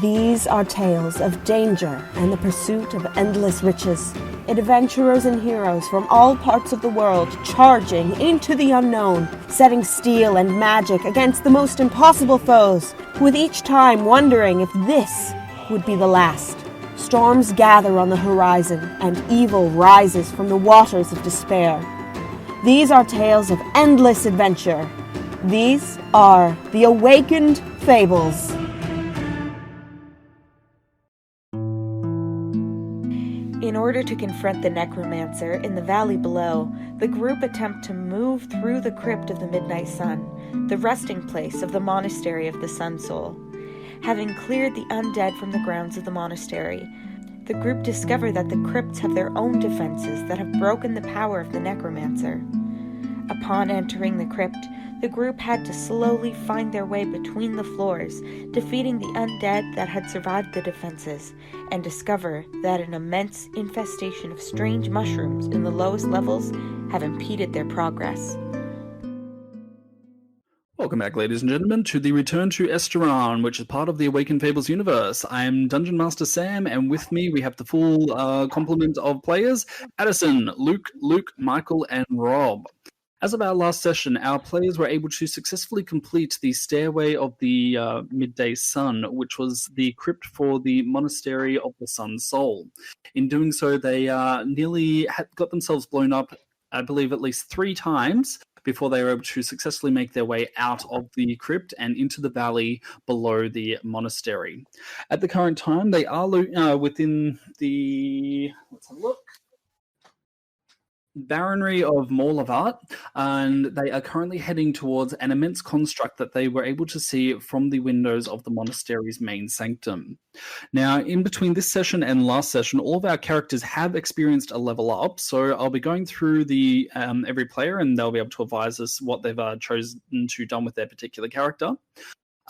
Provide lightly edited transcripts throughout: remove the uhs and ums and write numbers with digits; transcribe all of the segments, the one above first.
These are tales of danger and the pursuit of endless riches. Adventurers and heroes from all parts of the world charging into the unknown, setting steel and magic against the most impossible foes, with each time wondering if this would be the last. Storms gather on the horizon, and evil rises from the waters of despair. These are tales of endless adventure. These are the Awakened Fables. In order to confront the Necromancer in the valley below, the group attempt to move through the crypt of the Midnight Sun, the resting place of the Monastery of the Sun Soul. Having cleared the undead from the grounds of the monastery, the group discover that the crypts have their own defenses that have broken the power of the Necromancer. Upon entering the crypt, the group had to slowly find their way between the floors, defeating the undead that had survived the defenses, and discover that an immense infestation of strange mushrooms in the lowest levels have impeded their progress. Welcome back, ladies and gentlemen, to the Return to Esturan, which is part of the Awakened Fables universe. I'm Dungeon Master Sam, and with me we have the full complement of players, Addison, Luke, Michael, and Rob. As of our last session, our players were able to successfully complete the Stairway of the Midday Sun, which was the crypt for the Monastery of the Sun Soul. In doing so, they nearly had got themselves blown up, I believe, at least 3 times before they were able to successfully make their way out of the crypt and into the valley below the monastery. At the current time, they are within the... Let's have a look. Baronry of Morlavat, and they are currently heading towards an immense construct that they were able to see from the windows of the monastery's main sanctum. Now, in between this session and last session, all of our characters have experienced a level up, so I'll be going through the every player, and they'll be able to advise us what they've chosen to done with their particular character.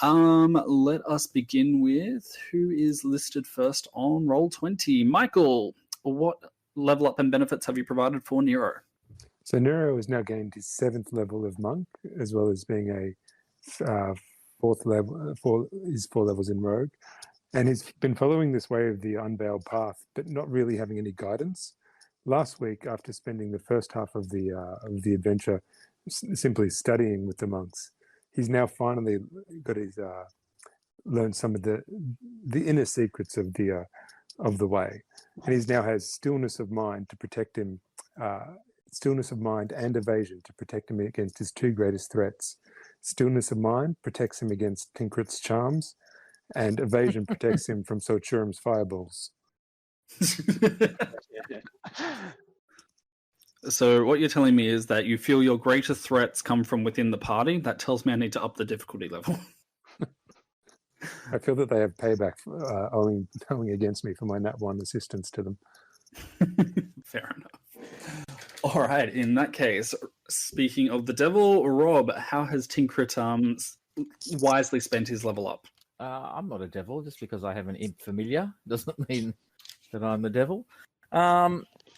Let us begin with who is listed first on Roll20. Michael, what level up and benefits have you provided for Nero? So Nero has now gained his 7th level of monk, as well as being a 4th level. He's 4 levels in rogue, and he's been following this way of the unveiled path, but not really having any guidance. Last week, after spending the first half of the adventure simply studying with the monks, he's now finally got his learned some of the inner secrets of the way, and he now has stillness of mind to protect him, stillness of mind and evasion to protect him against his 2 greatest threats. Stillness of mind protects him against Tinkrit's charms, and evasion protects him from Ciruimon's fireballs. So what you're telling me is that you feel your greatest threats come from within the party. That tells me I need to up the difficulty level. I feel that they have payback owing against me for my Nat 1 assistance to them. Fair enough. All right, in that case, speaking of the devil, Rob, how has Tinkrit wisely spent his level up? I'm not a devil. Just because I have an imp familiar doesn't mean that I'm the devil.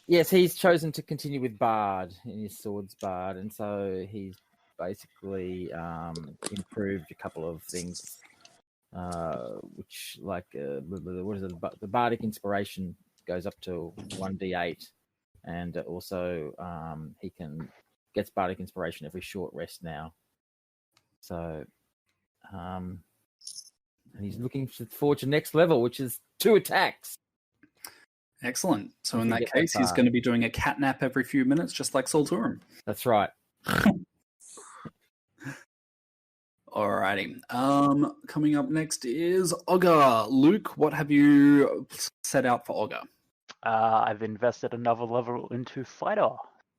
Yes, he's chosen to continue with Bard in his Swords Bard, and so he's basically improved a couple of things. Which, like, what is it? The Bardic Inspiration goes up to 1d8, and also he gets Bardic Inspiration every short rest now. So, and he's looking forward to next level, which is 2 attacks. Excellent. So in that case, he's going to be doing a cat nap every few minutes, just like Solturum. That's right. Alrighty. Coming up next is Ogre. Luke, what have you set out for Ogre? I've invested another level into Fighter,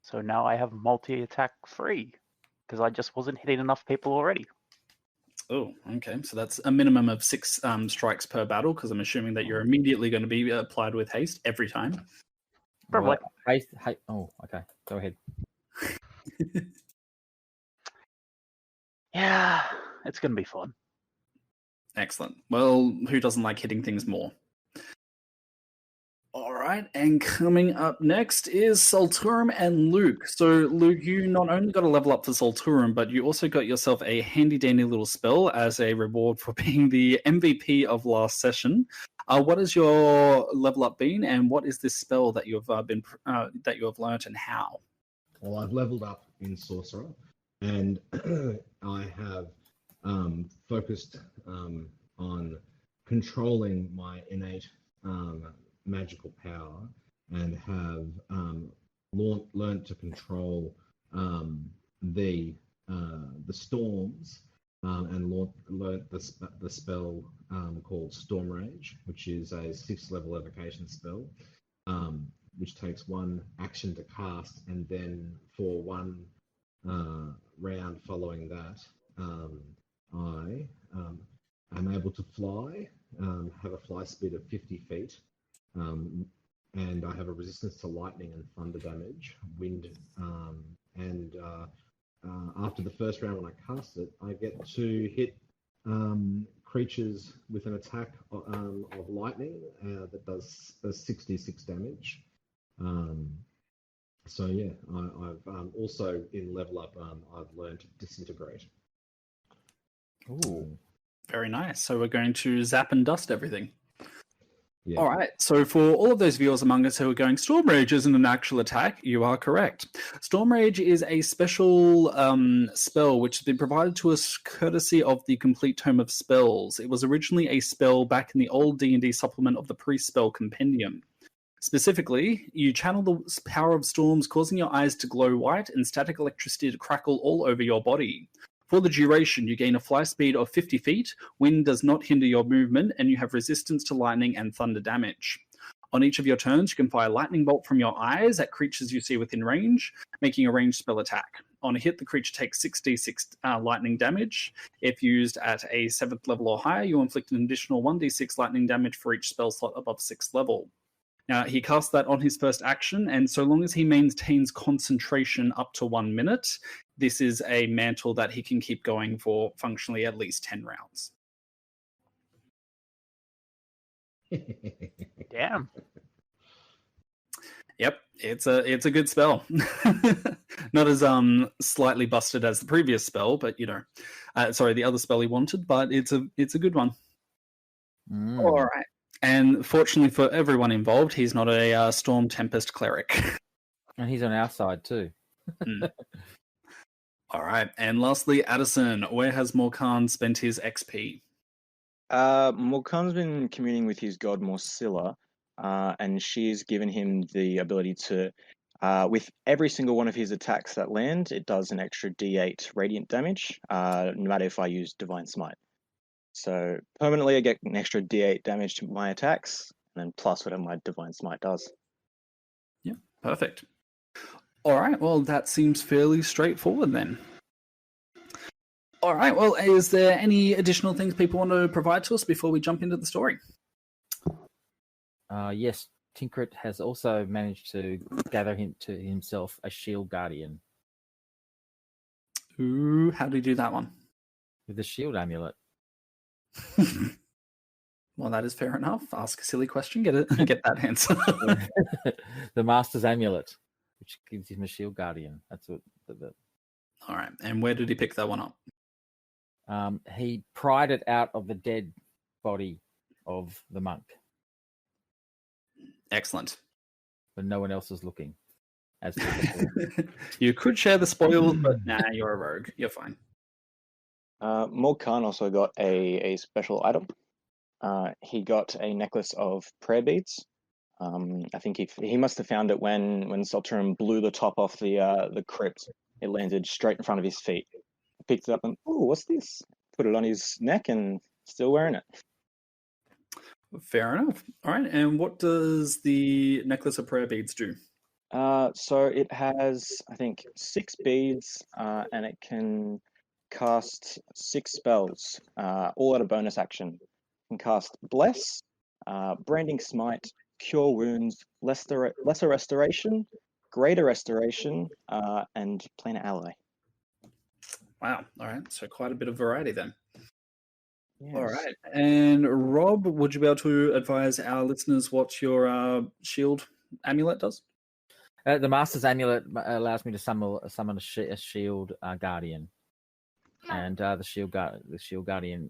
so now I have multi-attack free, because I just wasn't hitting enough people already. Oh, okay. So that's a minimum of 6 strikes per battle, because I'm assuming that you're immediately going to be applied with haste every time. Probably. Haste. Oh, okay. Go ahead. Yeah, it's going to be fun. Excellent. Well, who doesn't like hitting things more? All right, and coming up next is Solturum and Luke. So, Luke, you not only got a level up for Solturum, but you also got yourself a handy-dandy little spell as a reward for being the MVP of last session. What has your level up been, and what is this spell that you have learnt, and how? Well, I've leveled up in Sorcerer, and I have focused on controlling my innate magical power, and have learned to control the storms, and learnt the spell called Stormrage, which is a 6th level evocation spell, which takes 1 action to cast, and then for 1 round following that, I am able to fly, have a fly speed of 50 feet, and I have a resistance to lightning and thunder damage, wind, and after the first round when I cast it, I get to hit creatures with an attack of lightning that does 66 damage. So yeah, I've also in level up, I've learned Disintegrate. Ooh. Very nice. So we're going to zap and dust everything. Yeah. All right. So for all of those viewers among us who are going, Stormrage isn't an actual attack, you are correct. Stormrage is a special spell which has been provided to us courtesy of the Complete Tome of Spells. It was originally a spell back in the old D&D supplement of the Pre-Spell Compendium. Specifically, you channel the power of storms, causing your eyes to glow white and static electricity to crackle all over your body. For the duration, you gain a fly speed of 50 feet, wind does not hinder your movement, and you have resistance to lightning and thunder damage. On each of your turns, you can fire a lightning bolt from your eyes at creatures you see within range, making a ranged spell attack. On a hit, the creature takes 6d6 lightning damage. If used at a 7th level or higher, you inflict an additional 1d6 lightning damage for each spell slot above 6th level. Now, he casts that on his first action, and so long as he maintains concentration up to 1 minute, this is a mantle that he can keep going for functionally at least 10 rounds. Damn. Yep, it's a good spell. Not as slightly busted as the previous spell, but the other spell he wanted, but it's a good one. All right. And fortunately for everyone involved, he's not a Storm Tempest cleric. And he's on our side too. All right. And lastly, Addison, where has Morkan spent his XP? Morkan's been communing with his god Morsilla, and she's given him the ability to, with every single one of his attacks that land, it does an extra d8 radiant damage, no matter if I use Divine Smite. So permanently I get an extra d8 damage to my attacks, and then plus whatever my Divine Smite does. Yeah, perfect. All right, well, that seems fairly straightforward then. All right, well, is there any additional things people want to provide to us before we jump into the story? Yes, Tinkrit has also managed to gather to himself a shield guardian. Ooh, how do you do that one? With the shield amulet. Well, that is fair enough. Ask a silly question, get that answer. The Master's Amulet, which gives him a shield guardian. That's what. All right, and where did he pick that one up? He pried it out of the dead body of the monk. Excellent. But no one else was looking. As you could share the spoils, but nah, you're a rogue. You're fine. Morkan also got a special item. He got a necklace of prayer beads. I think he must have found it when Solturum blew the top off the crypt. It landed straight in front of his feet. He picked it up and, oh, what's this? Put it on his neck and still wearing it. Fair enough. All right, and what does the necklace of prayer beads do? So it has, I think, 6 beads, and it can cast 6 spells, all at a bonus action. You can cast Bless, Branding Smite, Cure Wounds, Lesser Restoration, Greater Restoration, and Planar Ally. Wow. All right. So quite a bit of variety then. All right. And Rob, would you be able to advise our listeners what your shield amulet does? The Master's Amulet allows me to summon a shield guardian, and the shield guardian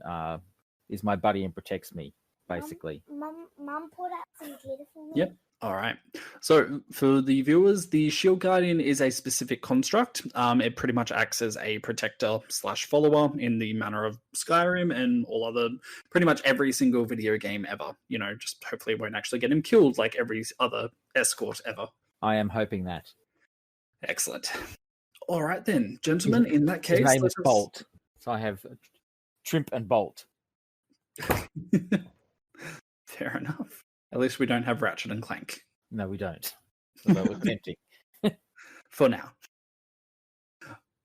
is my buddy and protects me, basically. Mum pulled out some glitter for me. Yep. All right. So for the viewers, the shield guardian is a specific construct. It pretty much acts as a protector / follower in the manner of Skyrim and all other, pretty much every single video game ever. Just hopefully it won't actually get him killed like every other escort ever. I am hoping that. Excellent. All right then, gentlemen. In that case, his name is Bolt. So I have Trimp and Bolt. Fair enough. At least we don't have Ratchet and Clank. No, we don't. That was tempting. For now.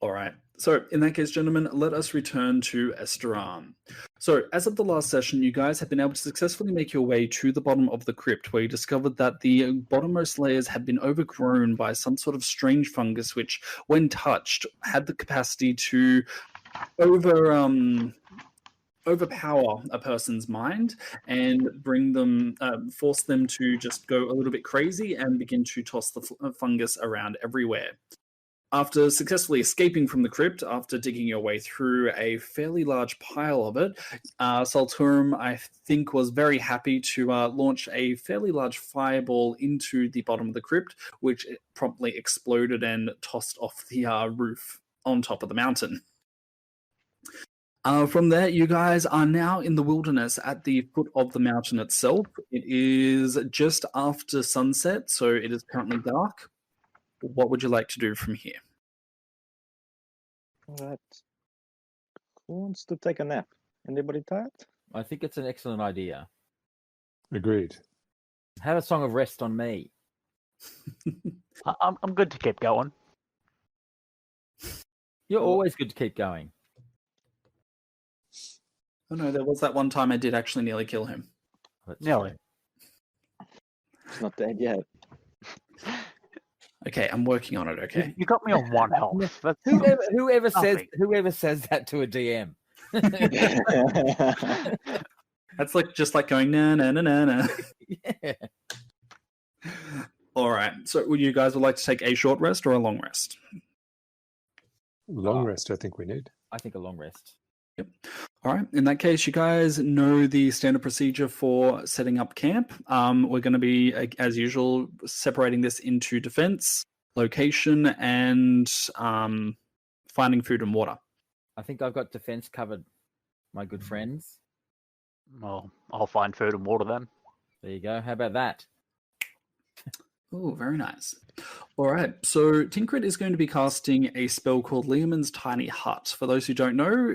All right. So in that case, gentlemen, let us return to Esturan. So as of the last session, you guys have been able to successfully make your way to the bottom of the crypt, where you discovered that the bottommost layers had been overgrown by some sort of strange fungus, which, when touched, had the capacity to overpower a person's mind and force them to just go a little bit crazy and begin to toss the fungus around everywhere. After successfully escaping from the crypt, after digging your way through a fairly large pile of it, Salturum, I think, was very happy to launch a fairly large fireball into the bottom of the crypt, which promptly exploded and tossed off the roof on top of the mountain. From there, you guys are now in the wilderness at the foot of the mountain itself. It is just after sunset, so it is currently dark. What would you like to do from here? All right. Who wants to take a nap? Anybody tired? I think it's an excellent idea. Agreed. Have a song of rest on me. I'm good to keep going. You're always good to keep going. Oh no, there was that one time I did actually nearly kill him. Nearly. He's not dead yet. Okay, I'm working on it, okay? You got me on 1 health. That's Whoever nothing. says that to a DM. That's just like going na na na na na. Yeah. All right. So, would you guys like to take a short rest or a long rest? Long rest, I think we need. I think a long rest. Yep. All right. In that case, you guys know the standard procedure for setting up camp. We're going to be, as usual, separating this into defense, location, and finding food and water. I think I've got defense covered, my good friends. Well, I'll find food and water then. There you go. How about that? Oh, very nice. All right, so Tinkrit is going to be casting a spell called Leomund's Tiny Hut. For those who don't know,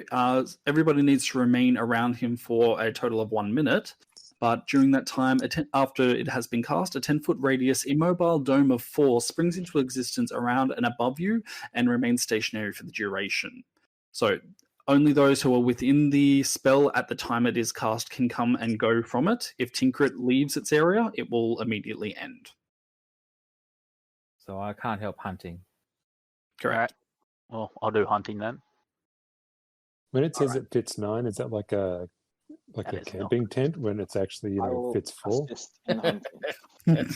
everybody needs to remain around him for a total of 1 minute. But during that time, after it has been cast, a 10-foot radius immobile dome of force springs into existence around and above you and remains stationary for the duration. So only those who are within the spell at the time it is cast can come and go from it. If Tinkrit leaves its area, it will immediately end. So I can't help hunting. Correct. Well, I'll do hunting then. When it says it fits 9, is that like a That is camping tent when it's actually I will fits 4? assist in hunting.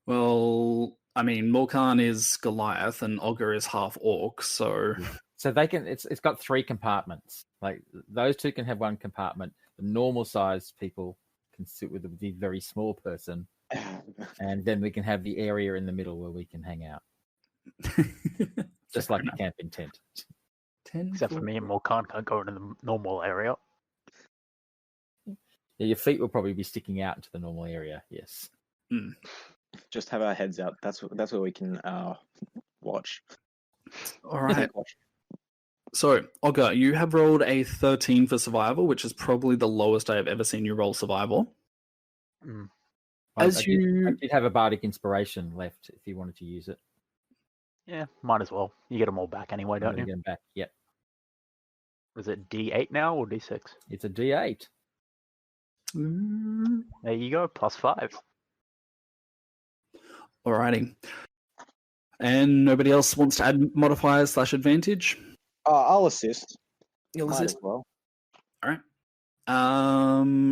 Well, I mean, Morkan is Goliath and Ogre is half orc, so they can. It's got 3 compartments. Like those 2 can have 1 compartment. The normal sized people can sit with the very small person, and then we can have the area in the middle where we can hang out, just like a camping tent. 10, Except for me and Morkan can't go into the normal area. Yeah, your feet will probably be sticking out into the normal area. Yes. Just have our heads out. That's where we can watch. All right. So, Ogre, you have rolled a 13 for survival, which is probably the lowest I have ever seen you roll survival. I did have a bardic inspiration left if you wanted to use it. Yeah, might as well. You get them all back anyway, don't you? Get them back. Yep. Is it D8 now or D6? It's a D8. There you go, +5. Alrighty. And nobody else wants to add modifiers / advantage? I'll assist. You'll Might assist. as well. All right.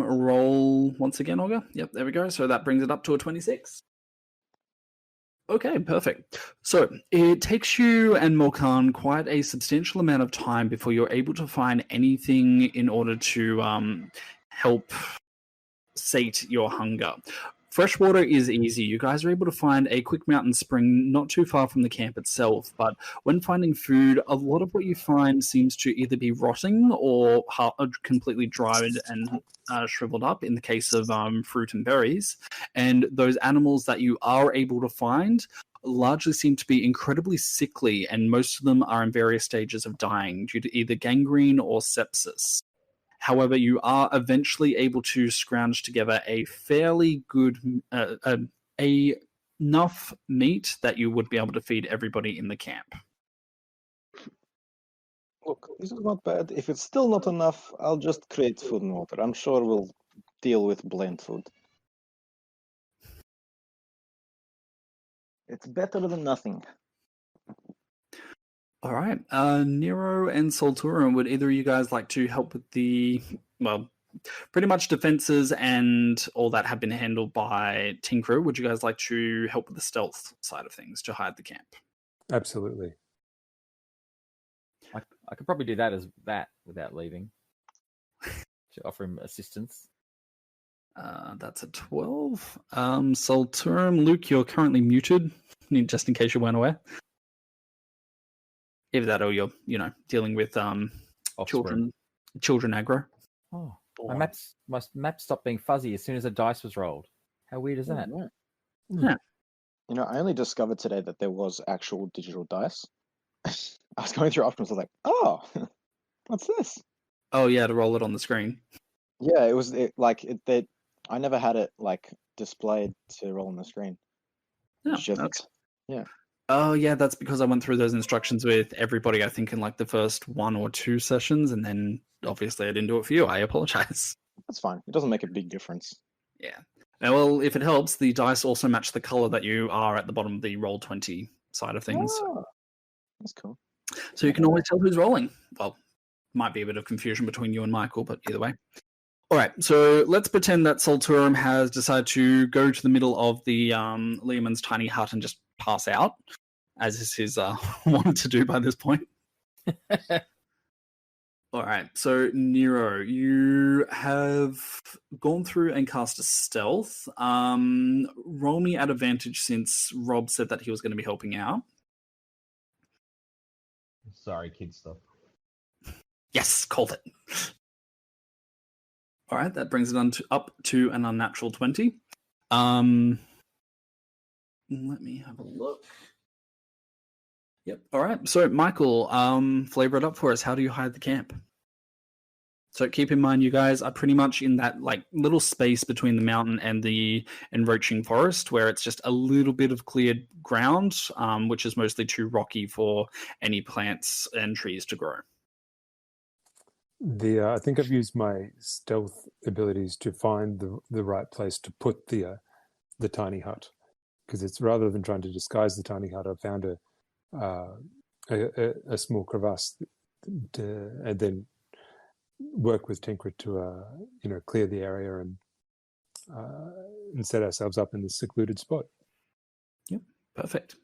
Roll once again, Olga. Yep, there we go. So that brings it up to a 26. Okay, perfect. So it takes you and Morkan quite a substantial amount of time before you're able to find anything in order to help sate your hunger. Freshwater is easy. You guys are able to find a quick mountain spring not too far from the camp itself, but when finding food, a lot of what you find seems to either be rotting or completely dried and shriveled up in the case of fruit and berries. And those animals that you are able to find largely seem to be incredibly sickly, and most of them are in various stages of dying due to either gangrene or sepsis. However, you are eventually able to scrounge together a fairly good, enough meat that you would be able to feed everybody in the camp. Look, this is not bad. If it's still not enough, I'll just create food and water. I'm sure we'll deal with bland food. It's better than nothing. All right. Nero and Solturum, would either of you guys like to help with the, well, pretty much defenses and all that have been handled by Tinkerer? Would you guys like to help with the stealth side of things to hide the camp? Absolutely. I could probably do that without leaving. To offer him assistance. That's a 12. Solturum, Luke, you're currently muted, just in case you weren't aware. Either that or you're, dealing with children aggro. Oh, my map stopped being fuzzy as soon as a dice was rolled. How weird is that? Yeah. I only discovered today that there was actual digital dice. I was going through options, I was like, oh, what's this? Oh, yeah, to roll it on the screen. Yeah, I never had it displayed to roll on the screen. Oh, Yeah. Oh, yeah, that's because I went through those instructions with everybody, I think, in the first 1 or 2 sessions, and then obviously I didn't do it for you. I apologize. That's fine. It doesn't make a big difference. Yeah. Now, well, if it helps, the dice also match the color that you are at the bottom of the Roll20 side of things. Oh, that's cool. So you can always tell who's rolling. Well, might be a bit of confusion between you and Michael, but either way. All right, so let's pretend that Solturum has decided to go to the middle of the Leoman's tiny hut and just pass out, as is his wanted to do by this point. All right, so Nero, you have gone through and cast a stealth. Roll me at advantage since Rob said that he was going to be helping out. Sorry, kid stuff. Yes, called it. All right, that brings it up to an unnatural 20. Let me have a look. Yep. All right. So, Michael, flavor it up for us. How do you hide the camp? So keep in mind, you guys are pretty much in that little space between the mountain and the encroaching forest, where it's just a little bit of cleared ground, which is mostly too rocky for any plants and trees to grow. I think I've used my stealth abilities to find the right place to put the tiny hut, because it's rather than trying to disguise the tiny hut, I found a small crevasse, and then work with Tinker to clear the area and set ourselves up in this secluded spot. Yep, perfect.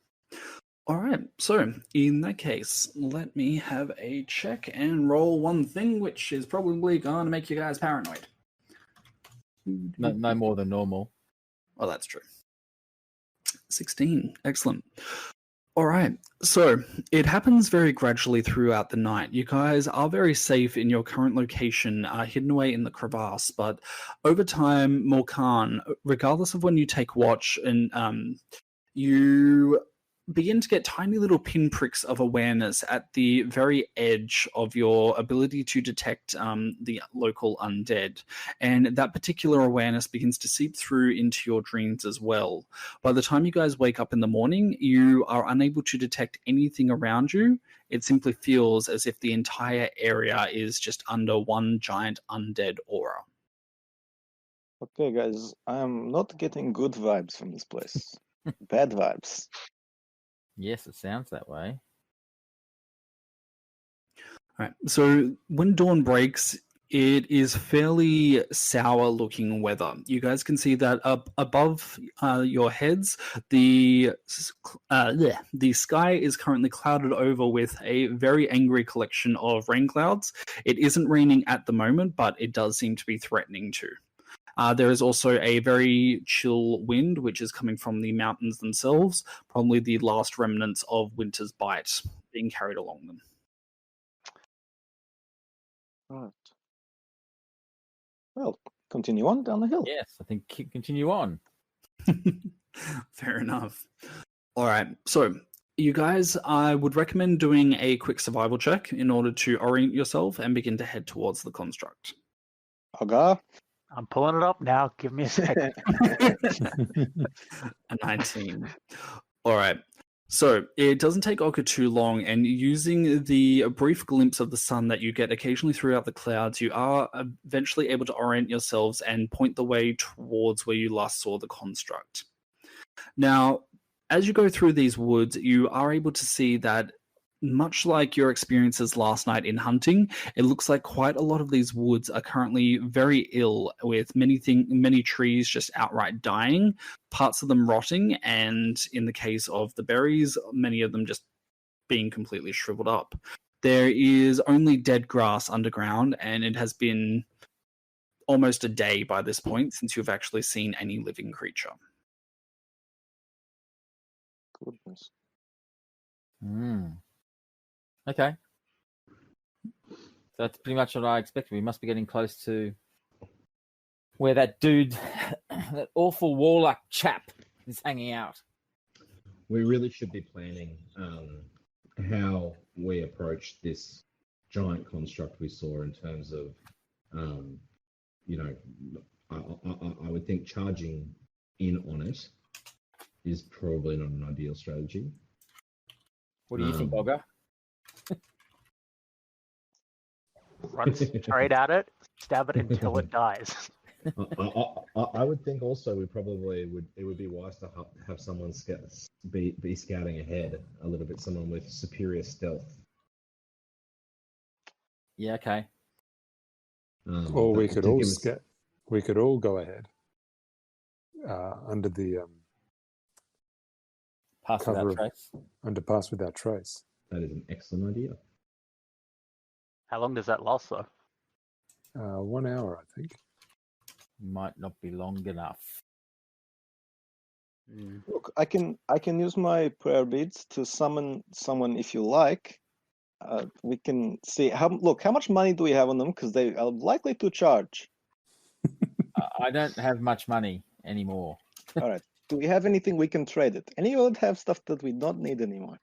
All right, so in that case, let me have a check and roll one thing, which is probably going to make you guys paranoid. No more than normal. Well, that's true. 16, excellent. All right, so it happens very gradually throughout the night. You guys are very safe in your current location, hidden away in the crevasse, but over time, Morkan, regardless of when you take watch, and you begin to get tiny little pinpricks of awareness at the very edge of your ability to detect the local undead. And that particular awareness begins to seep through into your dreams as well. By the time you guys wake up in the morning, you are unable to detect anything around you. It simply feels as if the entire area is just under one giant undead aura. Okay, guys, I'm not getting good vibes from this place. Bad vibes. Yes, it sounds that way. All right. So when dawn breaks, It is fairly sour-looking weather. You guys can see that up above your heads, the sky is currently clouded over with a very angry collection of rain clouds. It isn't raining at the moment, but it does seem to be threatening to. There is also a very chill wind, which is coming from the mountains themselves, probably the last remnants of winter's bite being carried along them. Right. Well, continue on down the hill. Yes, I think continue on. Fair enough. All right. So, you guys, I would recommend doing a quick survival check in order to orient yourself and begin to head towards the construct. Okay. I'm pulling it up now. Give me a second. A 19. All right. So it doesn't take Oka too long, and using the brief glimpse of the sun that you get occasionally throughout the clouds, you are eventually able to orient yourselves and point the way towards where you last saw the construct. Now, as you go through these woods, you are able to see that, much like your experiences last night in hunting, it looks like quite a lot of these woods are currently very ill, with many trees just outright dying, parts of them rotting, and in the case of the berries, many of them just being completely shriveled up. There is only dead grass underground, and it has been almost a day by this point since you've actually seen any living creature. Goodness. Okay. So that's pretty much what I expected. We must be getting close to where that dude, that awful warlock chap, is hanging out. We really should be planning how we approach this giant construct we saw in terms of, I would think charging in on it is probably not an ideal strategy. What do you think, Olga? Run straight at it, stab it until it dies. I would think also it would be wise to have someone be scouting ahead a little bit, someone with superior stealth. Yeah, okay. Or we could all go ahead under the Pass cover without trace. under pass without trace. That is an excellent idea. How long does that last, though? 1 hour, I think. Might not be long enough. Look, I can use my prayer beads to summon someone if you like. We can see how much money do we have on them, because they are likely to charge. I don't have much money anymore. All right. Do we have anything we can trade it? Anyone have stuff that we don't need anymore?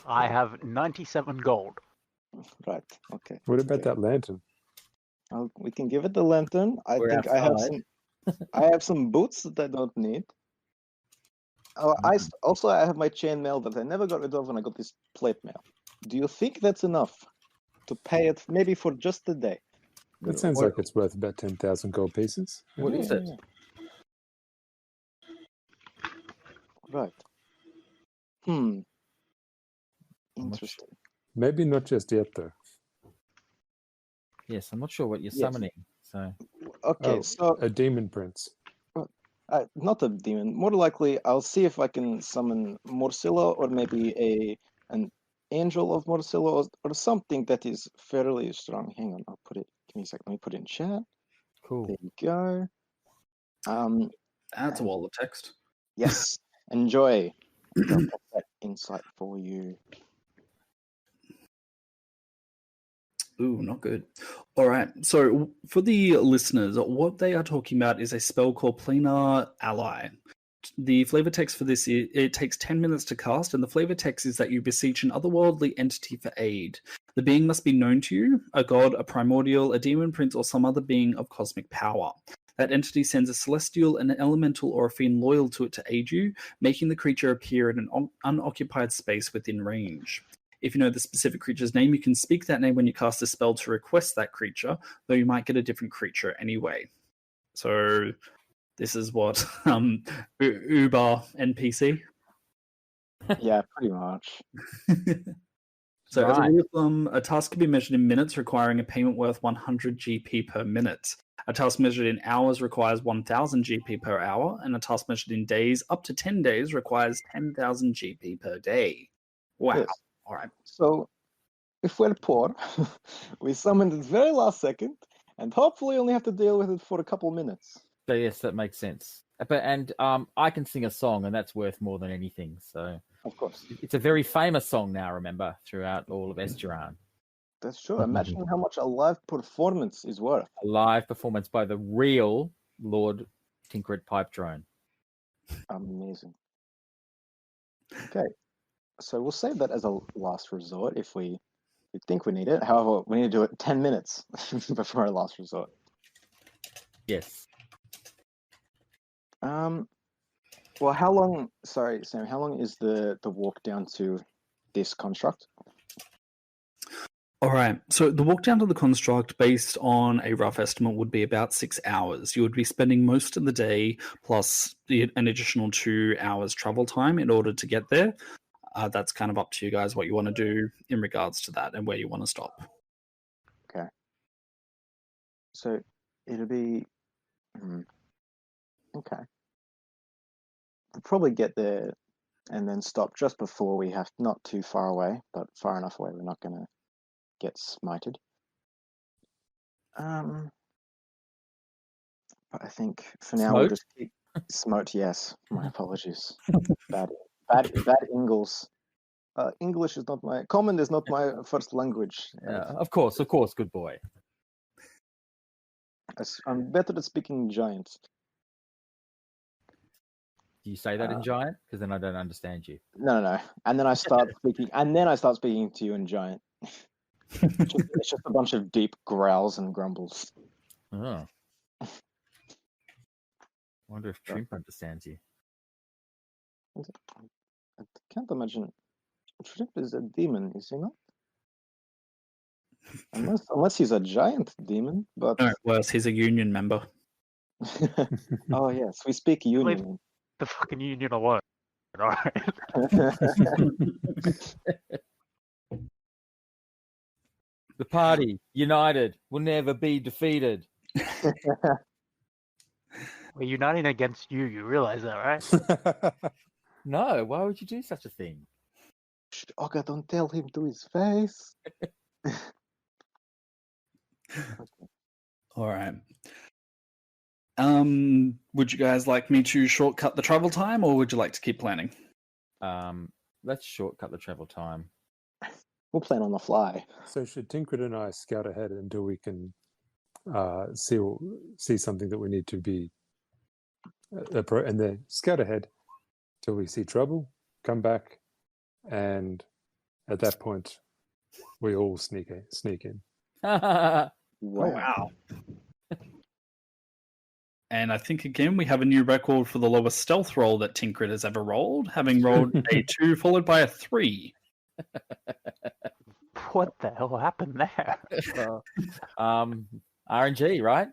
I have 97 gold. Right. Okay. What about that lantern? We can give it the lantern. I We're think I have outside. I have some boots that I don't need. I have my chain mail that I never got rid of when I got this plate mail. Do you think that's enough to pay it maybe for just a day? That sounds like it's worth about 10,000 gold pieces. What is it? Right. Interesting. Maybe not just yet, though. Yes, I'm not sure what you're Yes. summoning. So Okay, so A demon prince. not a demon. More likely, I'll see if I can summon Morsilla, or maybe an angel of Morsilla, or something that is fairly strong. Hang on, I'll put it. Give me a second. Let me put it in chat. cool. There you go. That's a wall of text. Yes. Enjoy. I'll put that insight for you. Ooh, not good. All right. So for the listeners, what they are talking about is a spell called Planar Ally. The flavor text for this is it takes 10 minutes to cast, and the flavor text is that you beseech an otherworldly entity for aid. The being must be known to you, a god, a primordial, a demon prince, or some other being of cosmic power. That entity sends a celestial, an elemental, or a fiend loyal to it to aid you, making the creature appear in an unoccupied space within range. If you know the specific creature's name, you can speak that name when you cast a spell to request that creature, though you might get a different creature anyway. So this is what Uber NPC. Yeah, pretty much. So as a Right. rule of thumb, a task can be measured in minutes, requiring a payment worth 100 GP per minute. A task measured in hours requires 1,000 GP per hour, and a task measured in days up to 10 days requires 10,000 GP per day. Wow. Yes. All right. So, if we're poor, we summon it very last second, and hopefully only have to deal with it for a couple minutes. So yes, that makes sense. But I can sing a song, and that's worth more than anything. So Of course. it's a very famous song now. Remember, throughout all of Esturan, That's true. Imagine how much a live performance is worth. a live performance by the real Lord Tinkrit Pipe Drone. Amazing. Okay. So we'll save that as a last resort if we think we need it. However, we need to do it 10 minutes before our last resort. Yes. Well, how long? Sorry, Sam. How long is the walk down to this construct? All right. So the walk down to the construct, based on a rough estimate, would be about 6 hours. You would be spending most of the day plus an additional 2 hours travel time in order to get there. That's kind of up to you guys what you want to do in regards to that and where you want to stop. Okay. So it'll be okay. We'll probably get there and then stop just before we have, not too far away, but far enough away we're not going to get smited. But I think for now we'll just keep smote. Yes, my apologies. bad Ingles. English is not my common. Is not my first language. Of course, good boy. I'm better at speaking Giant. Do you say that in Giant? Because then I don't understand you. No. And then I start speaking. And then I start speaking to you in Giant. It's just a bunch of deep growls and grumbles. Oh. I wonder if Trimp understands you. I can't imagine. Trimp is a demon, is he not? Unless he's a giant demon, but No, worse, he's a union member. oh yes, we speak union. The fucking union alone. All right. The party, united, will never be defeated. We're uniting against you. You realize that, right? No, why would you do such a thing? Oga, don't tell him to his face. All right. Would you guys like me to shortcut the travel time, or would you like to keep planning? Let's shortcut the travel time. We'll plan on the fly. So should Tinkrit and I scout ahead until we can see something that we need to be, and then scout ahead till we see trouble, come back, and at that point, we all sneak in. Wow. Wow. And I think, again, we have a new record for the lowest stealth roll that Tinkrit has ever rolled, having rolled a 2 followed by a 3. What the hell happened there? RNG, right?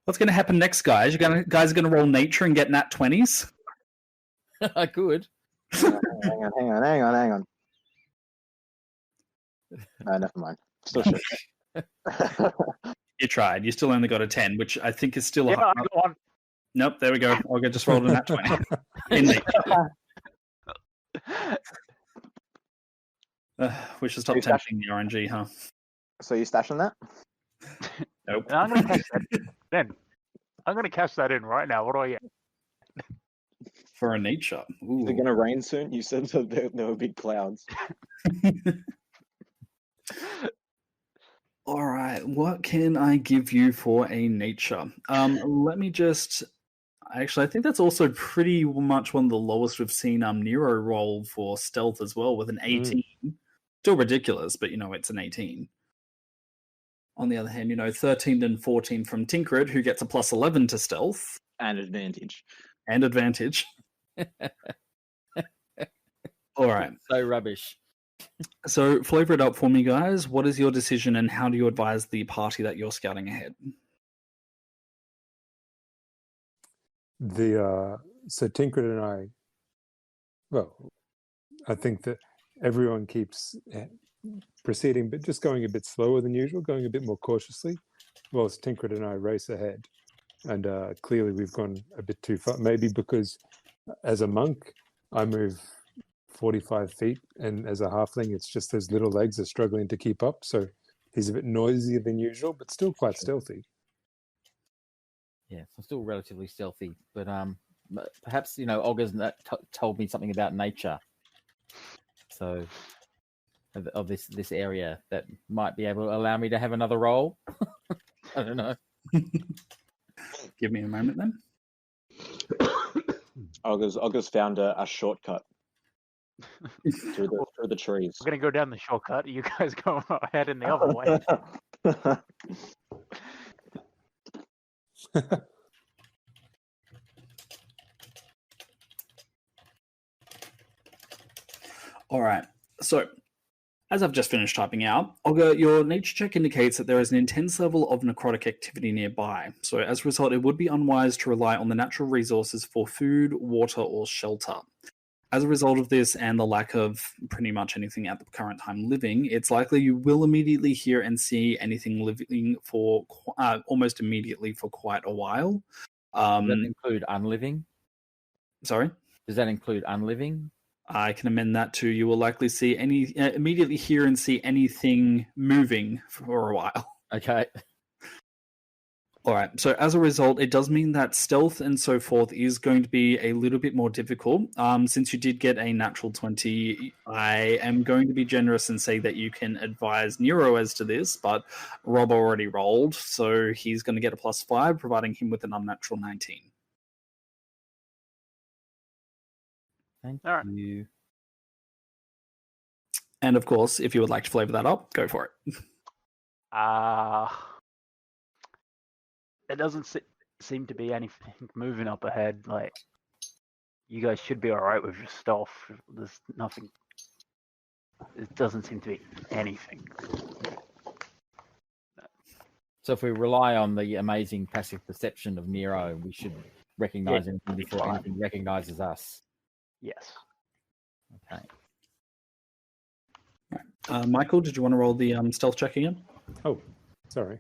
What's going to happen next, guys? Guys are going to roll nature and get nat 20s? I could. Hang on. Never mind. Still shit. You tried. You still only got a 10, which I think is still Yeah, a I got one. Nope, there we go. Olga just rolled a nat 20. In nature. We should stop tempting the RNG, huh? So you stashing that? Nope. I'm going to cash that in. I'm going to cash that in right now. What do I get? For a nature. Ooh. Is it going to rain soon? You said that there were big clouds. All right, what can I give you for a nature? Let me just... Actually, I think that's also pretty much one of the lowest we've seen Nero roll for stealth as well, with an 18. Still ridiculous, but, it's an 18. On the other hand, 13 and 14 from Tinkrit, who gets a plus 11 to stealth. And advantage. All right. So rubbish. So, flavor it up for me, guys. What is your decision, and how do you advise the party that you're scouting ahead? So Tinkrit and I think that everyone keeps proceeding, but just going a bit slower than usual, going a bit more cautiously, whilst Tinkrit and I race ahead. And clearly we've gone a bit too far, maybe because as a monk, I move 45 feet, and as a halfling, it's just those little legs are struggling to keep up. So he's a bit noisier than usual, but still quite stealthy. Yeah, so still relatively stealthy, but perhaps Olga's told me something about nature, so of this area that might be able to allow me to have another role. I don't know. Give me a moment then. Olga's found a shortcut through the trees. We're gonna go down the shortcut. You guys go ahead in the other way. All right. So, as I've just finished typing out, Olga, your nature check indicates that there is an intense level of necrotic activity nearby. So, as a result, it would be unwise to rely on the natural resources for food, water, or shelter. As a result of this and the lack of pretty much anything at the current time living, it's likely you will immediately hear and see anything living for almost immediately for quite a while. Does that include unliving? Sorry? Does that include unliving? I can amend that to you will likely see immediately hear and see anything moving for a while. Okay. All right. So as a result, it does mean that stealth and so forth is going to be a little bit more difficult. Since you did get a natural 20, I am going to be generous and say that you can advise Nero as to this, but Rob already rolled, so he's going to get a +5, providing him with an unnatural 19. Thank All right. you. And of course, if you would like to flavor that up, go for it. There doesn't seem to be anything moving up ahead. Like, you guys should be all right with your stealth. There's nothing. It doesn't seem to be anything. So if we rely on the amazing passive perception of Nero, we should recognize anything before anything recognizes us. Yes. Okay. Michael, did you want to roll the stealth check again? Oh, sorry.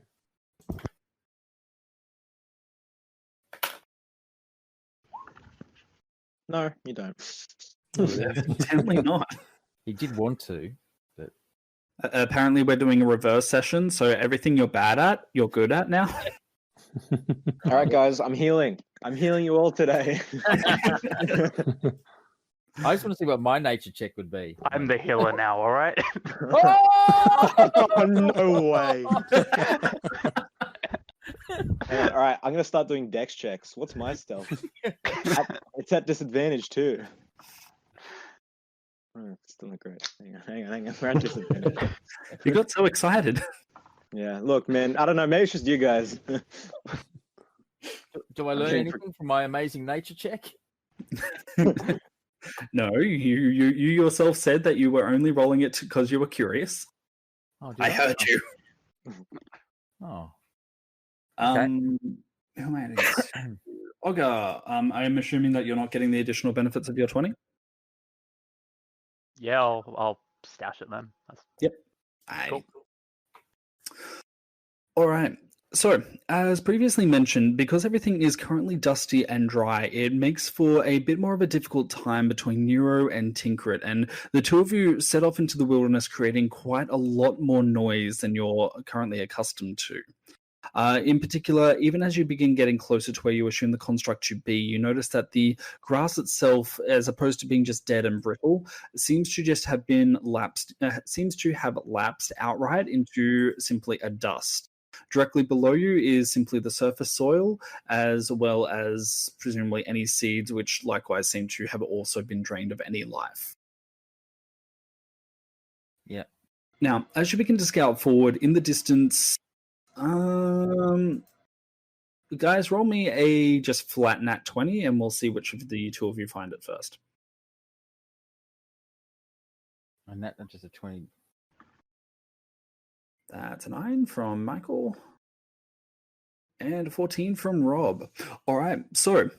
No, you don't. Definitely not. He did want to, but Apparently, we're doing a reverse session, so everything you're bad at, you're good at now. All right, guys, I'm healing. I'm healing you all today. I just want to see what my nature check would be. I'm the healer now, all right? Oh, no way. All right, I'm gonna start doing dex checks. What's my stealth? It's at disadvantage too. Still not great. Hang on. We're at disadvantage. You got so excited. Yeah, look, man. I don't know. Maybe it's just you guys. Do I learn anything from my amazing nature check? No, you yourself said that you were only rolling it because you were curious. Oh, I heard you. Oh. Who am I at? Olga, I'm assuming that you're not getting the additional benefits of your 20? Yeah, I'll stash it then. Yep. Cool. All right. So, as previously mentioned, because everything is currently dusty and dry, it makes for a bit more of a difficult time between Nero and Tinkrit, and the two of you set off into the wilderness, creating quite a lot more noise than you're currently accustomed to. In particular, even as you begin getting closer to where you assume the construct to be, you notice that the grass itself, as opposed to being just dead and brittle, seems to have lapsed outright into simply a dust. Directly below you is simply the surface soil, as well as presumably any seeds, which likewise seem to have also been drained of any life. Yeah. Now, as you begin to scout forward in the distance, guys, roll me a just flat nat 20, and we'll see which of the two of you find it first. And that's just a 20. That's a 9 from Michael. And a 14 from Rob. All right, so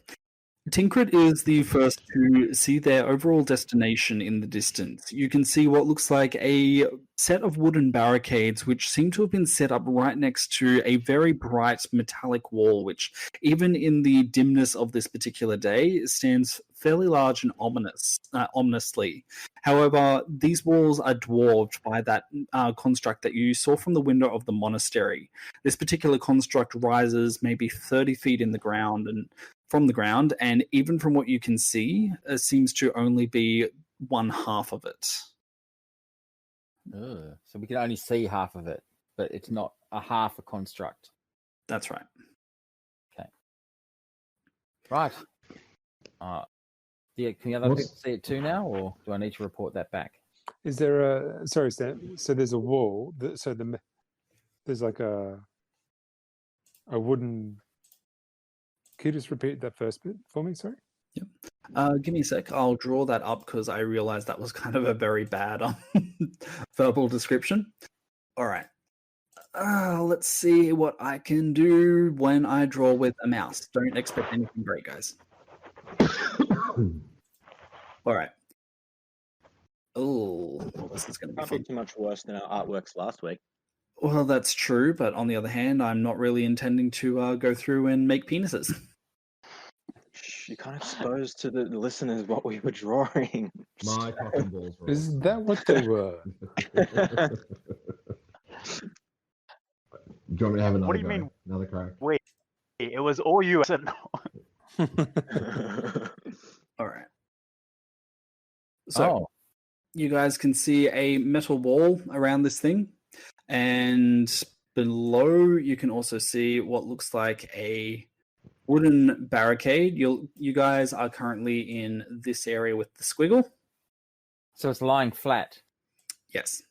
Tinkrit is the first to see their overall destination in the distance. You can see what looks like a set of wooden barricades which seem to have been set up right next to a very bright metallic wall, which even in the dimness of this particular day stands fairly large and ominously. However, these walls are dwarfed by that construct that you saw from the window of the monastery. This particular construct rises maybe 30 feet in the ground and from the ground, and even from what you can see, seems to only be one half of it. So we can only see half of it, but it's not a half a construct. That's right. Okay. Right. Yeah, can the other people see it too now, or do I need to report that back? Is there a... Sorry, Stan. So there's a wall. There's like a wooden... Can you just repeat that first bit for me? Sorry? Yep. Give me a sec. I'll draw that up because I realized that was kind of a very bad verbal description. All right. Let's see what I can do when I draw with a mouse. Don't expect anything great, guys. All right. Oh, this is going to be Can't fun. be too much worse than our artworks last week. Well, that's true, but on the other hand, I'm not really intending to go through and make penises. You can't expose to the listeners what we were drawing. My cock and balls were Is that what they were? Do you want me to have another What do you go? mean? Another crack? Wait, it was all you. All right. So you guys can see a metal wall around this thing, and below you can also see what looks like a wooden barricade. You guys are currently in this area with the squiggle. So it's lying flat. Yes.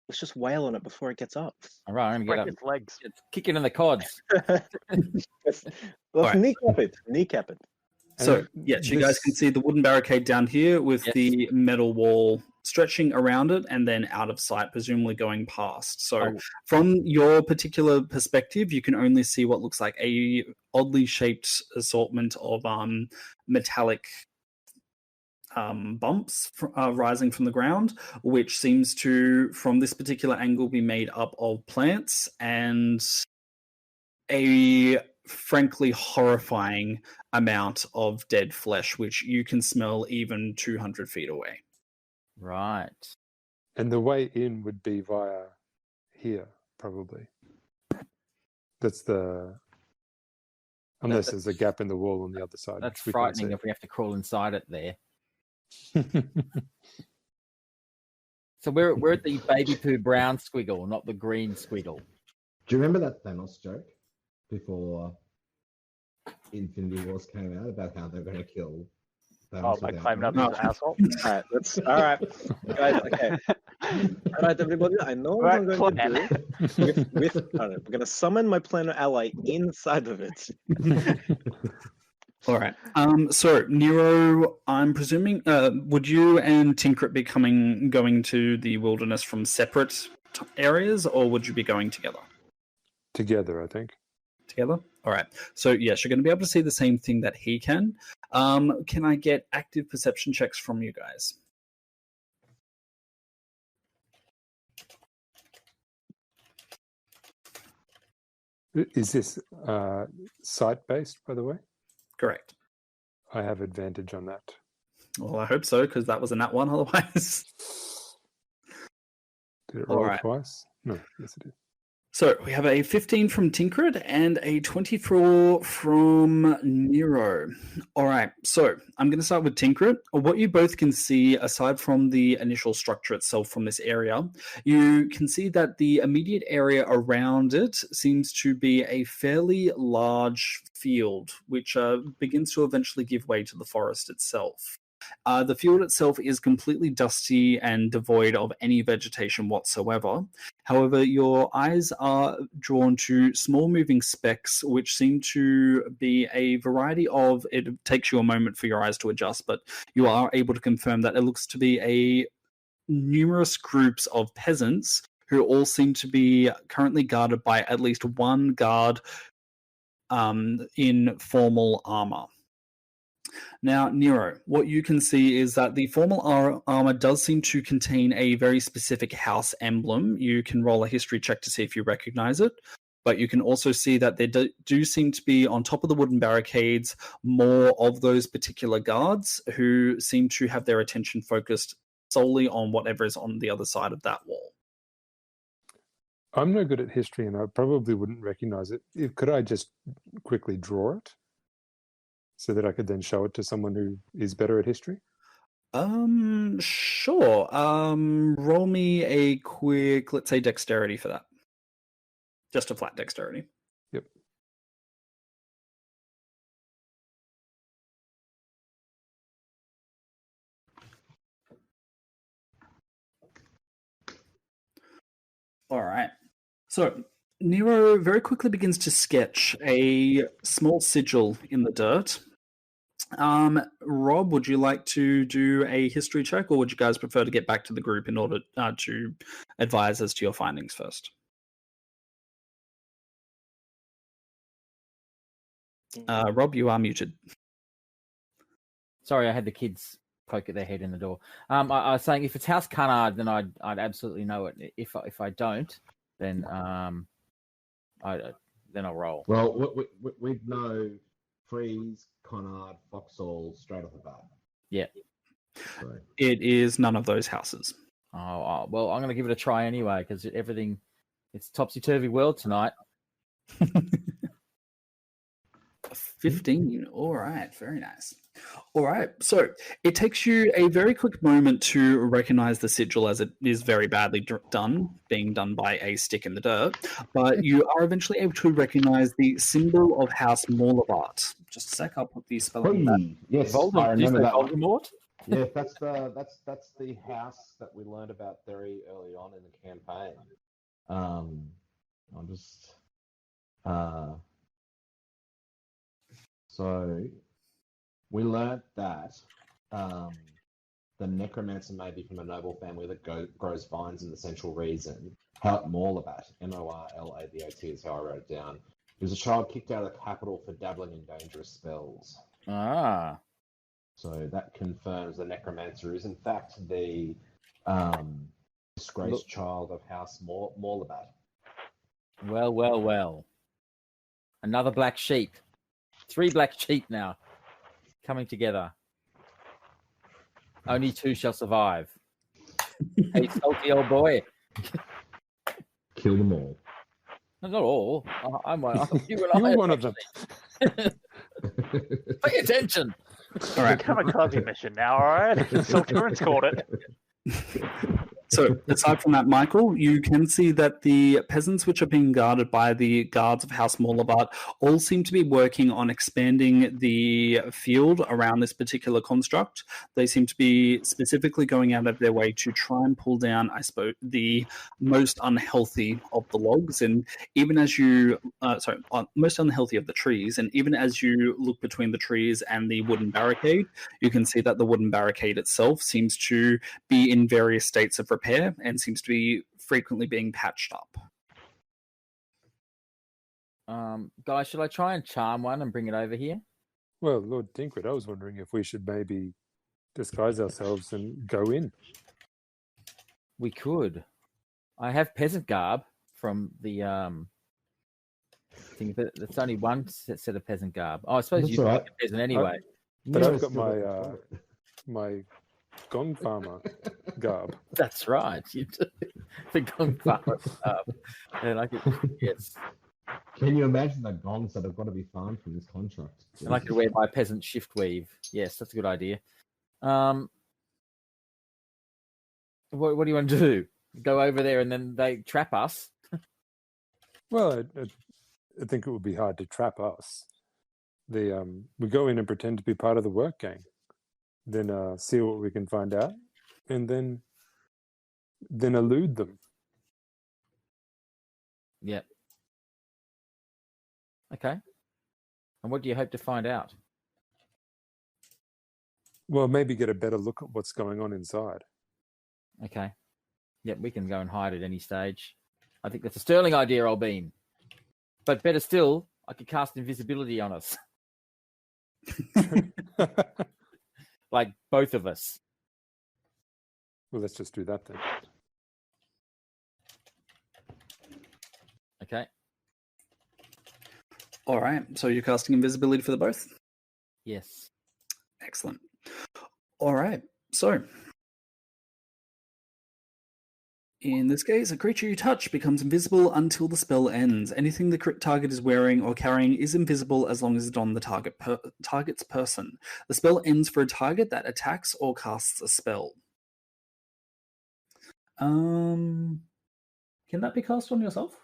Let's just wail on it before it gets up. All right, I'm going to Break get its legs. It's kicking in the cods. Let's Alright. kneecap it. So, And yes, you guys can see the wooden barricade down here with Yes. the metal wall stretching around it and then out of sight, presumably going past. So, from your particular perspective, you can only see what looks like a oddly shaped assortment of metallic bumps rising from the ground, which seems to, from this particular angle, be made up of plants and a frankly horrifying amount of dead flesh, which you can smell even 200 feet away. Right. And the way in would be via here, probably. That's the... Unless there's a gap in the wall on the other side. That's which we can't frightening if we have to crawl inside it there. see. So we're at the baby poo brown squiggle, not the green squiggle. Do you remember that Thanos joke before Infinity Wars came out about how they're going to kill Thanos? I without climbed up them? his asshole. All right, guys. Okay. All right, everybody. I know what I'm going to do. All right, we're going to summon my planar ally inside of it. All right. So, Nero, I'm presuming, would you and Tinkrit be going to the wilderness from separate areas, or would you be going together? Together, I think. Together? All right. So, yes, you're going to be able to see the same thing that he can. Can I get active perception checks from you guys? Is this site-based, by the way? Correct. I have advantage on that. Well, I hope so, because that was a nat one otherwise. Did it All roll right. twice? No, yes it did. So we have a 15 from Tinkrit and a 24 from Nero. All right, so I'm going to start with Tinkrit. What you both can see, aside from the initial structure itself from this area, you can see that the immediate area around it seems to be a fairly large field, which begins to eventually give way to the forest itself. The field itself is completely dusty and devoid of any vegetation whatsoever. However, your eyes are drawn to small moving specks, which seem to be a variety of... It takes you a moment for your eyes to adjust, but you are able to confirm that it looks to be numerous groups of peasants who all seem to be currently guarded by at least one guard in formal armor. Now, Nero, what you can see is that the formal armor does seem to contain a very specific house emblem. You can roll a history check to see if you recognize it, but you can also see that there do seem to be, on top of the wooden barricades, more of those particular guards who seem to have their attention focused solely on whatever is on the other side of that wall. I'm no good at history, and I probably wouldn't recognize it. Could I just quickly draw it so that I could then show it to someone who is better at history? Sure. Roll me a quick, let's say, dexterity for that. Just a flat dexterity. Yep. All right. So Nero very quickly begins to sketch a small sigil in the dirt. Rob, would you like to do a history check, or would you guys prefer to get back to the group in order to advise as to your findings first? Rob, you are muted. Sorry, I had the kids poke at their head in the door. I was saying if it's House Cunard, then I'd absolutely know it. If I don't, then then I'll roll. Well, we'd know Freeze, Connard, Foxhall straight off the bat. Yeah. So. It is none of those houses. Oh well, I'm going to give it a try anyway because it's topsy-turvy world tonight. 15. All right. Very nice. All right. So it takes you a very quick moment to recognize the sigil, as it is very badly done, being done by a stick in the dirt. But you are eventually able to recognize the symbol of House Morlevart. Just a sec. I'll put the spelling back. Yes, Voldemort. I remember that one. Voldemort? Yeah, that's the house that we learned about very early on in the campaign. I'll just so we learnt that the Necromancer may be from a noble family that grows vines in the central region. Morlabat, Morlabat is how I wrote it down. He was a child kicked out of the capital for dabbling in dangerous spells. Ah. So that confirms the Necromancer is in fact the disgraced child of House Morlabat. Well. Another black sheep. 3 black sheep now coming together. Only 2 shall survive. Hey, salty old boy. Kill them all. Not all. I'm one. You You're one of them. Pay attention. All right. Kamikaze mission now, all right? Silturans called it. So, aside from that, Michael, you can see that the peasants which are being guarded by the guards of House Morlevart all seem to be working on expanding the field around this particular construct. They seem to be specifically going out of their way to try and pull down, I suppose, the most unhealthy of the logs. And even as you, most unhealthy of the trees, and even as you look between the trees and the wooden barricade, you can see that the wooden barricade itself seems to be in various states of repair and seems to be frequently being patched up. Guys, should I try and charm one and bring it over here? Well, Lord Dinkrit, I was wondering if we should maybe disguise ourselves and go in. We could. I have peasant garb from the thing. That's only one set of peasant garb. Oh, I suppose you're a peasant anyway. But I've got my Gong Farmer garb. That's right. You do. The Gong Farmer garb. And I could, yes. Can you imagine the gongs that have got to be farmed from this contract? And I could wear my peasant shift weave. Yes, that's a good idea. What do you want to do? Go over there and then they trap us? Well, I think it would be hard to trap us. We go in and pretend to be part of the work gang, then see what we can find out, and then elude them. Yep. Okay. And what do you hope to find out? Well, maybe get a better look at what's going on inside. Okay. Yep, we can go and hide at any stage. I think that's a sterling idea, old bean. But better still, I could cast invisibility on us. Like both of us. Well, let's just do that then. Okay. All right. So you're casting invisibility for the both? Yes. Excellent. All right. So in this case, a creature you touch becomes invisible until the spell ends. Anything the target is wearing or carrying is invisible as long as it's on the target's person. The spell ends for a target that attacks or casts a spell. Can that be cast on yourself?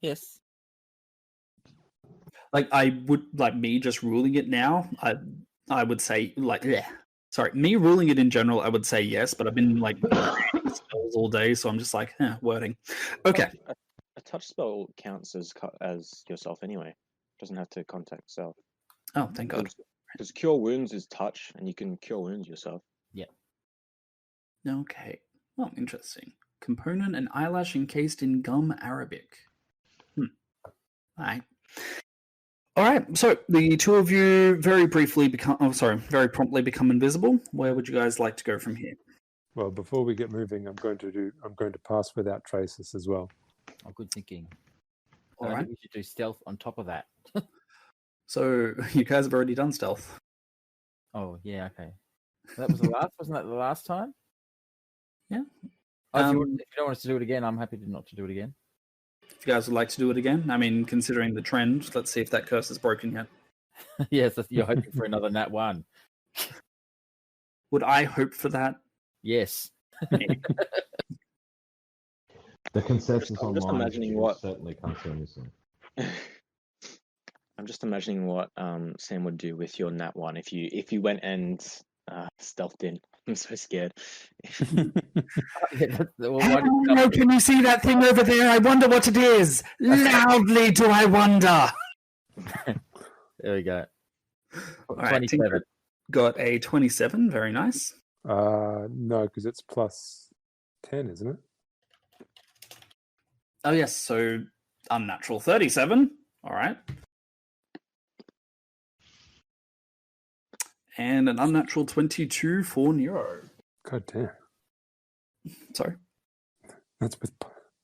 Yes. Like I would, like me just ruling it now. I would say like yeah. Sorry, me ruling it in general, I would say yes, but I've been like spells all day, so I'm just like, wording. Okay. A touch spell counts as yourself anyway. Doesn't have to contact self. Oh, thank God. Because cure wounds is touch, and you can cure wounds yourself. Yeah. Okay. Well, interesting. Component: an eyelash encased in gum arabic. All right. All right. So the two of you very promptly become invisible. Where would you guys like to go from here? Well, before we get moving, I'm going to pass without traces as well. Oh, good thinking. All I right. think we should do stealth on top of that. So you guys have already done stealth. Oh, yeah, okay. That was the last, wasn't that the last time? Yeah. Oh, if you don't want us to do it again, I'm happy not to do it again. If you guys would like to do it again, I mean, considering the trend, let's see if that curse is broken yet. Yes, you're hoping for another nat 1. Would I hope for that? Yes. The consensus I'm just online imagining is what- certainly comes from this one. I'm just imagining what Sam would do with your nat 1 if you went and stealthed in. I'm so scared. Hello, can you see that thing over there? I wonder what it is. Loudly do I wonder. There we go. All right, 27. Tinker got a 27. Very nice. No, because it's plus 10, isn't it? Oh, yes. So unnatural 37. All right. And an unnatural 22 for Nero. God damn. Sorry. That's with.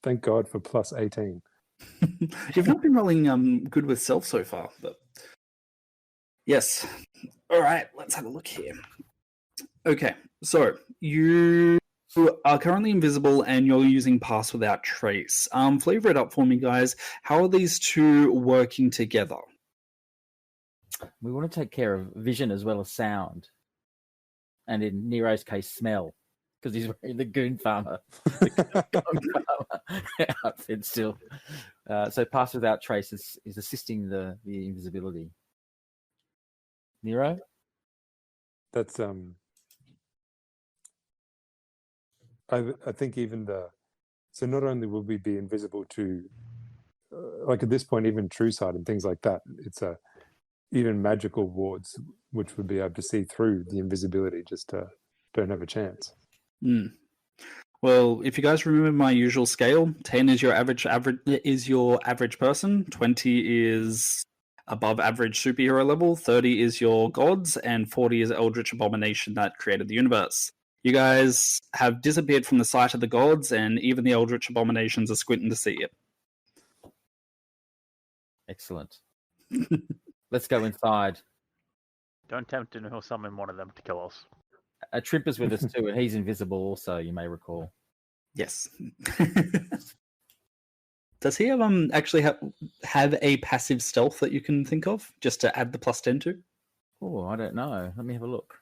Thank God for plus 18. You've not been rolling good with self so far, but yes. All right, let's have a look here. Okay, so you are currently invisible and you're using Pass Without Trace. Flavor it up for me, guys. How are these two working together? We want to take care of vision as well as sound. And in Nero's case, smell. Because he's wearing the goon farmer. Outfit still. So Pass Without Trace is assisting the invisibility. Nero? That's I think even so not only will we be invisible to like at this point even true sight and things like that, it's even magical wards which would be able to see through the invisibility just don't have a chance. Well, if you guys remember my usual scale, 10 is your average person, 20 is above average superhero level, 30 is your gods, and 40 is Eldritch Abomination that created the universe. You guys have disappeared from the sight of the gods, and even the Eldritch Abominations are squinting to see it. Excellent. Let's go inside. Don't tempt him or summon one of them to kill us. Trimper's with us too, and he's invisible also, you may recall. Yes. Does he have actually have a passive stealth that you can think of, just to add the plus 10 to? Oh, I don't know. Let me have a look.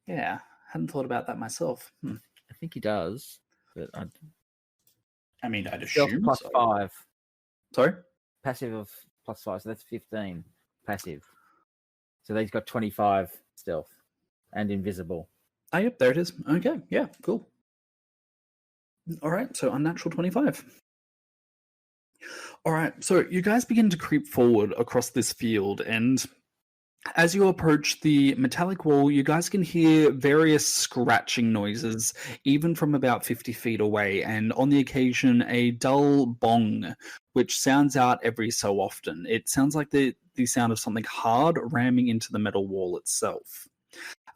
Yeah, hadn't thought about that myself. I think he does, but I mean, I'd stealth assume plus so. 5. Sorry? Passive of plus 5, so that's 15 passive. So he's got 25 stealth and invisible. Oh, yep, there it is. Okay, yeah, cool. All right, so unnatural 25. All right, so you guys begin to creep forward across this field, and As you approach the metallic wall, you guys can hear various scratching noises, even from about 50 feet away, and on the occasion, a dull bong, which sounds out every so often. It sounds like the sound of something hard ramming into the metal wall itself.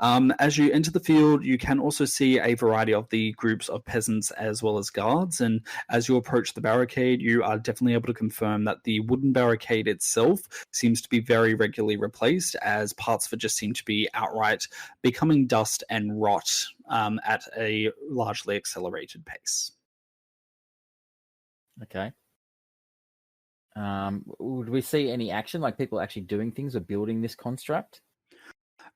As you enter the field, you can also see a variety of the groups of peasants as well as guards, and as you approach the barricade, you are definitely able to confirm that the wooden barricade itself seems to be very regularly replaced, as parts of it just seem to be outright becoming dust and rot at a largely accelerated pace. Okay. Would we see any action, like people actually doing things or building this construct?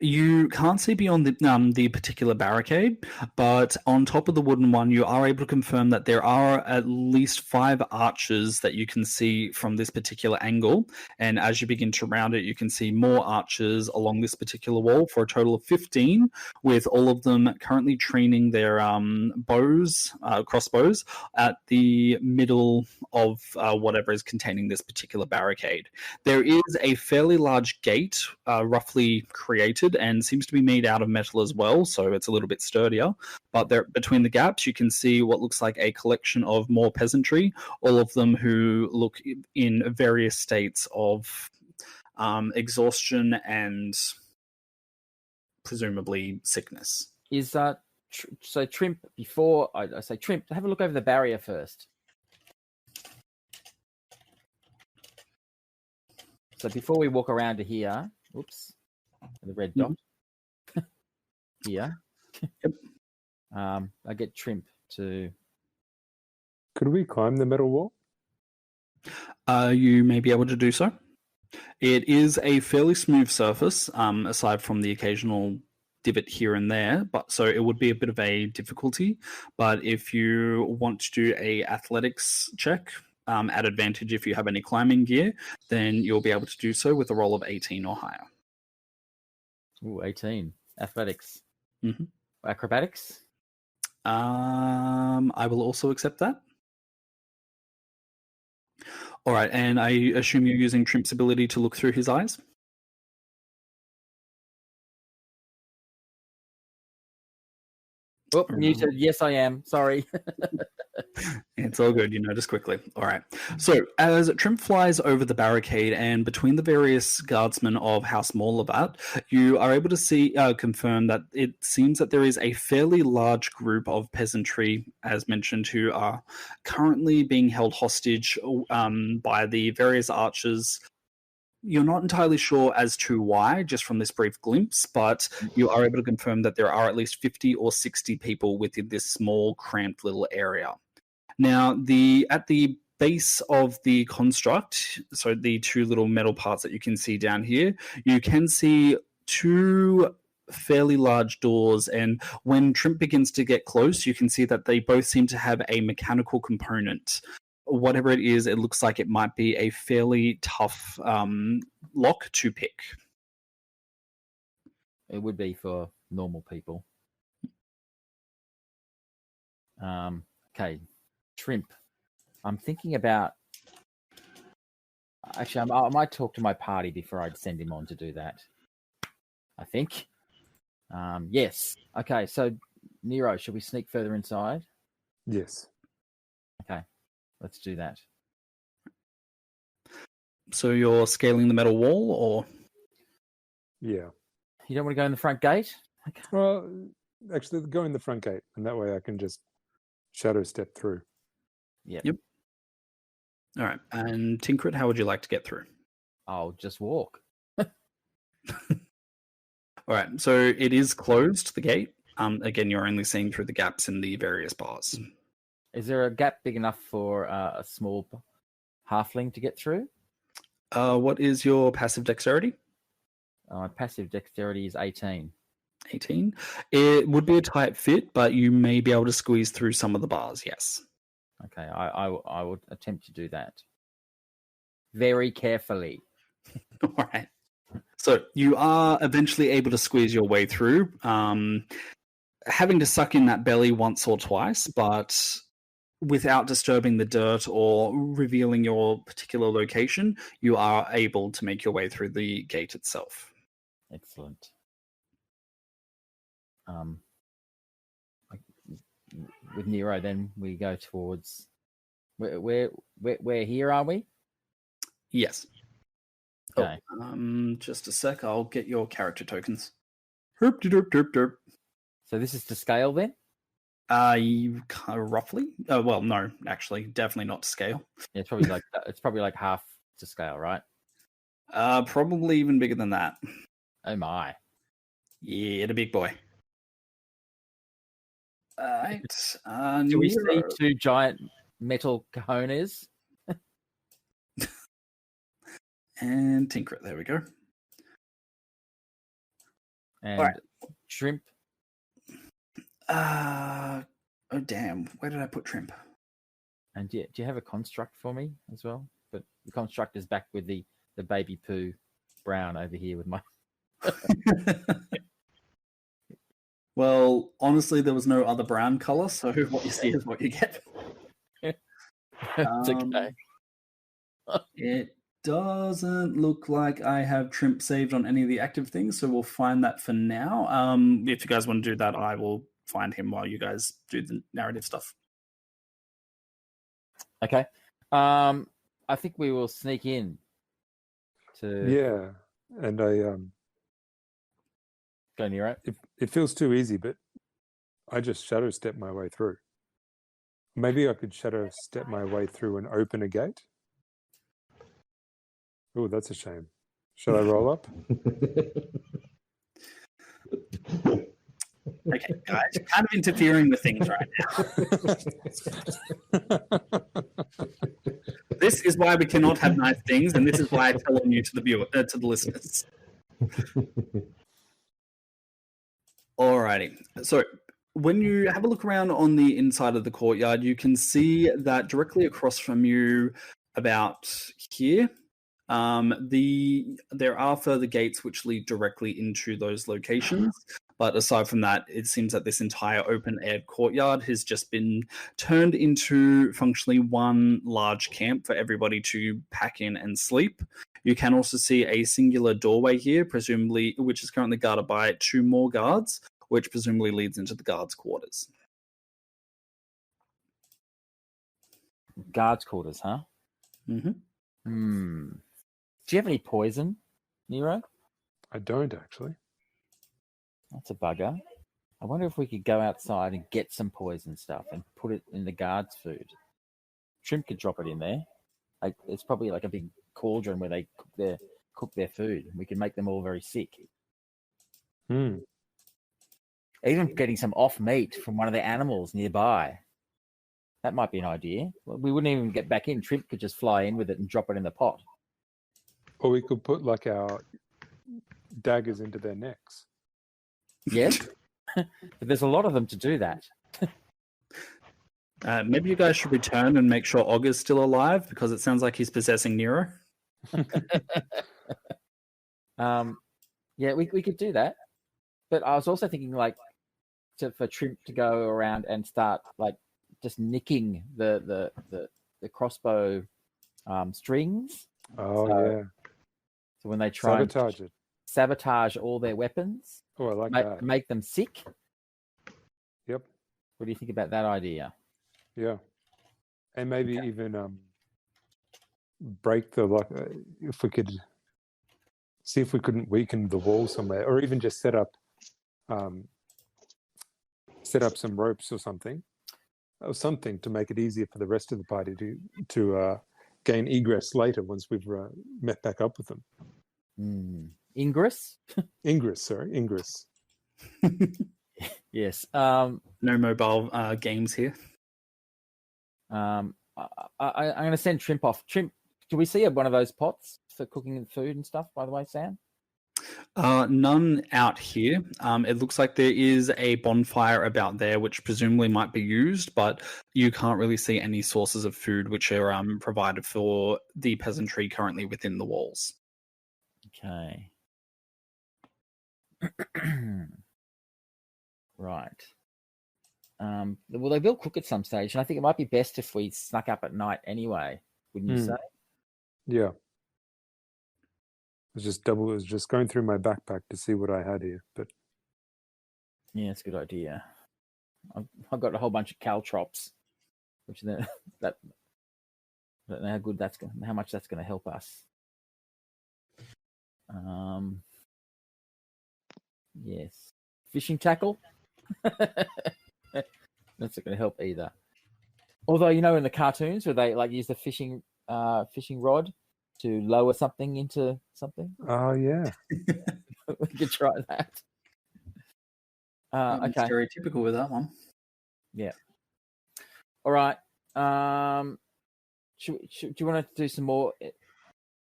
You can't see beyond the particular barricade, but on top of the wooden one, you are able to confirm that there are at least 5 arches that you can see from this particular angle. And as you begin to round it, you can see more arches along this particular wall for a total of 15, with all of them currently training their crossbows, at the middle of whatever is containing this particular barricade. There is a fairly large gate, roughly created, and seems to be made out of metal as well, so it's a little bit sturdier. But there, between the gaps, you can see what looks like a collection of more peasantry, all of them who look in various states of exhaustion and presumably sickness. Is that so? Trimp, before I say Trimp, have a look over the barrier first. So before we walk around to here, oops, the red dot here. Yep. I get Trimp to. Could we climb the metal wall? You may be able to do so. It is a fairly smooth surface, aside from the occasional divot here and there, but so it would be a bit of a difficulty. But if you want to do a athletics check, at advantage if you have any climbing gear, then you'll be able to do so with a roll of 18 or higher. Ooh, 18. Athletics. Mm-hmm. Acrobatics? I will also accept that. All right, and I assume you're using Trimp's ability to look through his eyes? Oh, muted. Yes, I am. Sorry. It's all good, you notice quickly. All right. So as Trimp flies over the barricade and between the various guardsmen of House Morlavat, you are able to see confirm that it seems that there is a fairly large group of peasantry, as mentioned, who are currently being held hostage by the various archers. You're not entirely sure as to why, just from this brief glimpse, but you are able to confirm that there are at least 50 or 60 people within this small, cramped little area. Now, at the base of the construct, so the 2 little metal parts that you can see down here, you can see 2 fairly large doors, and when Trimp begins to get close, you can see that they both seem to have a mechanical component. Whatever it is, it looks like it might be a fairly tough lock to pick. It would be for normal people. Okay, Trimp. I'm thinking about. Actually, I might talk to my party before I'd send him on to do that. I think. Yes. Okay, so Nero, should we sneak further inside? Yes. Okay. Let's do that. So you're scaling the metal wall, or? Yeah. You don't want to go in the front gate? Okay. Well, actually, go in the front gate, and that way I can just shadow step through. Yep. All right. And Tinkrit, how would you like to get through? I'll just walk. All right. So it is closed, the gate. Again, you're only seeing through the gaps in the various bars. Is there a gap big enough for a small halfling to get through? What is your passive dexterity? My passive dexterity is 18. 18. It would be a tight fit, but you may be able to squeeze through some of the bars, yes. Okay, I would attempt to do that. Very carefully. All right. So you are eventually able to squeeze your way through, having to suck in that belly once or twice, but without disturbing the dirt or revealing your particular location, you are able to make your way through the gate itself. Excellent. With Nero, then we go towards where here are we? Yes. Okay. Just a sec. I'll get your character tokens. Herp derp derp derp. So this is to scale then? You roughly? Well, no, actually, definitely not to scale. Yeah, it's probably like half to scale, right? Probably even bigger than that. Oh my! Yeah, the big boy. Right. Do we see Nero. 2 giant metal cojones? And Tinker. There we go. And Alright. shrimp? Oh damn! Where did I put Trimp? And do you have a construct for me as well? But the construct is back with the baby poo brown over here with my. Well, honestly, there was no other brown color, so what you see is what you get. It's okay. It doesn't look like I have Trimp saved on any of the active things, so we'll find that for now. If you guys want to do that, I will find him while you guys do the narrative stuff. Okay. I think we will sneak in to Yeah, and I go Nero. it feels too easy, but I just shadow step my way through. Maybe I could shadow step my way through and open a gate. Oh, that's a shame. Should I roll up? Okay, guys, you're kind of interfering with things right now. This is why we cannot have nice things, and this is why I tell on you to the listeners. Alrighty. So when you have a look around on the inside of the courtyard, you can see that directly across from you, about here, there are further gates which lead directly into those locations. But aside from that, it seems that this entire open-air courtyard has just been turned into functionally one large camp for everybody to pack in and sleep. You can also see a singular doorway here, presumably, which is currently guarded by 2 more guards, which presumably leads into the guards' quarters. Guards' quarters, huh? Mm-hmm. Do you have any poison, Nero? I don't actually. That's a bugger. I wonder if we could go outside and get some poison stuff and put it in the guards' food. Shrimp could drop it in there. Like it's probably like a big cauldron where they cook their food. We can make them all very sick. Even getting some off meat from one of the animals nearby. That might be an idea. We wouldn't even get back in. Shrimp could just fly in with it and drop it in the pot. Or we could put like our daggers into their necks. Yes, but there's a lot of them to do that. Maybe you guys should return and make sure Ogre's still alive, because it sounds like he's possessing Nero. Yeah, we could do that. But I was also thinking like for Shrimp to go around and start like just nicking the crossbow strings. Yeah. So when they try Sabotage it. Sabotage all their weapons. Oh, I like that. Make them sick. Yep. What do you think about that idea? Yeah. And maybe even break the lock. If we could see if we couldn't weaken the wall somewhere, or even just set up some ropes or something to make it easier for the rest of the party to gain egress later once we've met back up with them. Ingress? Ingress. Yes. No mobile games here. I'm going to send Shrimp off. Shrimp, do we see one of those pots for cooking food and stuff, by the way, Sam? None out here. It looks like there is a bonfire about there, which presumably might be used, but you can't really see any sources of food which are provided for the peasantry currently within the walls. Okay. Right. Well, they will cook at some stage, and I think it might be best if we snuck up at night anyway, wouldn't you say? Yeah. was just going through my backpack to see what I had here, but Yeah, it's a good idea. I've got a whole bunch of caltrops, which that I don't know how good how much that's going to help us. Yes, fishing tackle. That's not going to help either. Although in the cartoons where they use the fishing rod to lower something into something. Oh yeah, we could try that. Okay. Stereotypical with that one. Yeah. All right. Do you want to do some more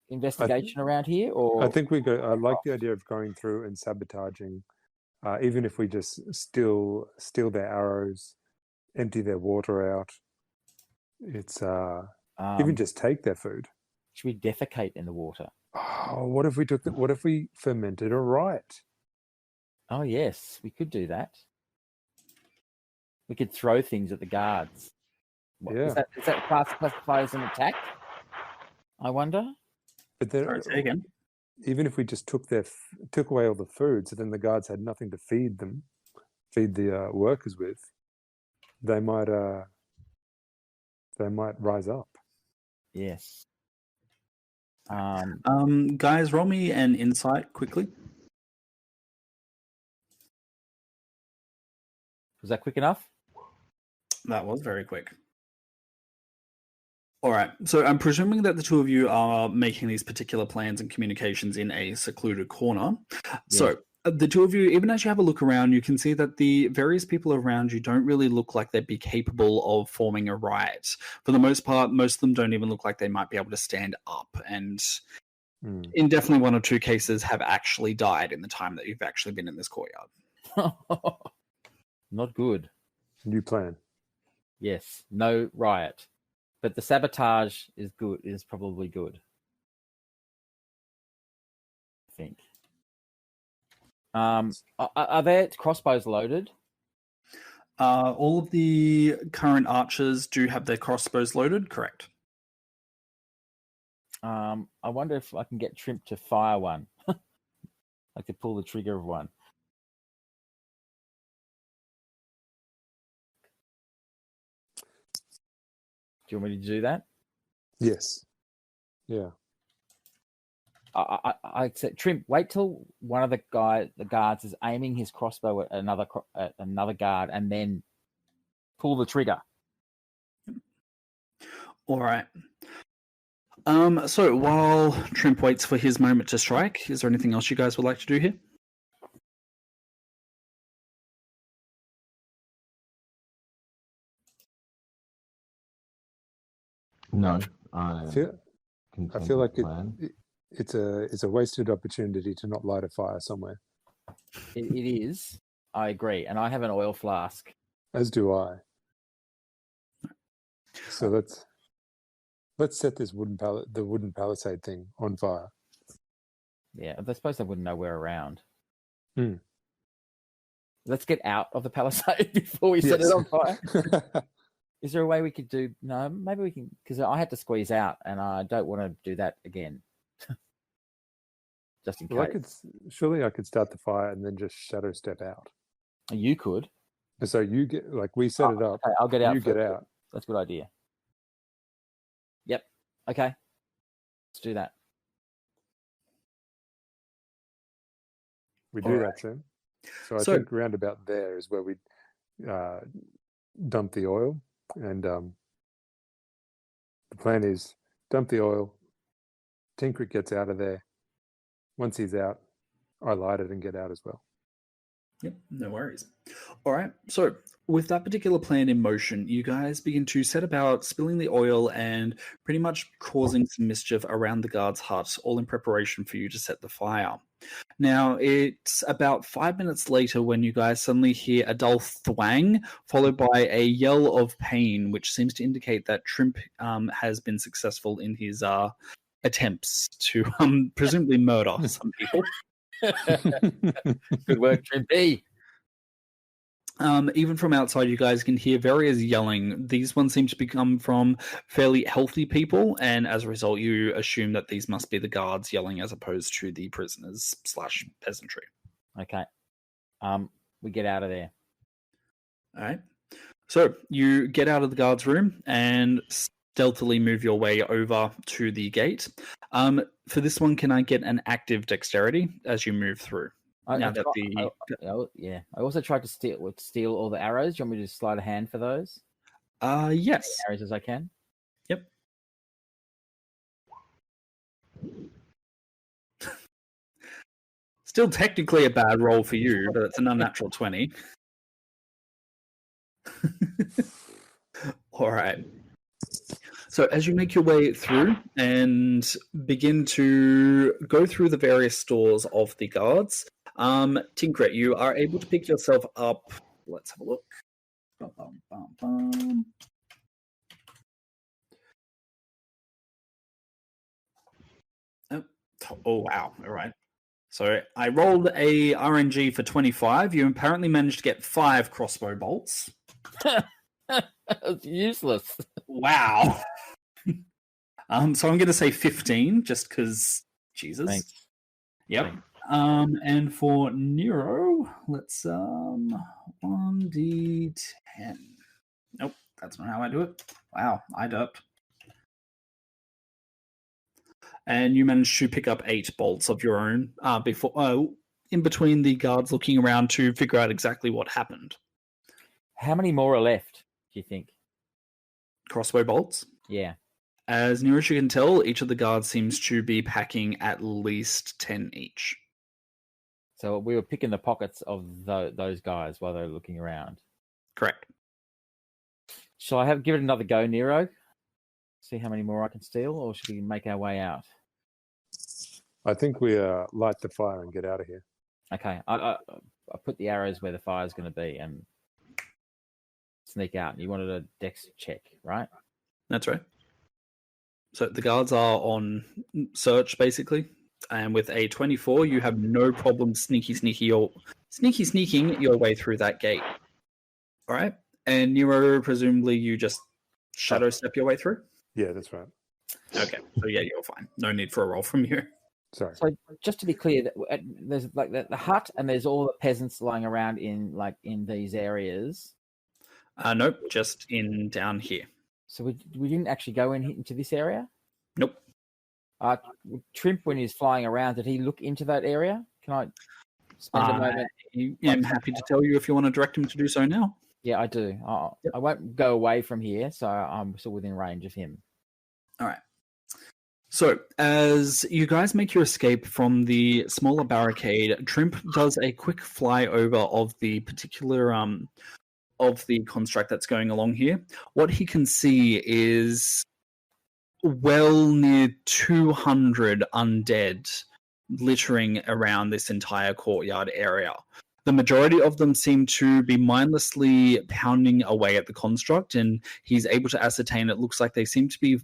investigation around here, or I think we go. I like the idea of going through and sabotaging, even if we just steal their arrows, empty their water out. It's even just take their food. Should we defecate in the water? Oh, what if we what if we fermented a riot? Oh yes, we could do that. We could throw things at the guards. Yeah. Is that classified as an attack? I wonder. But then, even if we just took away all the food, so then the guards had nothing to feed the workers with, they might rise up. Yes. Guys, roll me an insight quickly. Was that quick enough? That was very quick. All right. So I'm presuming that the two of you are making these particular plans and communications in a secluded corner. Yeah. So the two of you, even as you have a look around, you can see that the various people around you don't really look like they'd be capable of forming a riot. For the most part, most of them don't even look like they might be able to stand up. And in definitely one or two cases have actually died in the time that you've actually been in this courtyard. Not good. New plan. Yes. No riot. But the sabotage is probably good. I think. Are their crossbows loaded? All of the current archers do have their crossbows loaded, correct. I wonder if I can get Trimp to fire one. I could pull the trigger of one. Do you want me to do that? Yes. Yeah. I said, Trimp, wait till one of the guards is aiming his crossbow at another guard, and then pull the trigger. All right. So while Trimp waits for his moment to strike, is there anything else you guys would like to do here? No, I feel like it's a wasted opportunity to not light a fire somewhere. It is. I agree, and I have an oil flask. As do I. So let's set this the wooden palisade thing on fire. Yeah, I suppose they wouldn't know we're around. Hmm. Let's get out of the palisade before we set it on fire. Is there a way we could do? No, maybe we can, because I had to squeeze out, and I don't want to do that again. Just in case. Surely I could start the fire and then just shadow step out. You could. So you get we set it up. Okay, I'll get out. You get out. That's a good idea. Yep. Okay. Let's do that. We do that, Sam. So I think round about there is where we dump the oil. And the plan is dump the oil, Tinkrit gets out of there. Once he's out, I light it and get out as well. Yep, no worries. All right, so with that particular plan in motion, you guys begin to set about spilling the oil and pretty much causing some mischief around the guard's hut, all in preparation for you to set the fire. Now, it's about 5 minutes later when you guys suddenly hear a dull thwang, followed by a yell of pain, which seems to indicate that Trimp has been successful in his attempts to presumably murder some people. Good work, Trimpy. Even from outside, you guys can hear various yelling. These ones seem to come from fairly healthy people, and as a result, you assume that these must be the guards yelling as opposed to the prisoners / peasantry. Okay. We get out of there. All right. So you get out of the guard's room and stealthily move your way over to the gate. For this one, can I get an active dexterity as you move through? I also tried to steal all the arrows. Do you want me to slide a hand for those? Yes. As many arrows as I can. Yep. Still technically a bad roll for you, but it's an unnatural 20. All right. So as you make your way through and begin to go through the various stores of the guards, Tinkret, you are able to pick yourself up. Let's have a look. Oh, wow. All right. So I rolled a RNG for 25. You apparently managed to get 5 crossbow bolts. It's useless. Wow. So I'm going to say 15, just because Jesus. Thanks. Yep. Thanks. And for Nero, let's 1d10. Nope, that's not how I do it. Wow, I derped. And you managed to pick up 8 bolts of your own before in between the guards looking around to figure out exactly what happened. How many more are left, do you think? Crossbow bolts? Yeah. As near as you can tell, each of the guards seems to be packing at least 10 each. So we were picking the pockets of those guys while they were looking around. Correct. Shall I give it another go, Nero? See how many more I can steal, or should we make our way out? I think we light the fire and get out of here. Okay. I put the arrows where the fire's going to be and sneak out. You wanted a dex check, right? That's right. So the guards are on search, basically. And with a 24, you have no problem sneaking your way through that gate. All right. And Nero, presumably you just shadow step your way through? Yeah, that's right. Okay. So yeah, you're fine. No need for a roll from you. Sorry. So just to be clear, there's like the hut and there's all the peasants lying around in these areas. Nope, just in down here. So we didn't actually go into this area? Nope. Trimp, when he's flying around, did he look into that area? Can I spend a moment? I'm happy to tell you if you want to direct him to do so now. Yeah, I do. Yep. I won't go away from here, so I'm still within range of him. All right. So, as you guys make your escape from the smaller barricade, Trimp does a quick flyover of the particular of the construct that's going along here. What he can see is well near 200 undead littering around this entire courtyard area. The majority of them seem to be mindlessly pounding away at the construct, and he's able to ascertain it looks like they seem to be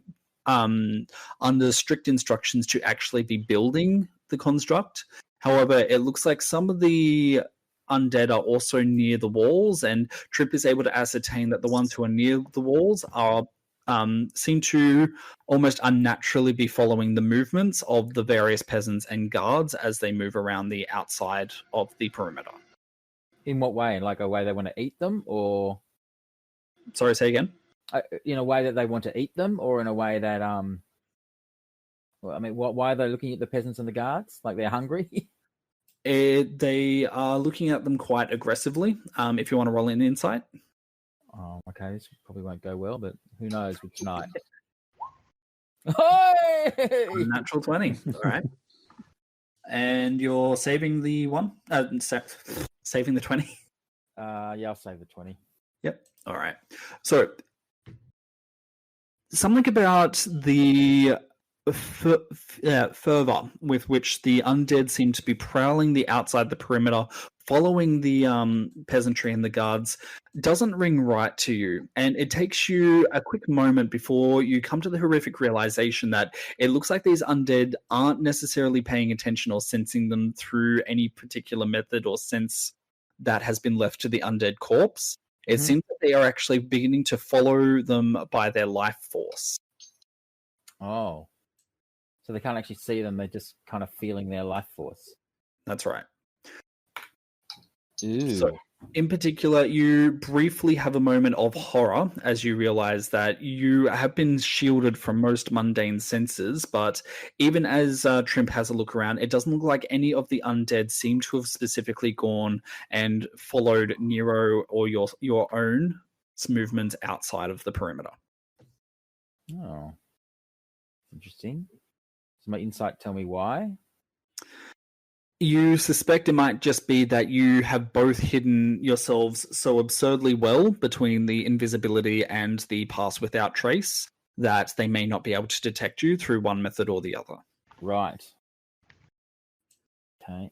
under strict instructions to actually be building the construct. However, it looks like some of the undead are also near the walls, and Trip is able to ascertain that the ones who are near the walls are seem to almost unnaturally be following the movements of the various peasants and guards as they move around the outside of the perimeter. In what way? Like a way they want to eat them, or? Sorry, say again? In a way that they want to eat them, or in a way that well, I mean, why are they looking at the peasants and the guards? Like they're hungry? They are looking at them quite aggressively. If you want to roll in insight. Oh, okay. This probably won't go well, but who knows with tonight. Hey! Natural 20. All right. And you're saving the one? Saving the 20? Yeah, I'll save the 20. Yep. All right. So, something about the fervor with which the undead seem to be prowling the outside the perimeter, following the peasantry and the guards, doesn't ring right to you. And it takes you a quick moment before you come to the horrific realization that it looks like these undead aren't necessarily paying attention or sensing them through any particular method or sense that has been left to the undead corpse. It Mhm. seems that they are actually beginning to follow them by their life force. Oh. So they can't actually see them, they're just kind of feeling their life force. That's right. Ooh. So, in particular, you briefly have a moment of horror as you realize that you have been shielded from most mundane senses, but even as Trimp has a look around, it doesn't look like any of the undead seem to have specifically gone and followed Nero or your own movements outside of the perimeter. Oh. Interesting. Does my insight tell me why? You suspect it might just be that you have both hidden yourselves so absurdly well between the invisibility and the pass without trace that they may not be able to detect you through one method or the other. Right. Okay.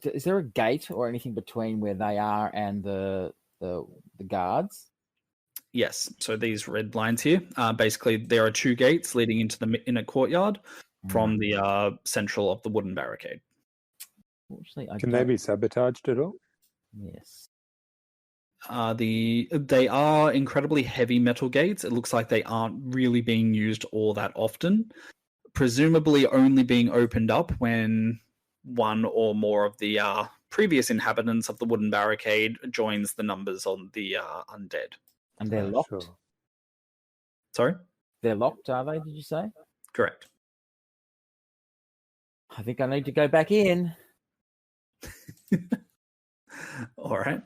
Is there a gate or anything between where they are and the guards? Yes, so these red lines here, basically there are 2 gates leading into the inner courtyard from the central of the wooden barricade. Fortunately, I Can don't... they be sabotaged at all? Yes. They are incredibly heavy metal gates. It looks like they aren't really being used all that often, presumably only being opened up when one or more of the previous inhabitants of the wooden barricade joins the numbers on the undead. And they're locked? Sure. Sorry? They're locked, are they, did you say? Correct. I think I need to go back in. All right.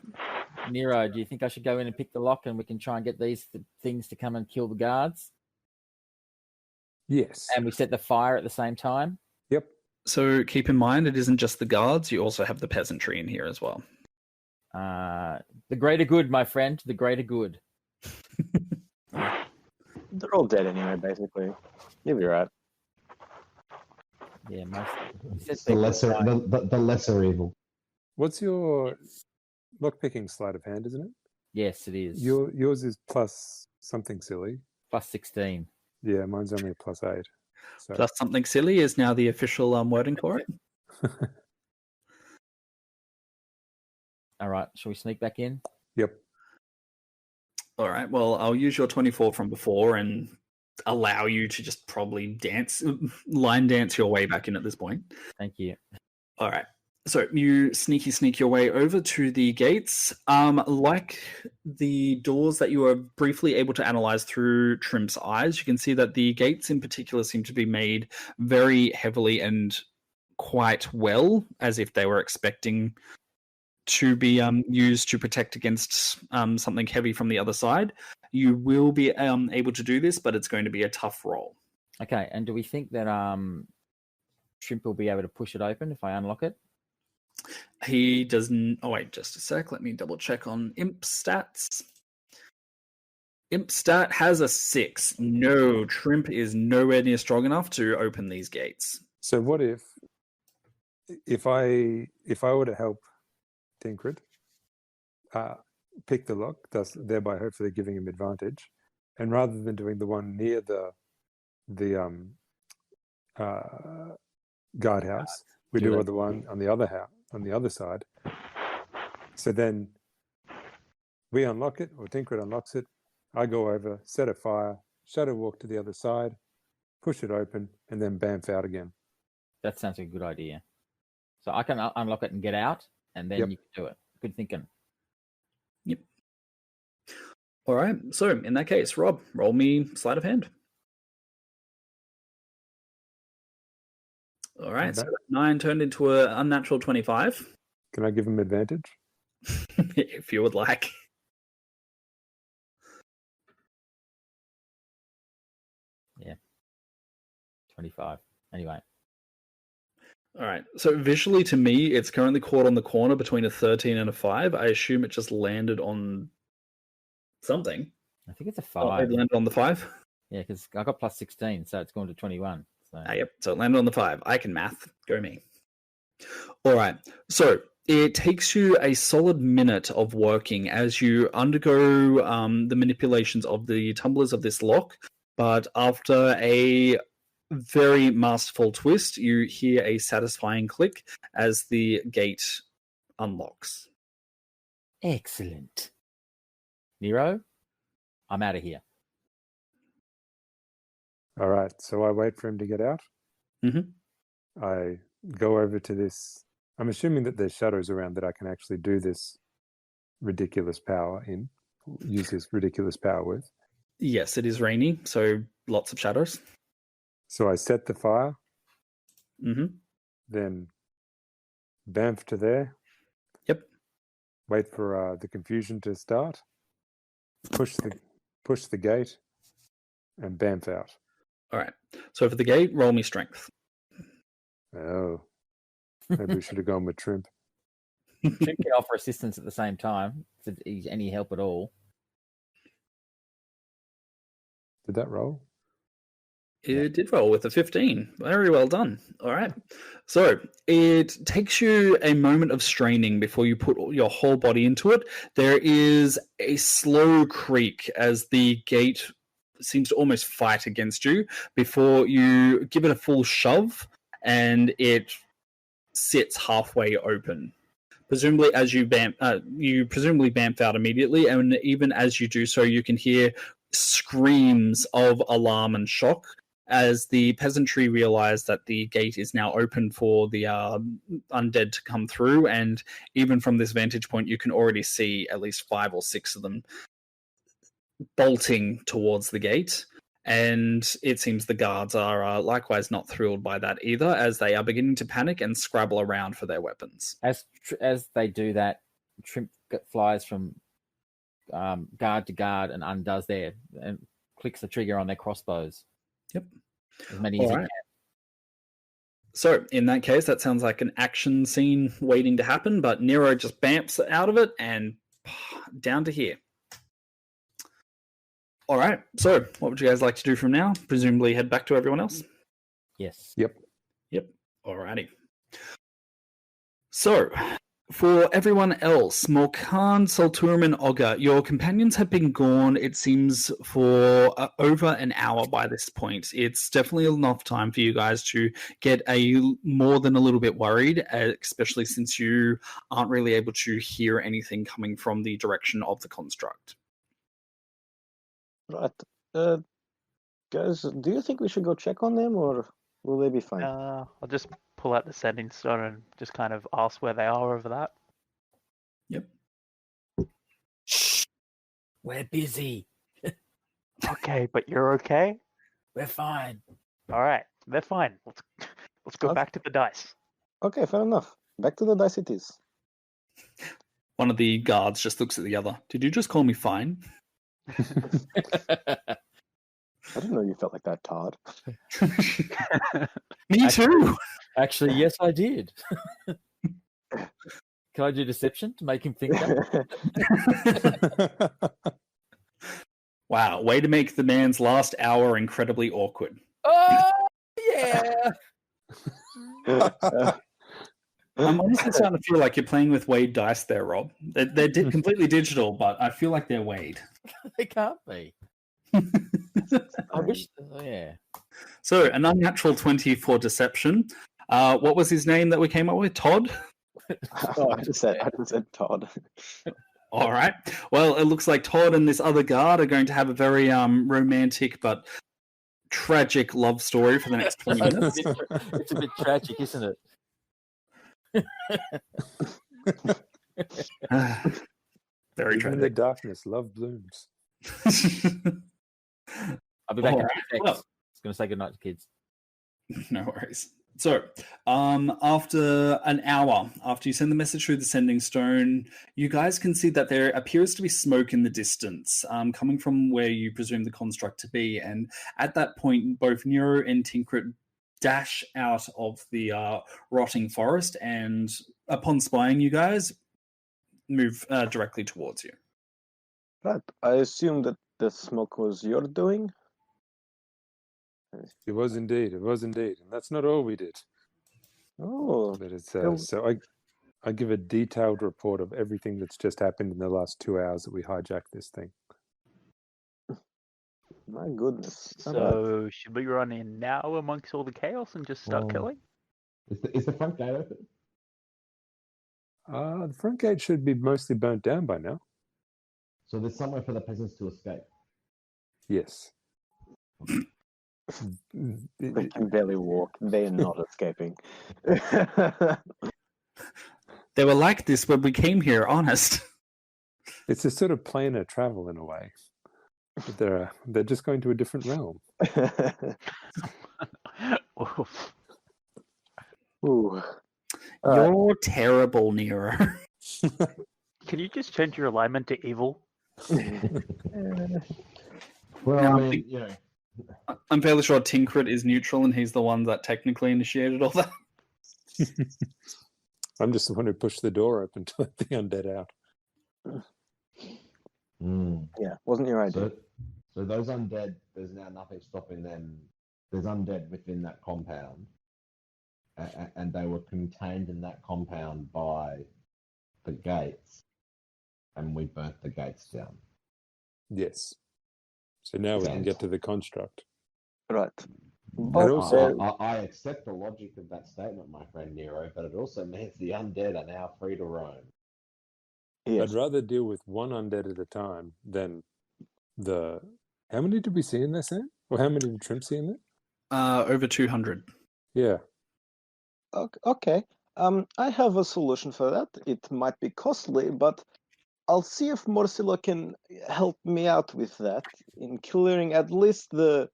Nero, do you think I should go in and pick the lock and we can try and get these things to come and kill the guards? Yes. And we set the fire at the same time? Yep. So keep in mind, it isn't just the guards. You also have the peasantry in here as well. The greater good, my friend. The greater good. They're all dead anyway, basically. You'll be right. Yeah, most. It's the lesser evil. What's your lockpicking sleight of hand, isn't it? Yes, it is. Yours is plus something silly. Plus 16. Yeah, mine's only a plus 8. So. Plus something silly is now the official wording for it. All right, shall we sneak back in? Yep. All right. Well, I'll use your 24 from before and allow you to just probably line dance your way back in at this point. Thank you. All right. So you sneak your way over to the gates. Like the doors that you were briefly able to analyze through Trimp's eyes, you can see that the gates in particular seem to be made very heavily and quite well, as if they were expecting to be used to protect against something heavy from the other side. You will be able to do this, but it's going to be a tough roll. Okay, and do we think that Shrimp will be able to push it open if I unlock it? He doesn't... Oh, wait, just a sec. Let me double check on Imp stats. Imp stat has a 6. No, Trimp is nowhere near strong enough to open these gates. So what if I were to help Tinkrid pick the lock, thus thereby hopefully giving him advantage, and rather than doing the one near the guardhouse, we do the one on the other house, on the other side. So then we unlock it, or Tinkrid unlocks it. I go over, set a fire, shadow walk to the other side, push it open, and then bamf out again. That sounds like a good idea. So I can unlock it and get out, and then you can do it. Good thinking. Yep. All right. So in that case, Rob, roll me sleight of hand. All right. So 9 turned into an unnatural 25. Can I give him advantage? If you would like. Yeah. 25. Anyway. All right. So visually to me, it's currently caught on the corner between a 13 and a 5. I assume it just landed on something. I think it's a 5. Oh, it landed on the 5? Yeah, because I got plus 16, so it's gone to 21. So. Yep. So it landed on the 5. I can math. Go me. All right. So it takes you a solid minute of working as you undergo the manipulations of the tumblers of this lock. But after a very masterful twist, you hear a satisfying click as the gate unlocks. Excellent. Nero, I'm out of here. All right, so I wait for him to get out. Mhm. I go over to this. I'm assuming that there's shadows around that I can actually do this ridiculous power in. Use this ridiculous power with. Yes, it is rainy, so lots of shadows. So I set the fire, Mm-hmm. then bamf to there. Yep. Wait for the confusion to start. Push the gate, and bamf out. All right. So for the gate, roll me strength. Oh, maybe we should have gone with Trimp. Trimp can offer assistance at the same time if he's any help at all. Did that roll? It did roll with a 15. Very well done. All right. So it takes you a moment of straining before you put your whole body into it. There is a slow creak as the gate seems to almost fight against you before you give it a full shove and it sits halfway open. Presumably, as you presumably bamf out immediately, and even as you do so, you can hear screams of alarm and shock as the peasantry realize that the gate is now open for the undead to come through, and even from this vantage point, you can already see at least 5 or 6 of them bolting towards the gate. And it seems the guards are likewise not thrilled by that either, as they are beginning to panic and scrabble around for their weapons. As they do that, Trimp flies from guard to guard and undoes there and clicks the trigger on their crossbows. Yep. As many as he can. So, in that case, that sounds like an action scene waiting to happen, but Nero just bamps out of it and down to here. All right, so what would you guys like to do from now? Presumably head back to everyone else? Yes. Yep. Alrighty. So, for everyone else, Morkan, Salturum, and Ogre, your companions have been gone, it seems, for over an hour by this point. It's definitely enough time for you guys to get more than a little bit worried, especially since you aren't really able to hear anything coming from the direction of the construct. Right. Guys, do you think we should go check on them, or will they be fine? I'll just pull out the sending stone and just kind of ask where they are over that. Yep. Shh. We're busy. Okay, but you're okay? We're fine. All right, they're fine. Let's go back to the dice. Okay, fair enough. Back to the dice it is. One of the guards just looks at the other. Did you just call me fine? I didn't know you felt like that, Todd. Me too. Actually, yes, I did. Can I do deception to make him think that? Wow, way to make the man's last hour incredibly awkward. Oh, yeah. I'm honestly starting to feel like you're playing with Wade dice there, Rob. They're completely digital, but I feel like they're Wade. They can't be. I wish. Yeah. So, an unnatural 20 for deception. What was his name that we came up with? Todd? I just said Todd. All right. Well, it looks like Todd and this other guard are going to have a very romantic but tragic love story for the next 20 minutes. It's a bit tragic, isn't it? Very Even in the tragic. darkness, love blooms. I'll be back in All 2 right. seconds. Well. I was going to say goodnight to kids. No worries. So, after an hour, after you send the message through the sending stone, you guys can see that there appears to be smoke in the distance, coming from where you presume the construct to be. And at that point, both Nero and Tinkrit dash out of the rotting forest, and upon spying you guys, move directly towards you. Right. I assume that the smoke was your doing. It was indeed. And that's not all we did. Oh, But it's so I give a detailed report of everything that's just happened in the last 2 hours that we hijacked this thing. my goodness. So should we run in now amongst all the chaos and just start killing? Is the front gate open? The front gate should be mostly burnt down by now. So there's somewhere for the peasants to escape. Yes. They can barely walk. They are not escaping. They were like this when we came here, honest. It's a sort of planar travel in a way. But they're just going to a different realm. Oof. Ooh. You're terrible, Nero. Can you just change your alignment to evil? Well, No, I I mean, think- you know, I'm fairly sure Tinkrit is neutral and he's the one that technically initiated all that. I'm just the one who pushed the door open to let the undead out. Yeah, wasn't your idea. so those undead, there's now nothing stopping them. There's undead within that compound, and they were contained in that compound by the gates, and we burnt the gates down. Yes. So now we can get to the construct. Right. But also, I accept the logic of that statement, my friend Nero, but it also means the undead are now free to roam. yes. I'd rather deal with one undead at a time than the... How many did we see in there, Sam? Or how many did Trimp see in there? Over 200. Yeah. Okay. I have a solution for that. It might be costly, but I'll see if Morsilla can help me out with that in clearing at least the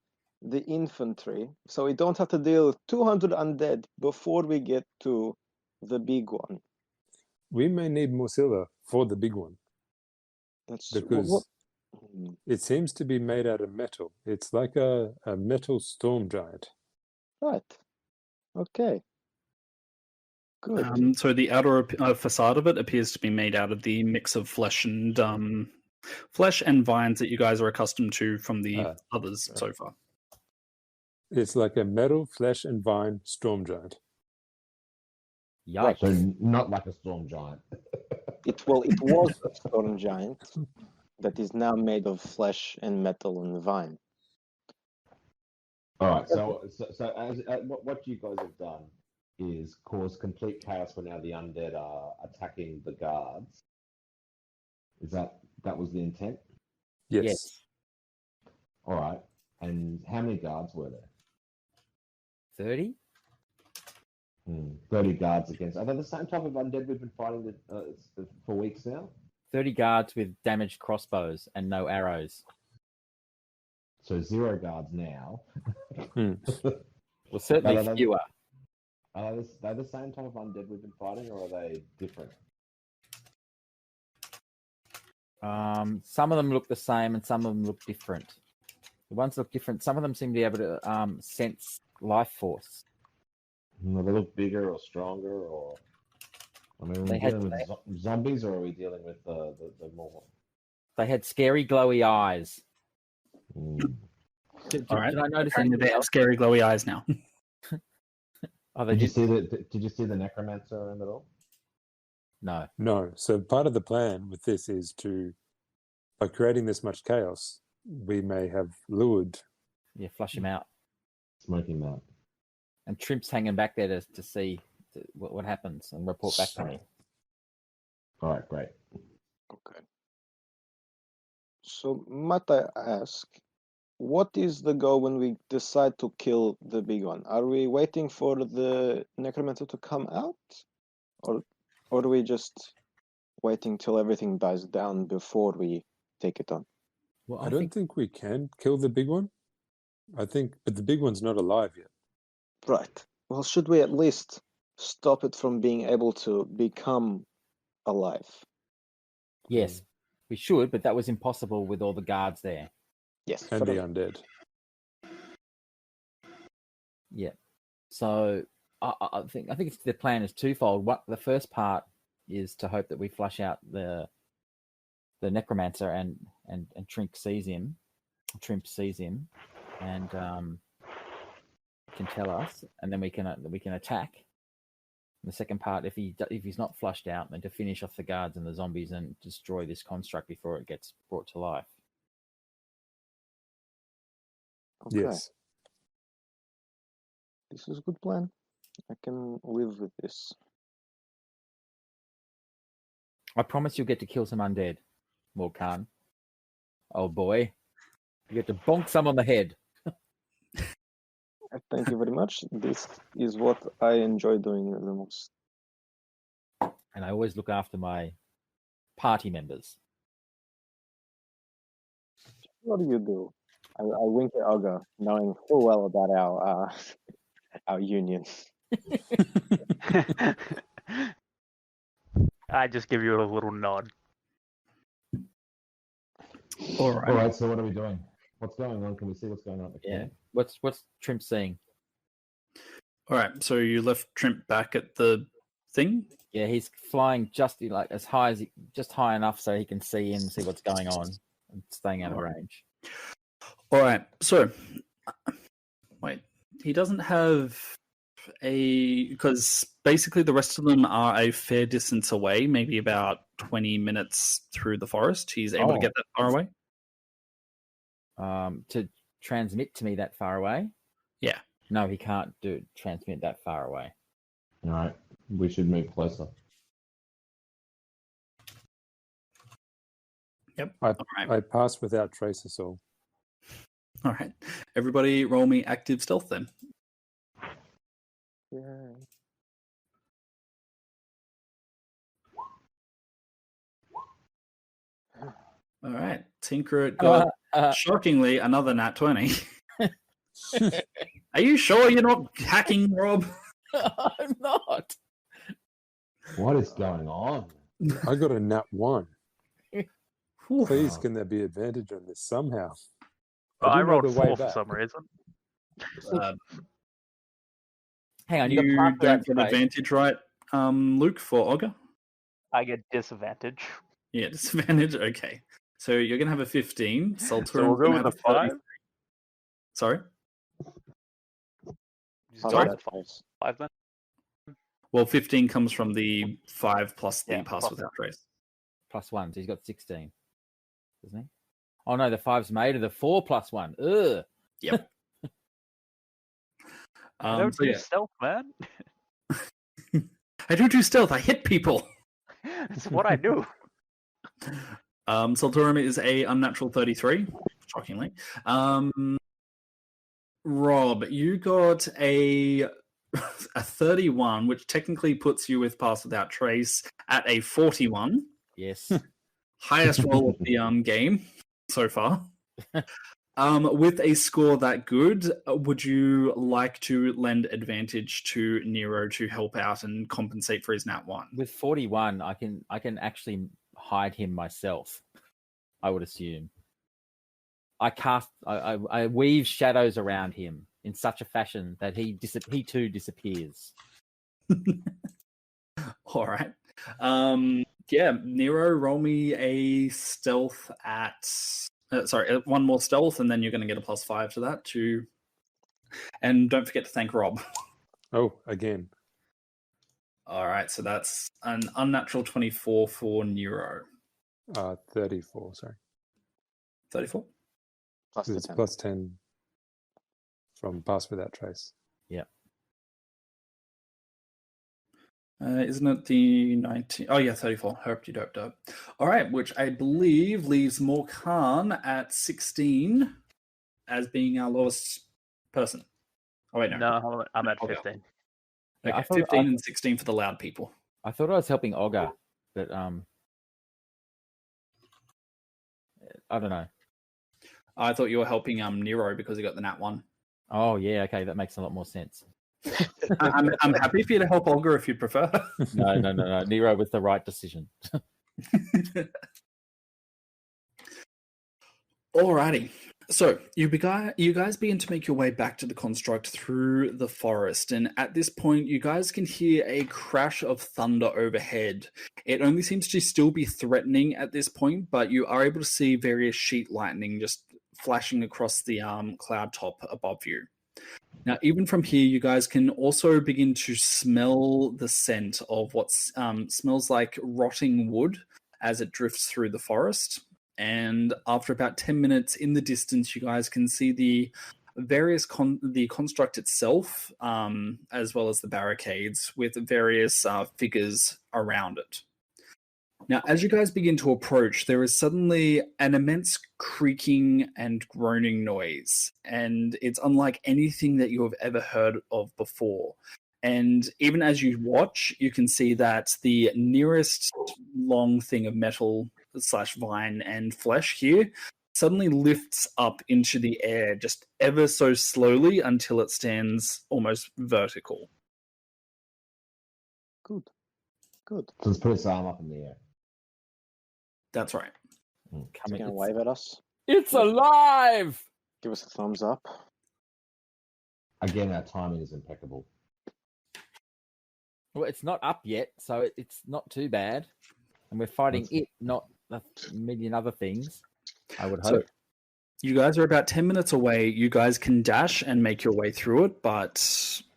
infantry, so we don't have to deal with 200 undead before we get to the big one. We may need Morsilla for the big one. That's Because it seems to be made out of metal. It's like a metal storm giant. Right. Okay. Good. So the outer facade of it appears to be made out of the mix of flesh and vines that you guys are accustomed to from the others so far. It's like a metal, flesh, and vine storm giant. Yikes. So not like a storm giant. It was a storm giant that is now made of flesh and metal and vine. All right. So as what you guys have done is cause complete chaos when now the undead are attacking the guards. Is that was the intent? Yes. All right. And how many guards were there? 30? 30 guards against. Are they the same type of undead we've been fighting for weeks now? 30 guards with damaged crossbows and no arrows. So 0 guards now. Well, certainly fewer. Are they the same type of undead we've been fighting, or are they different? Some of them look the same and some of them look different. The ones that look different, some of them seem to be able to sense life force. Do they look bigger or stronger, or I mean, are we dealing with zombies, or are we dealing with the more? They had scary, glowy eyes. Did I notice Apparently they have scary, glowy eyes now. Did you see the Necromancer in it all? No. No. So part of the plan with this is by creating this much chaos, we may have lured. Yeah, flush him out. Smoke him out. And Trimp's hanging back there to see what happens and report back to me. All right, great. Okay. So, might I ask, what is the goal when we decide to kill the big one? Are we waiting for the Necromancer to come out? Or are we just waiting till everything dies down before we take it on? Well, I don't think we can kill the big one. But the big one's not alive yet. Right. Well, should we at least stop it from being able to become alive? Yes, we should, but that was impossible with all the guards there. Yes. And the undead. Yeah. So I think it's the plan is twofold. The first part is to hope that we flush out the Necromancer and Trimp sees him and can tell us, and then we can attack. And the second part, if he's not flushed out, then to finish off the guards and the zombies and destroy this construct before it gets brought to life. Okay. Yes. This is a good plan. I can live with this. I promise you'll get to kill some undead, Morkan. Oh boy. You get to bonk some on the head. Thank you very much. This is what I enjoy doing the most. And I always look after my party members. What do you do? I wink at Olga, knowing full well about our union. I just give you a little nod. All All right, so what are we doing? What's going on? Can we see what's going on at the Yeah. camp? What's Trimp seeing? All right, so you left Trimp back at the thing. Yeah, he's flying just like as high as just high enough so he can see in, see what's going on, and staying out of range. All right, so wait, he doesn't have because basically the rest of them are a fair distance away, maybe about 20 minutes through the forest. He's able to get that far away. To transmit to me that far away? Yeah. No, he can't transmit that far away. All right, we should move closer. Yep. I passed without trace us all. All right. Everybody roll me active stealth then. Yeah. All right. Tinker got shockingly another nat 20. Are you sure you're not hacking, Rob? I'm not. What is going on? I got a nat 1. Whew. Please, can there be advantage on this somehow? I do know rolled the way 4 for back. some reason. Hang on, You you got don't get advantage, right, Luke, for Ogre? I get disadvantage. Yeah, disadvantage. Okay. So you're going to have a 15. So we'll go with a 5? Sorry? Sorry? 5 then? Well, 15 comes from the 5 plus the Yeah, pass plus without trace. +1, so he's got 16, doesn't he? Oh no, the 5's made of the 4 + 1. Ugh. Yep. I don't so do yeah. stealth, man. I don't do stealth. I hit people. That's what I do. Solturum is a unnatural 33, shockingly. Rob, you got a 31, which technically puts you with pass without trace at a 41. Yes. Highest roll of the game so far. With a score that good, would you like to lend advantage to Nero to help out and compensate for his nat 1? With 41, I can actually hide him myself, I would assume. I weave shadows around him in such a fashion that he too disappears. All right. Yeah, Nero, roll me a stealth at... one more stealth, and then you're going to get a +5 to that. And don't forget to thank Rob. Oh, again. All right, so that's an unnatural 24 for Nero. 34, sorry. 34? Plus the It's 10. +10 from pass without trace. Yeah. Isn't it the 19? Oh, yeah, 34. Herp-de-derp-derp. All right, which I believe leaves Morkan at 16 as being our lowest person. Oh, wait, no. No, I'm at Okay. 15. Yeah, Okay, 15 and 16 for the loud people. I thought I was helping Ogre, but I don't know. I thought you were helping Nero because he got the nat 1. Oh yeah, okay, that makes a lot more sense. I'm happy for you to help Olga if you prefer. No. Nero was the right decision. Alrighty. So you guys begin to make your way back to the construct through the forest, and at this point you guys can hear a crash of thunder overhead. It only seems to still be threatening at this point, but you are able to see various sheet lightning just flashing across the cloud top above you. Now, even from here, you guys can also begin to smell the scent of what smells like rotting wood as it drifts through the forest. And after about 10 minutes in the distance, you guys can see the various the construct itself, as well as the barricades with various figures around it. Now, as you guys begin to approach, there is suddenly an immense creaking and groaning noise, and it's unlike anything that you have ever heard of before. And even as you watch, you can see that the nearest long thing of metal / vine and flesh here suddenly lifts up into the air just ever so slowly until it stands almost vertical. Good. Good. So let's put its arm up in the air. That's right. Is it going to wave at us? It's alive! Give us a thumbs up. Again, our timing is impeccable. Well, it's not up yet, so it's not too bad. And we're fighting it, not a million other things, I would hope. So, you guys are about 10 minutes away. You guys can dash and make your way through it, but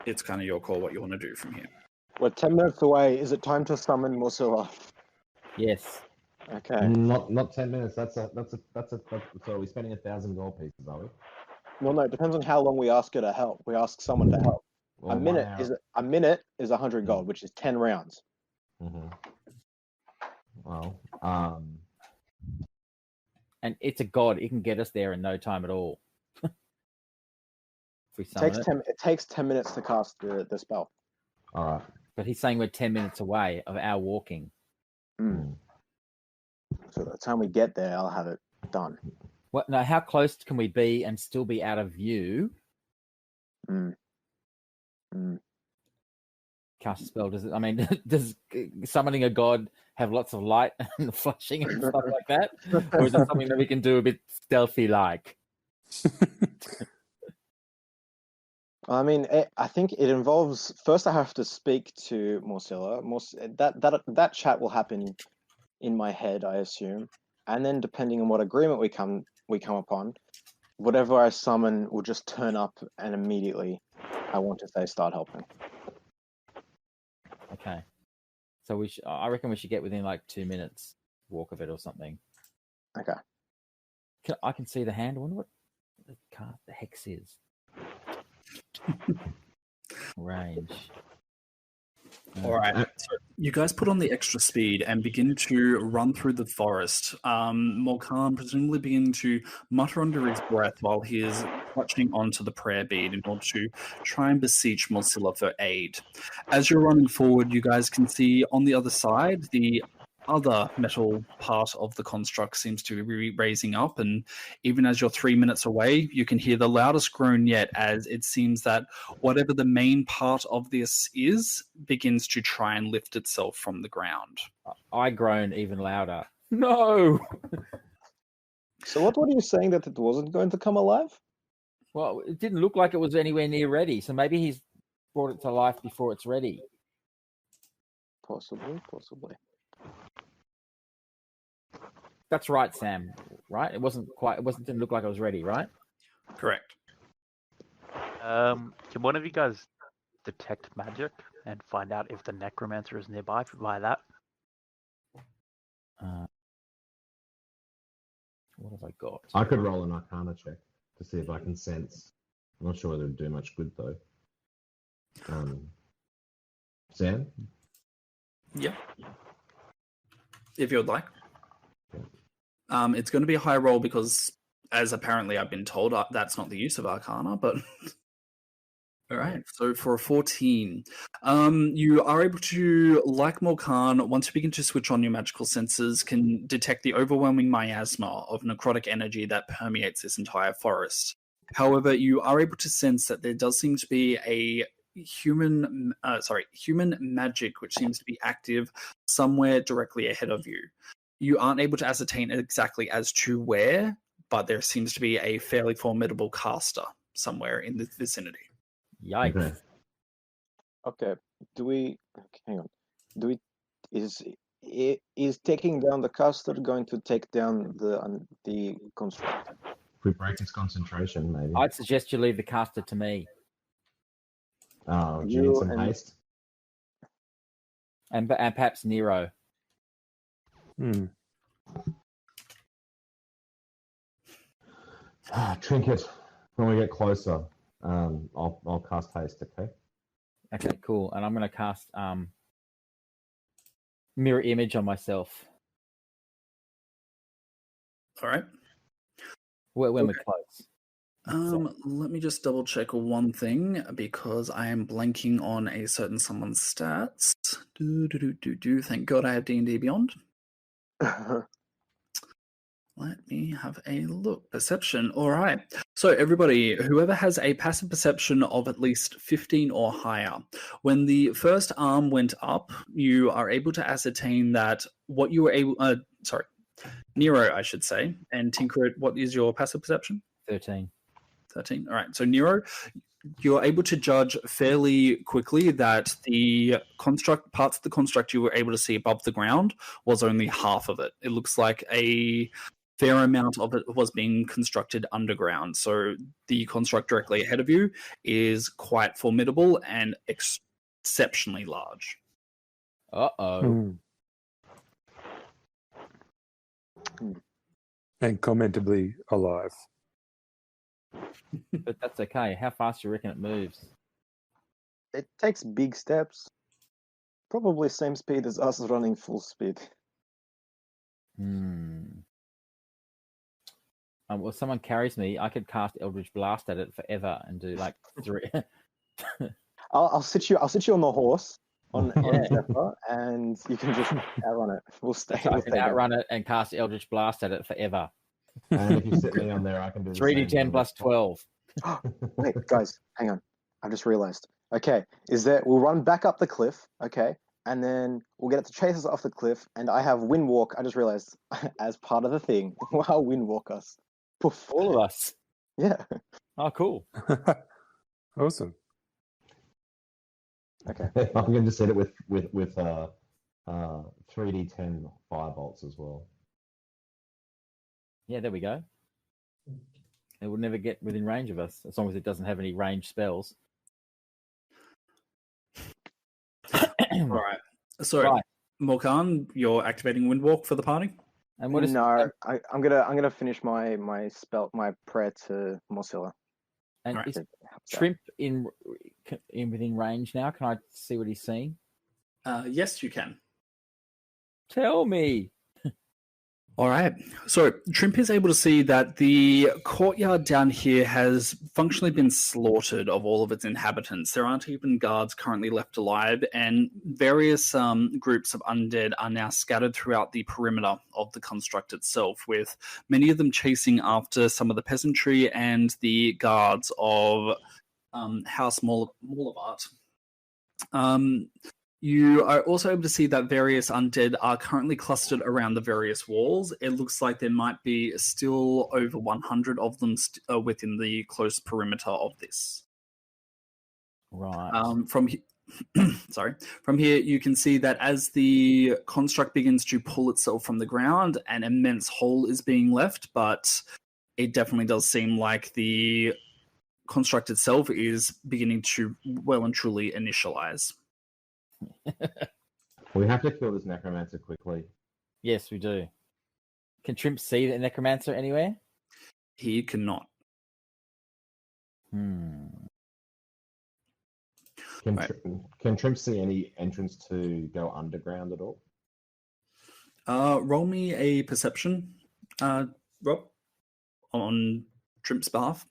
it's kind of your call what you want to do from here. We're 10 minutes away. Is it time to summon Morsilla? Yes. Okay. Not 10 minutes. So are we spending 1,000 gold pieces, are we? Well, no, it depends on how long we ask her to help. We ask someone to help. Well, a minute is 100 gold, which is 10 rounds. Mm-hmm. Well, And it's a god. It can get us there in no time at all. If we summon It takes 10 minutes to cast the spell. all right. But he's saying we're 10 minutes away of our walking. Mm. So by the time we get there, I'll have it done. What? No, how close can we be and still be out of view? Cast a spell. Does it? I mean, does summoning a god have lots of light and flashing and stuff like that, or is it something that we can do a bit stealthy like? I mean, I think it involves. First, I have to speak to Morsilla. That chat will happen in my head, I assume, and then depending on what agreement we come upon, whatever I summon will just turn up, and immediately I want to say start helping. Okay, so I reckon we should get within like 2 minutes walk of it or something. Okay. I can see the hand. I wonder what the hex is. Range. All right. So you guys put on the extra speed and begin to run through the forest. Morkan presumably begin to mutter under his breath while he is clutching onto the prayer bead in order to try and beseech Morsilla for aid. As you're running forward, you guys can see on the other side the other metal part of the construct seems to be raising up, and even as you're 3 minutes away, you can hear the loudest groan yet, as it seems that whatever the main part of this is begins to try and lift itself from the ground. I groan even louder. No! So what were you saying, that it wasn't going to come alive? Well, it didn't look like it was anywhere near ready, so maybe he's brought it to life before it's ready. Possibly. That's right, Sam. Right? Didn't look like it was ready, right? Correct. Can one of you guys detect magic and find out if the Necromancer is nearby by that? What have I got? I could roll an Arcana check to see if I can sense. I'm not sure whether it would do much good though. Sam? Yeah. If you would like. It's going to be a high roll because, as apparently I've been told, that's not the use of Arcana, but... All right, so for a 14, you are able to, like Morkan, once you begin to switch on your magical senses, can detect the overwhelming miasma of necrotic energy that permeates this entire forest. However, you are able to sense that there does seem to be a human magic which seems to be active somewhere directly ahead of you. You aren't able to ascertain exactly as to where, but there seems to be a fairly formidable caster somewhere in the vicinity. Yikes. Okay. Hang on. Is taking down the caster going to take down the construct? If we break its concentration, maybe. I'd suggest you leave the caster to me. Oh, do you need some haste? And perhaps Nero. Trinket. When we get closer, I'll cast haste. Okay. Okay, cool. And I'm going to cast mirror image on myself. All right. When we're close. Let me just double check one thing because I am blanking on a certain someone's stats. Thank God I have D&D Beyond. Let me have a look. Perception. All right. So everybody, whoever has a passive perception of at least 15 or higher, when the first arm went up, you are able to ascertain that what you were able... Nero, I should say. And Tinker, what is your passive perception? 13. 13. All right. So Nero, you're able to judge fairly quickly that the parts of the construct you were able to see above the ground was only half of it. It looks like a fair amount of it was being constructed underground. So the construct directly ahead of you is quite formidable and exceptionally large. Uh-oh. And commendably alive. But that's okay. How fast do you reckon it moves? It takes big steps. Probably same speed as us running full speed. Well, if someone carries me, I could cast Eldritch Blast at it forever and do like 3. I'll sit you on the horse on Zephyr, and you can just outrun it. We'll stay. I can outrun it and cast Eldritch Blast at it forever. And if you sit me on there, I can do the 3d10 plus 12. Wait, guys, hang on. I just realized. Okay, we'll run back up the cliff, okay, and then we'll get it to chase us off the cliff, and I have wind walk. I just realized as part of the thing. I'll wind walk us. Poof. All of us. Yeah. Oh, cool. Awesome. Okay. I'm going to set it with 3d10 firebolts as well. Yeah, there we go. It will never get within range of us, as long as it doesn't have any range spells. All right. So, Morkan, you're activating Windwalk for the party? And what is I'm gonna finish my prayer to Morsilla. And Right. is Trimp in within range now? Can I see what he's seeing? Yes, you can. Tell me. All right. So Trimp is able to see that the courtyard down here has functionally been slaughtered of all of its inhabitants. There aren't even guards currently left alive, and various groups of undead are now scattered throughout the perimeter of the construct itself, with many of them chasing after some of the peasantry and the guards of House Molavart. You are also able to see that various undead are currently clustered around the various walls. It looks like there might be still over 100 of them within the close perimeter of this. Right. From here, you can see that as the construct begins to pull itself from the ground, an immense hole is being left, but it definitely does seem like the construct itself is beginning to well and truly initialize. We have to kill this necromancer quickly. Yes, we do. Can Trimp see the necromancer anywhere? He cannot. Can Right. Can Trimp see any entrance to go underground at all? Roll me a perception, Rob, on Trimp's behalf.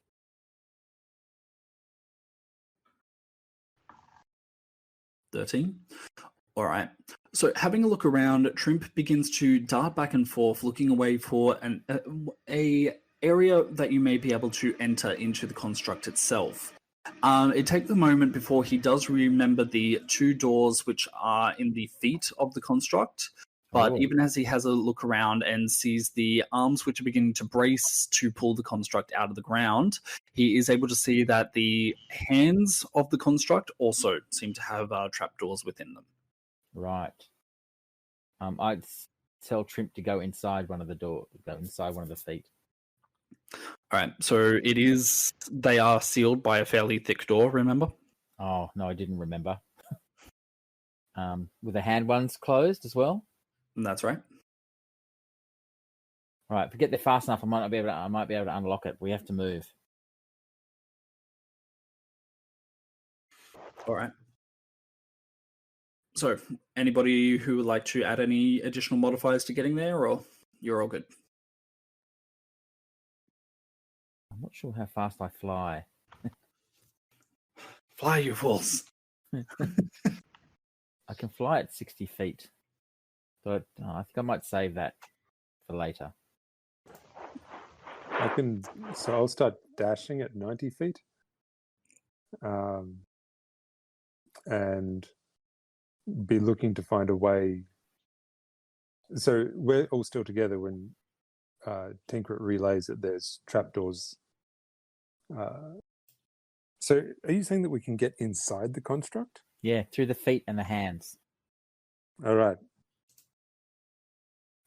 13. All right. So having a look around, Trimp begins to dart back and forth, looking away for a area that you may be able to enter into the construct itself. It takes a moment before he does remember the two doors which are in the feet of the construct. But even as he has a look around and sees the arms which are beginning to brace to pull the construct out of the ground, he is able to see that the hands of the construct also seem to have trapdoors within them. Right. I'd tell Trimp to go inside one of the doors, go inside one of the feet. All right, so they are sealed by a fairly thick door, remember? Oh, no, I didn't remember. With the hand ones closed as well? That's right. All right, if we get there fast enough, I might be able to unlock it. We have to move. All right. So, anybody who would like to add any additional modifiers to getting there, or you're all good? I'm not sure how fast I fly. Fly, you fools! I can fly at 60 feet. But I think I might save that for later. So I'll start dashing at 90 feet. And be looking to find a way. So we're all still together when Tinkrit relays that there's trapdoors. So are you saying that we can get inside the construct? Yeah, through the feet and the hands. All right.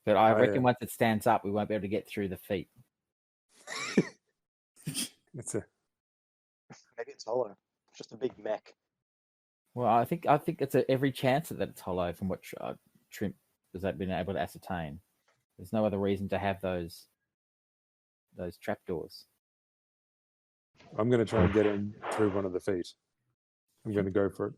But I reckon once it stands up, we won't be able to get through the feet. It's a Maybe it's hollow. It's just a big mech. Well, I think it's every chance that it's hollow from what Trimp has been able to ascertain. There's no other reason to have those trapdoors. I'm going to try and get in through one of the feet. I'm going to go for it.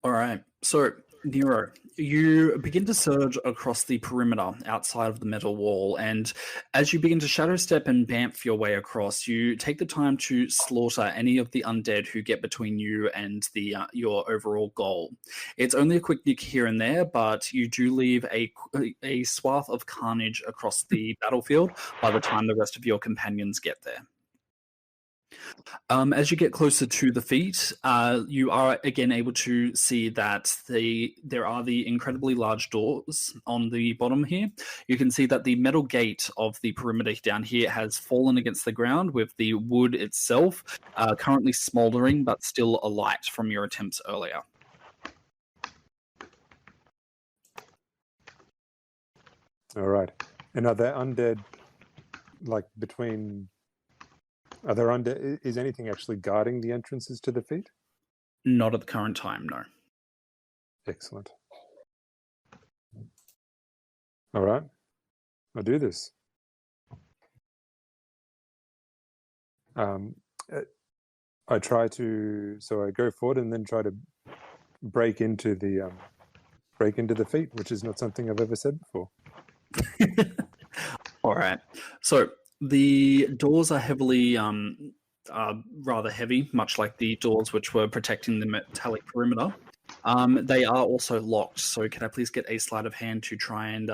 All right. So, Nero, you begin to surge across the perimeter outside of the metal wall, and as you begin to shadow step and bamf your way across, you take the time to slaughter any of the undead who get between you and your overall goal. It's only a quick nick here and there, but you do leave a swath of carnage across the battlefield by the time the rest of your companions get there. As you get closer to the feet, you are again able to see that there are the incredibly large doors on the bottom here. You can see that the metal gate of the perimeter down here has fallen against the ground, with the wood itself currently smouldering but still alight from your attempts earlier. All right. And are there undead, like between... Are there is anything actually guarding the entrances to the feet? Not at the current time, no. Excellent. All right. I'll do this. I try to... So I go forward and then try to break into the feet, which is not something I've ever said before. All right. So... the doors are heavily, rather heavy, much like the doors which were protecting the metallic perimeter. They are also locked, so can I please get a sleight of hand to try and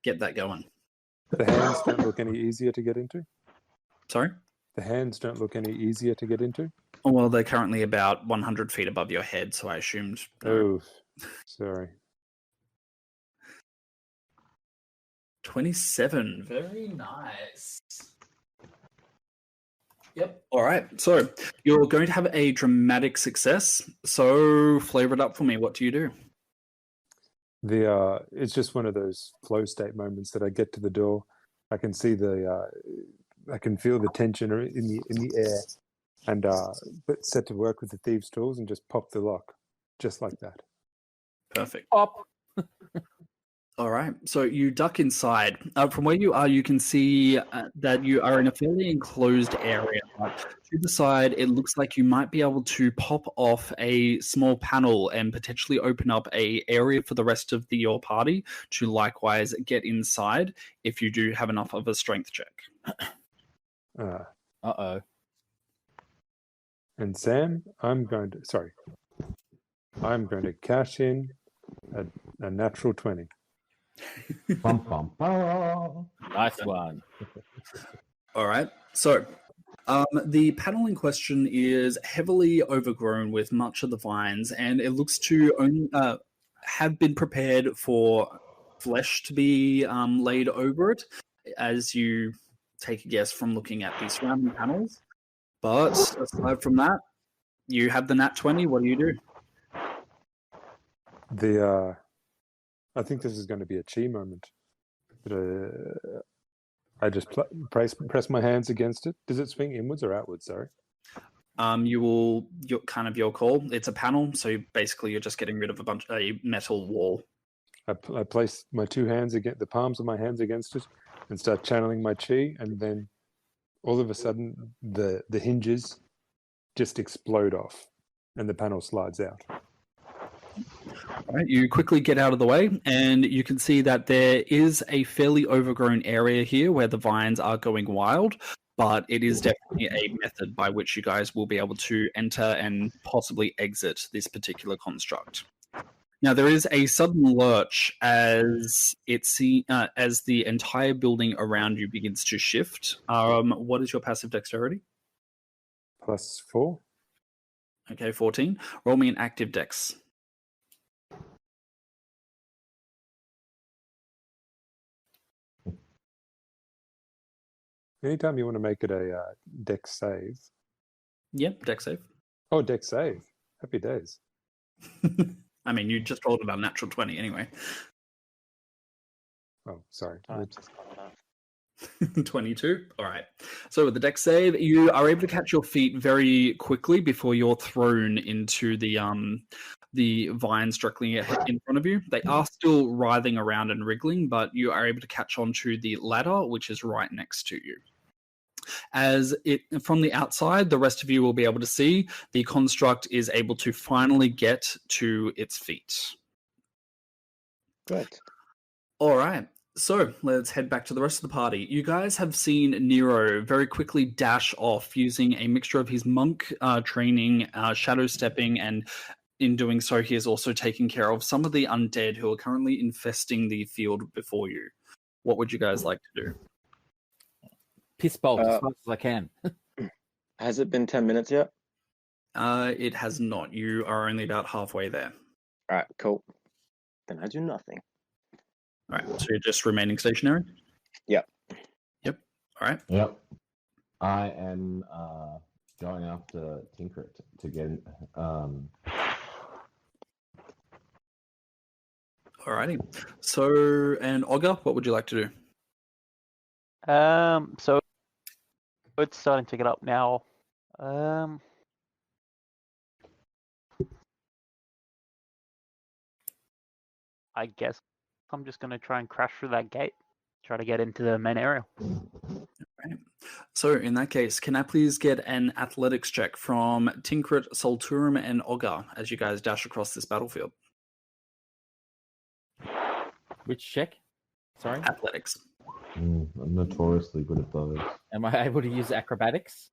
get that going? The hands don't look any easier to get into? Sorry? The hands don't look any easier to get into? Oh, well, they're currently about 100 feet above your head, so I assumed... Oh, sorry. 27. Very nice. Yep. All right. So you're going to have a dramatic success. So flavor it up for me. What do you do? It's just one of those flow state moments that I get to the door. I can see I can feel the tension in the air, and set to work with the thieves' tools and just pop the lock, just like that. Perfect. Pop. All right, so you duck inside. From where you are, you can see that you are in a fairly enclosed area. To the side, it looks like you might be able to pop off a small panel and potentially open up an area for the rest of your party to likewise get inside if you do have enough of a strength check. Uh-oh. And Sam, I'm going to cash in a natural 20. Bum, bum, bum. Nice one. All right. So the panel in question is heavily overgrown with much of the vines, and it looks to only have been prepared for flesh to be laid over it, as you take a guess from looking at the surrounding panels. But aside from that, you have the nat 20. What do you do? I think this is going to be a chi moment. I just press my hands against it. Does it swing inwards or outwards? Sorry. Your call. It's a panel, so basically you're just getting rid of a metal wall. I place my two hands against the palms of my hands against it and start channeling my chi, and then all of a sudden the hinges just explode off and the panel slides out. All right, you quickly get out of the way, and you can see that there is a fairly overgrown area here where the vines are going wild, but it is definitely a method by which you guys will be able to enter and possibly exit this particular construct. Now, there is a sudden lurch as as the entire building around you begins to shift. What is your passive dexterity? +4. Okay, 14. Roll me an active dex. Anytime you want to make it a dex save. Yep, dex save. Oh, dex save. Happy days. I mean, you just rolled about natural 20 anyway. Oh, sorry. Times is not enough. 22. All right. So with the dex save, you are able to catch your feet very quickly before you're thrown into the vines directly in front of you. They are still writhing around and wriggling, but you are able to catch onto the ladder, which is right next to you. As it from the outside, the rest of you will be able to see the construct is able to finally get to its feet. Good. All right. So let's head back to the rest of the party. You guys have seen Nero very quickly dash off using a mixture of his monk training, shadow stepping, and in doing so, he is also taking care of some of the undead who are currently infesting the field before you. What would you guys like to do? Piss bolt as fast as I can. Has it been 10 minutes yet? It has not. You are only about halfway there. All right, cool. Then I do nothing. All right, so you're just remaining stationary? Yep. Yep. All right. Yep. I am going after Tinker to get. Alrighty. So, and Olga, what would you like to do? So it's starting to get up now. I guess I'm just going to try and crash through that gate, try to get into the main area. Right. So in that case, can I please get an athletics check from Tinkrit, Solturum, and Olga as you guys dash across this battlefield? Which check? Sorry? Athletics. I'm notoriously good at those. Am I able to use acrobatics?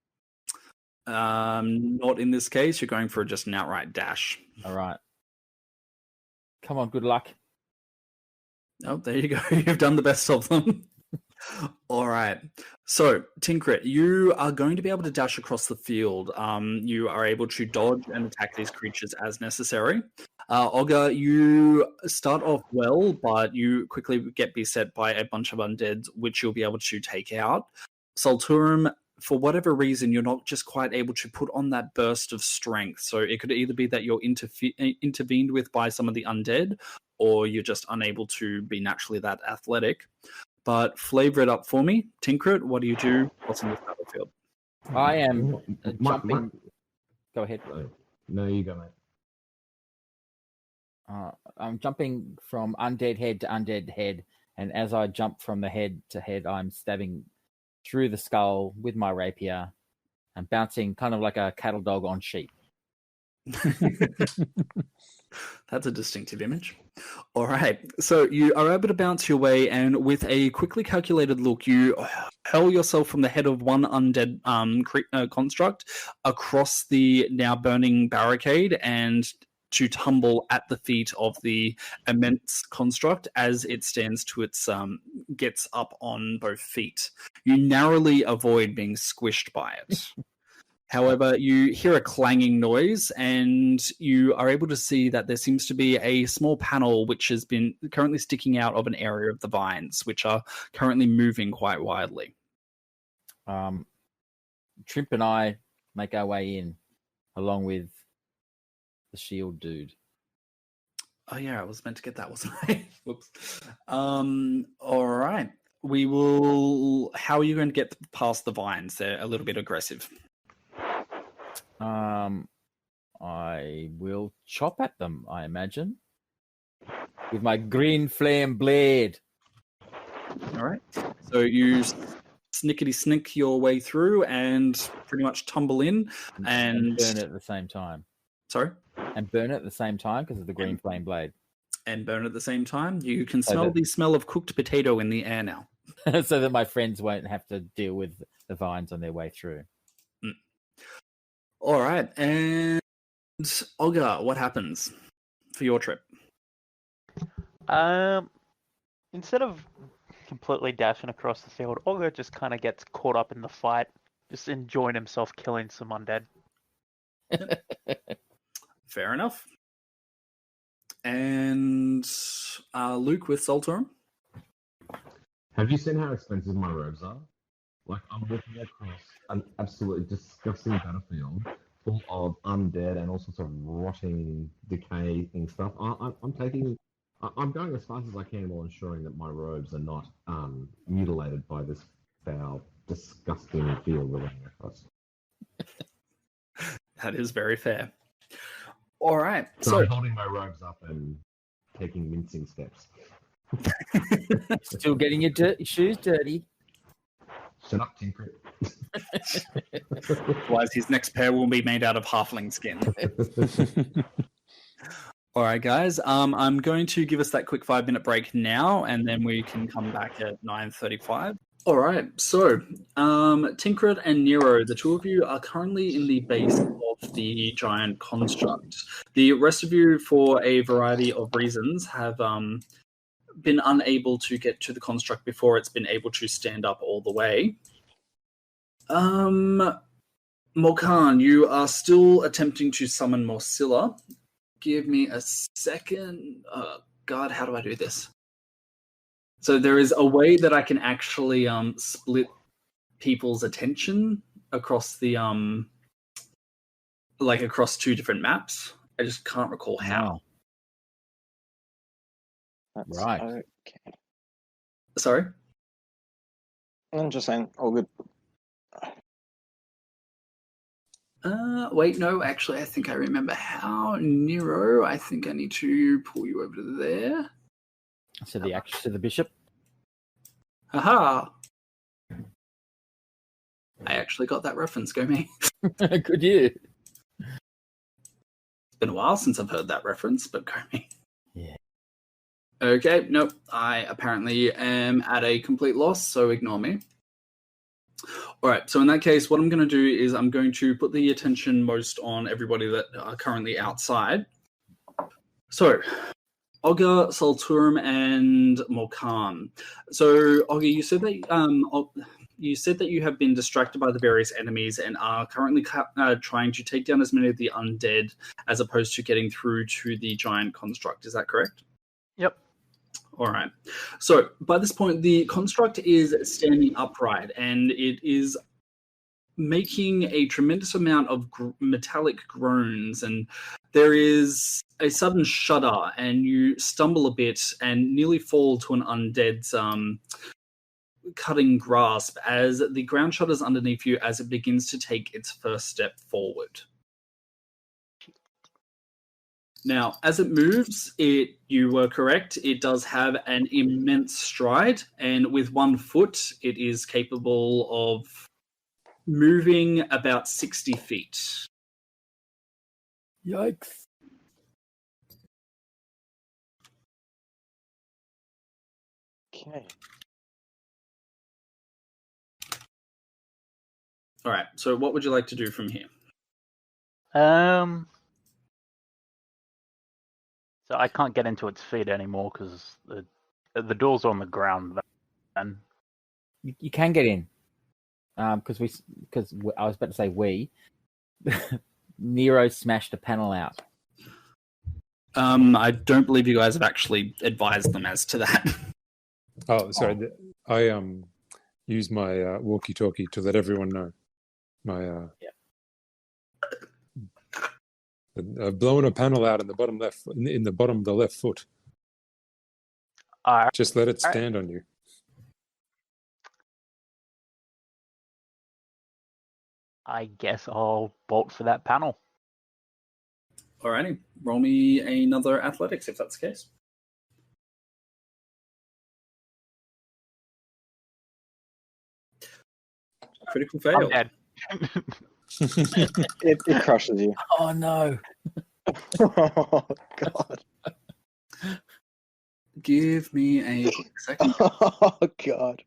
Not in this case. You're going for just an outright dash. All right. Come on, good luck. Oh, there you go. You've done the best of them. All right. So, Tinkrit, you are going to be able to dash across the field. You are able to dodge and attack these creatures as necessary. Olga, you start off well, but you quickly get beset by a bunch of undead, which you'll be able to take out. Solturum, for whatever reason, you're not just quite able to put on that burst of strength. So it could either be that you're intervened with by some of the undead, or you're just unable to be naturally that athletic. But flavor it up for me. Tinkrit, what do you do? What's in this battlefield? I am jumping. Go ahead. No, you go, mate. I'm jumping from undead head to undead head, and as I jump from the head to head, I'm stabbing through the skull with my rapier and bouncing kind of like a cattle dog on sheep. That's a distinctive image. All right. So you are able to bounce your way, and with a quickly calculated look, you hurl yourself from the head of one undead construct across the now burning barricade and to tumble at the feet of the immense construct as it stands to its gets up on both feet. You narrowly avoid being squished by it. However, you hear a clanging noise, and you are able to see that there seems to be a small panel which has been currently sticking out of an area of the vines, which are currently moving quite widely. Trimp and I make our way in, along with the shield dude. Oh yeah, I was meant to get that, wasn't I? Whoops. All right. We will. How are you going to get past the vines? They're a little bit aggressive. I will chop at them, I imagine, with my green flame blade. All right. So you snickety-snick your way through and pretty much tumble in and burn it at the same time. Sorry? And burn it at the same time because of the green flame blade. And burn at the same time. You can So smell that- the smell of cooked potato in the air now. So that my friends won't have to deal with the vines on their way through. All right. And Olga, what happens for your trip? Instead of completely dashing across the field, Olga just kind of gets caught up in the fight, just enjoying himself killing some undead. Fair enough. And Luke with Solturm? Have you seen how expensive my robes are? Like, I'm walking across an absolutely disgusting battlefield full of undead and all sorts of rotting, decaying stuff. I'm going as fast as I can while ensuring that my robes are not mutilated by this foul, disgusting field we're running across. That is very fair. All right. So I'm holding my robes up and taking mincing steps. Still getting your shoes dirty. Shut up, Tinker. Otherwise, his next pair will be made out of halfling skin. All right, guys. I'm going to give us that quick 5-minute break now, and then we can come back at 9:35. All right. So, Tinkrit and Nero, the two of you are currently in the base of the giant construct. The rest of you, for a variety of reasons, have been unable to get to the construct before it's been able to stand up all the way. Morkan, you are still attempting to summon Morsilla. Give me a second. God, how do I do this? So there is a way that I can actually split people's attention across the across two different maps. I just can't recall how. That's Right. Okay. Sorry? I'm just saying, all good. Wait, no, actually, I think I remember how. Nero, I think I need to pull you over to there. So the action to the bishop. Haha! I actually got that reference, go me. Good you. It's been a while since I've heard that reference, but go me. Yeah. Okay, nope, I apparently am at a complete loss, so ignore me. Alright, so in that case, what I'm going to do is I'm going to put the attention most on everybody that are currently outside. So, Olga, Solturm, and Morkan. So, Olga, you said that you have been distracted by the various enemies and are currently trying to take down as many of the undead as opposed to getting through to the giant construct. Is that correct? Yep. All right. So by this point, the construct is standing upright and it is making a tremendous amount of metallic groans, and there is a sudden shudder and you stumble a bit and nearly fall to an undead's cutting grasp as the ground shudders underneath you as it begins to take its first step forward. Now, as it moves, you were correct, it does have an immense stride, and with 1 foot, it is capable of moving about 60 feet. Yikes. Okay. All right, so what would you like to do from here? So I can't get into its feet anymore because the door's on the ground. Then You can get in. Because I was about to say we. Nero smashed a panel out. I don't believe you guys have actually advised them as to that. Oh, sorry. I use my walkie-talkie to let everyone know. I've blown a panel out in the bottom left, in the bottom of the left foot. Just let it stand on you. I guess I'll bolt for that panel. Alrighty, roll me another athletics if that's the case. Critical fail. I'm dead. It crushes you. Oh no. Oh God. Give me a second. Oh God.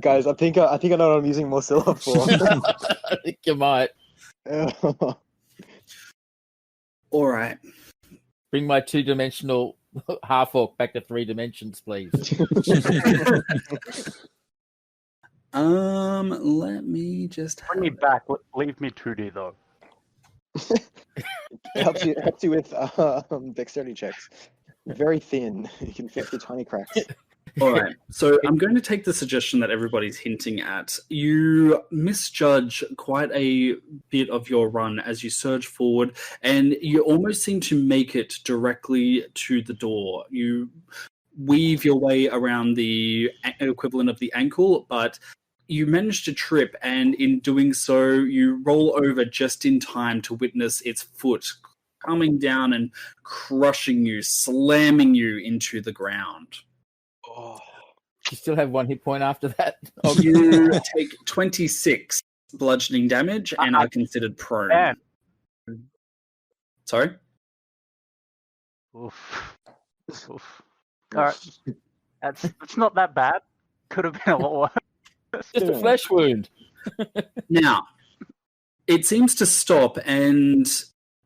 Guys, I think I know what I'm using Morcilla for. I think you might. All right. Bring my 2-dimensional half-orc back to 3 dimensions, please. Let me just Bring me back. Leave me 2D though. It helps you with dexterity checks. Very thin. You can fix the tiny cracks. All right. So I'm going to take the suggestion that everybody's hinting at. You misjudge quite a bit of your run as you surge forward, and you almost seem to make it directly to the door. You weave your way around the equivalent of the ankle, but you manage to trip, and in doing so, you roll over just in time to witness its foot coming down and crushing you, slamming you into the ground. Oh. You still have 1 hit point after that? You take 26 bludgeoning damage and are considered prone. Man. Sorry? Oof. Oof. All right. That's not that bad. Could have been a lot worse. Just a flesh wound. Now, it seems to stop, and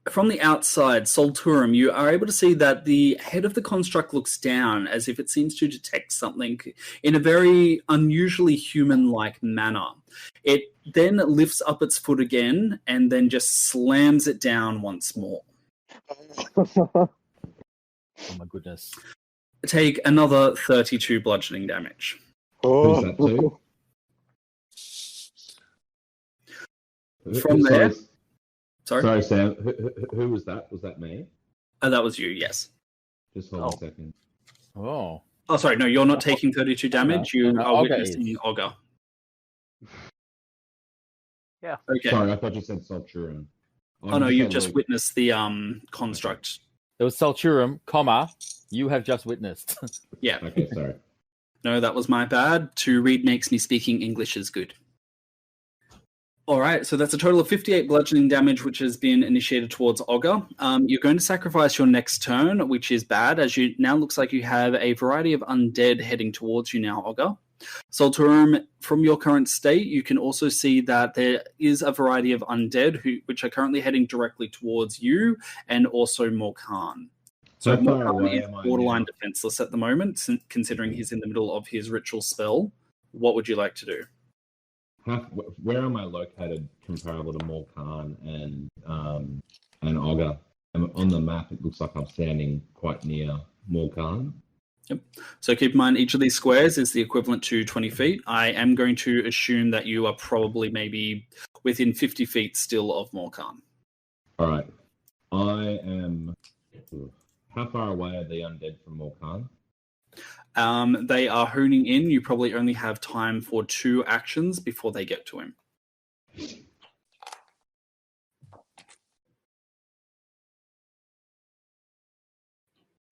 from the outside, Solturum, you are able to see that the head of the construct looks down as if it seems to detect something in a very unusually human-like manner. It then lifts up its foot again and then just slams it down once more. Oh my goodness. Take another 32 bludgeoning damage. Who's that to? From there... Sorry? Sorry, Sam. Who was that? Was that me? That was you, yes. Just hold a second. Oh. Oh, sorry, no, you're not taking 32 damage. You No, are Olga witnessing Olga. Yeah. Okay. Sorry, I thought you said Solturum. Oh, no, you just witnessed the construct. It was Salturum, comma, you have just witnessed. Yeah. Okay, sorry. No, that was my bad. To read makes me speaking English is good. All right, so that's a total of 58 bludgeoning damage, which has been initiated towards Olga. You're going to sacrifice your next turn, which is bad, as you now looks like you have a variety of undead heading towards you now, Olga. Solturum, from your current state, you can also see that there is a variety of undead which are currently heading directly towards you, and also Morkan. So How far Morkan away is am I borderline now? defenseless at the moment, considering he's in the middle of his ritual spell. What would you like to do? Where am I located comparable to Morkan and Olga? On the map, it looks like I'm standing quite near Morkan. Yep. So keep in mind, each of these squares is the equivalent to 20 feet. I am going to assume that you are probably maybe within 50 feet still of Morkan. All right. I am... How far away are the undead from Morkan? They are honing in. You probably only have time for 2 actions before they get to him.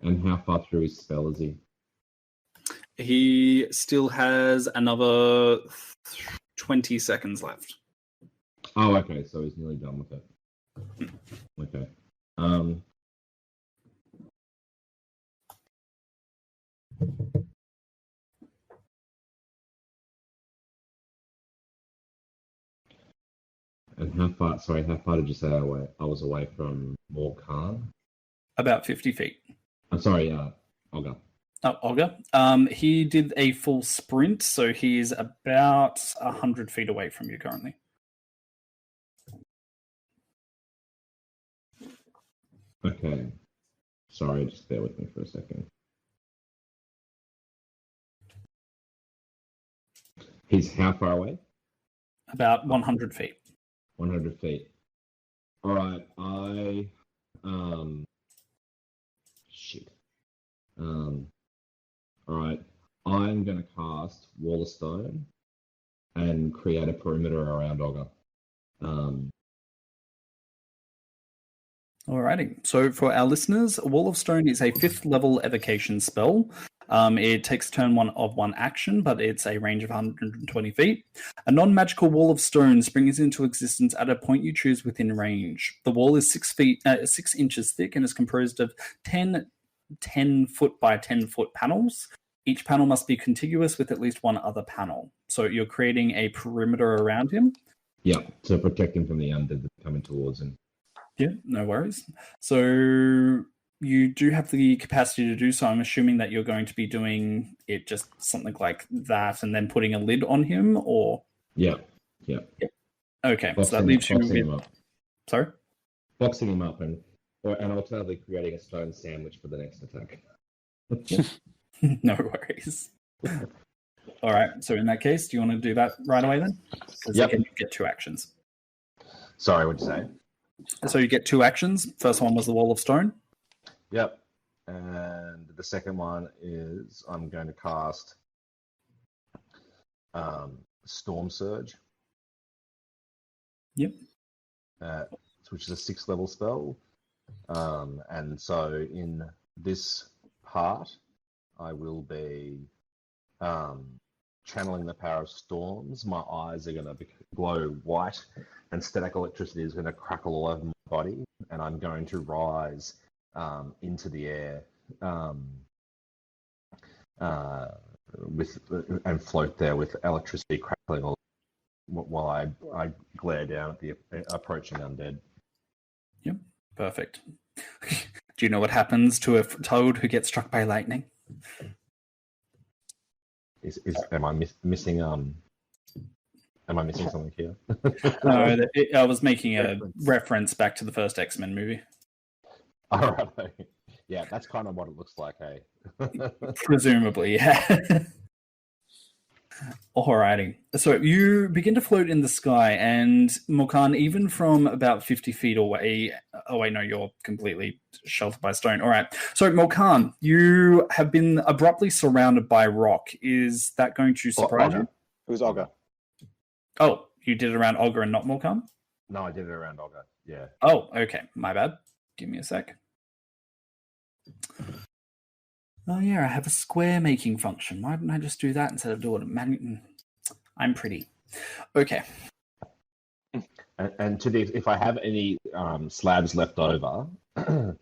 And how far through his spell is he? He still has another 20 seconds left. Oh, okay. So he's nearly done with it. Okay. And how far did you say I was away from Morkan? About 50 feet. I'm sorry, Olga. Oh, Olga. He did a full sprint, so he's about 100 feet away from you currently. Okay. Sorry, just bear with me for a second. He's how far away? About 100 feet. 100 feet. All right, shit. All right, I'm going to cast Wall of Stone and create a perimeter around Olga. Alrighty. So for our listeners, Wall of Stone is a 5th level evocation spell. It takes turn one action, but it's a range of 120 feet. A non-magical wall of stone springs into existence at a point you choose within range. The wall is 6 inches thick and is composed of 10 foot by 10 foot panels. Each panel must be contiguous with at least one other panel. So you're creating a perimeter around him. Yeah, to protect him from the undead that are coming towards him. Yeah, no worries. So you do have the capacity to do so. I'm assuming that you're going to be doing it just something like that and then putting a lid on him, or? Yeah. Okay, so that leaves you him with... up. Sorry? Boxing him up and alternatively creating a stone sandwich for the next attack. No worries. All right, so in that case, do you want to do that right away then? Because again, you get 2 actions. Sorry, what'd you say? So you get 2 actions. First one was the Wall of Stone. Yep. And the second one is I'm going to cast Storm Surge. Yep. Which is a 6th level spell. And so in this part, I will be channeling the power of storms. My eyes are going to glow white, and static electricity is going to crackle all over my body, and I'm going to rise into the air and float there with electricity crackling all while I glare down at the approaching undead. Yep, perfect. Do you know what happens to a toad who gets struck by lightning? Am I missing? Am I missing something here? No, I was making a reference back to the first X-Men movie. All right. Yeah, that's kind of what it looks like, hey? Presumably, yeah. Alrighty. So you begin to float in the sky, and Morkan, even from about 50 feet away... Oh, wait, no, you're completely sheltered by stone. All right. So, Morkan, you have been abruptly surrounded by rock. Is that going to surprise you? It was Ogre. Oh, you did it around Ogre and not Morkan? No, I did it around Ogre, yeah. Oh, okay. My bad. Give me a sec. Oh, yeah, I have a square making function. Why didn't I just do that instead of doing it? I'm pretty. Okay. And if I have any slabs left over to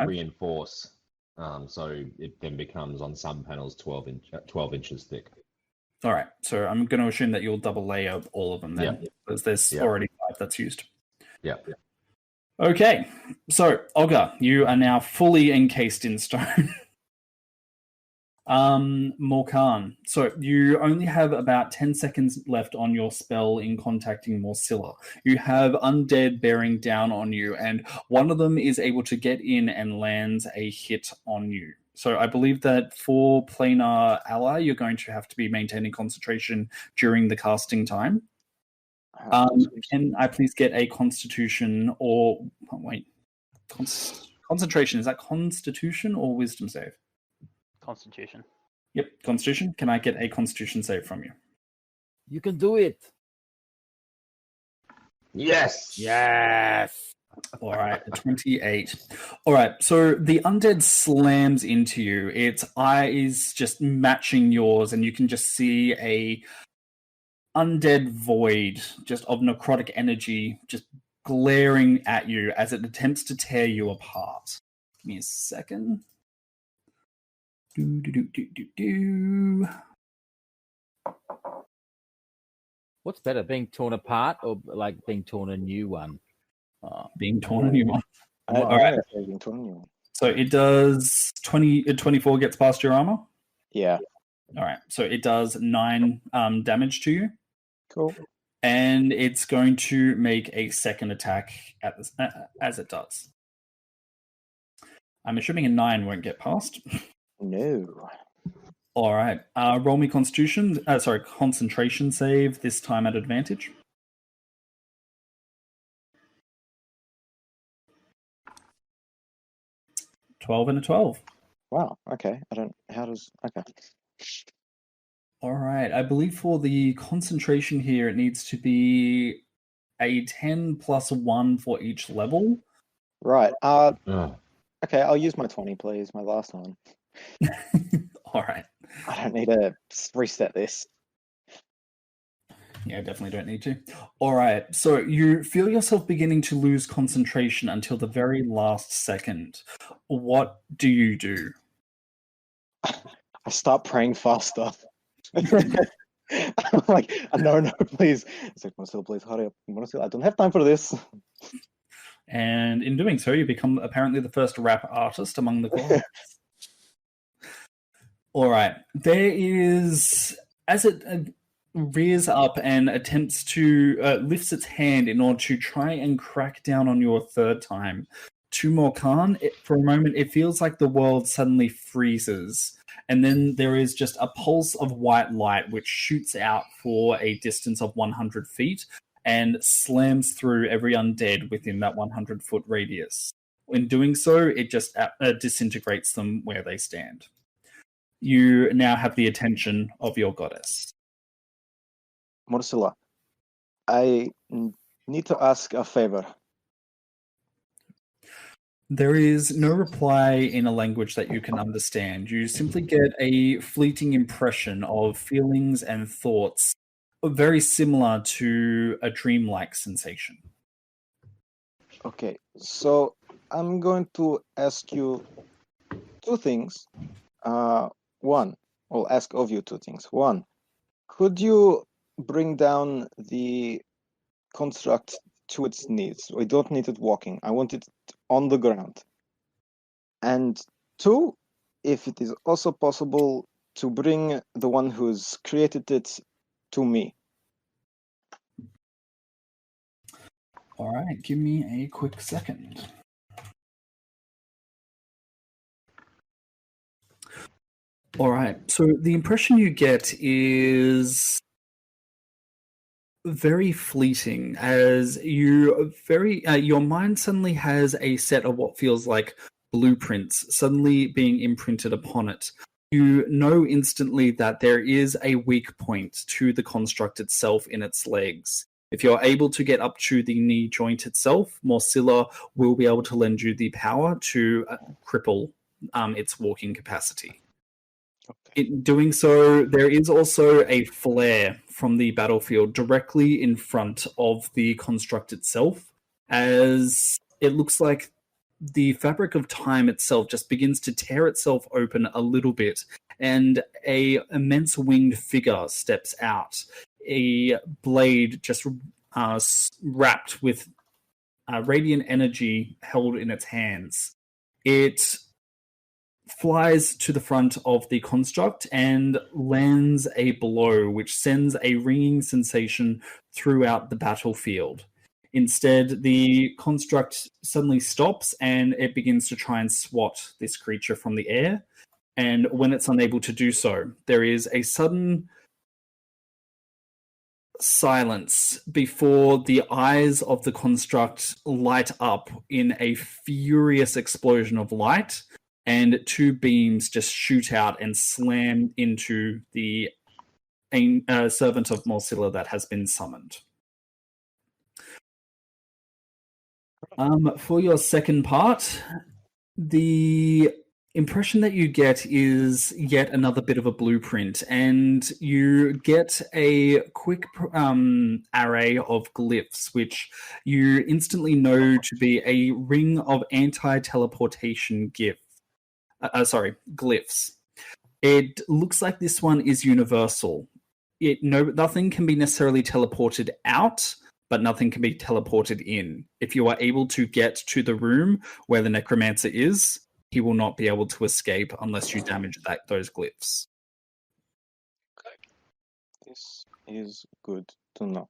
reinforce, so it then becomes on some panels 12 inches thick. All right. So I'm going to assume that you'll double layer all of them then, because there's already 5 that's used. Yeah. Okay. So, Olga, you are now fully encased in stone. Morkan, so you only have about 10 seconds left on your spell in contacting Morsilla. You have undead bearing down on you, and one of them is able to get in and lands a hit on you. So I believe that for planar ally, you're going to have to be maintaining concentration during the casting time. Can I please get a constitution or... Oh, wait. Concentration, is that constitution or wisdom save? Constitution. Yep, constitution. Can I get a constitution save from you? You can do it. Yes. All right, 28. All right, so the undead slams into you. Its eyes just matching yours, and you can just see a undead void just of necrotic energy just glaring at you as it attempts to tear you apart. Give me a second. What's better, being torn apart or like being torn a new one? Being torn a new one. All right. Being torn a new one. So it does 24 gets past your armor? Yeah. All right. So it does 9 damage to you. Cool. And it's going to make a second attack at this, as it does. I'm assuming a 9 won't get past. No. All right. Roll me concentration save, this time at advantage. $12 and a 12. Wow. Okay. Okay. All right. I believe for the concentration here, it needs to be a 10 plus 1 for each level. Right. Oh, Okay, I'll use my 20, please. My last one. All right. I don't need to reset this. Yeah, definitely don't need to. All right. So you feel yourself beginning to lose concentration until the very last second. What do you do? I start praying faster. I'm like, no, please. It's like, Marcel, please hurry up. Marcel, I don't have time for this. And in doing so, you become apparently the first rap artist among the gods. All right. There is, as it rears up and attempts to lifts its hand in order to try and crack down on your third time, to Morkan, for a moment, it feels like the world suddenly freezes. And then there is just a pulse of white light which shoots out for a distance of 100 feet and slams through every undead within that 100-foot radius. In doing so, it just disintegrates them where they stand. You now have the attention of your goddess. Marcella, I need to ask a favor. There is no reply in a language that you can understand. You simply get a fleeting impression of feelings and thoughts very similar to a dreamlike sensation. Okay, so I'm going to ask you two things. One, I'll ask of you two things. One, could you bring down the construct to its knees? We don't need it walking. I want it on the ground. And two, if it is also possible to bring the one who's created it to me. All right, give me a quick second. All right, so the impression you get is very fleeting, as your mind suddenly has a set of what feels like blueprints suddenly being imprinted upon it. You know instantly that there is a weak point to the construct itself in its legs. If you're able to get up to the knee joint itself, Morcilla will be able to lend you the power to cripple its walking capacity. In doing so, there is also a flare from the battlefield directly in front of the construct itself, as it looks like the fabric of time itself just begins to tear itself open a little bit, and a immense winged figure steps out, a blade just wrapped with radiant energy held in its hands. It flies to the front of the construct and lands a blow which sends a ringing sensation throughout the battlefield. Instead, the construct suddenly stops and it begins to try and swat this creature from the air. And when it's unable to do so, there is a sudden silence before the eyes of the construct light up in a furious explosion of light, and two beams just shoot out and slam into the servant of Morcilla that has been summoned. For your second part, the impression that you get is yet another bit of a blueprint, and you get a quick array of glyphs, which you instantly know to be a ring of anti-teleportation glyphs. It looks like this one is universal. Nothing can be necessarily teleported out, but nothing can be teleported in. If you are able to get to the room where the Necromancer is, he will not be able to escape unless you damage those glyphs. Okay. This is good to know.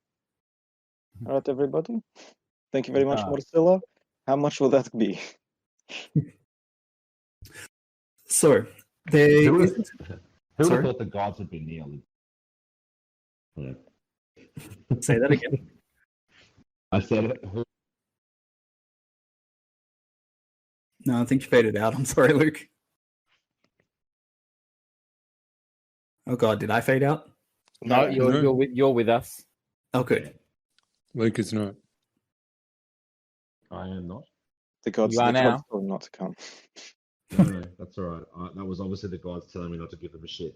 All right, everybody. Thank you very much, Marcella. How much will that be? So, who would have thought the gods would be kneeling? Say that again. I said, No, I think you faded out. I'm sorry, Luke. Oh God, did I fade out? No, you're with us. Oh, good. Luke is not. I am not. The gods, You are the gods now. told him not to come. No, that's all right. That was obviously the gods telling me not to give them a shit.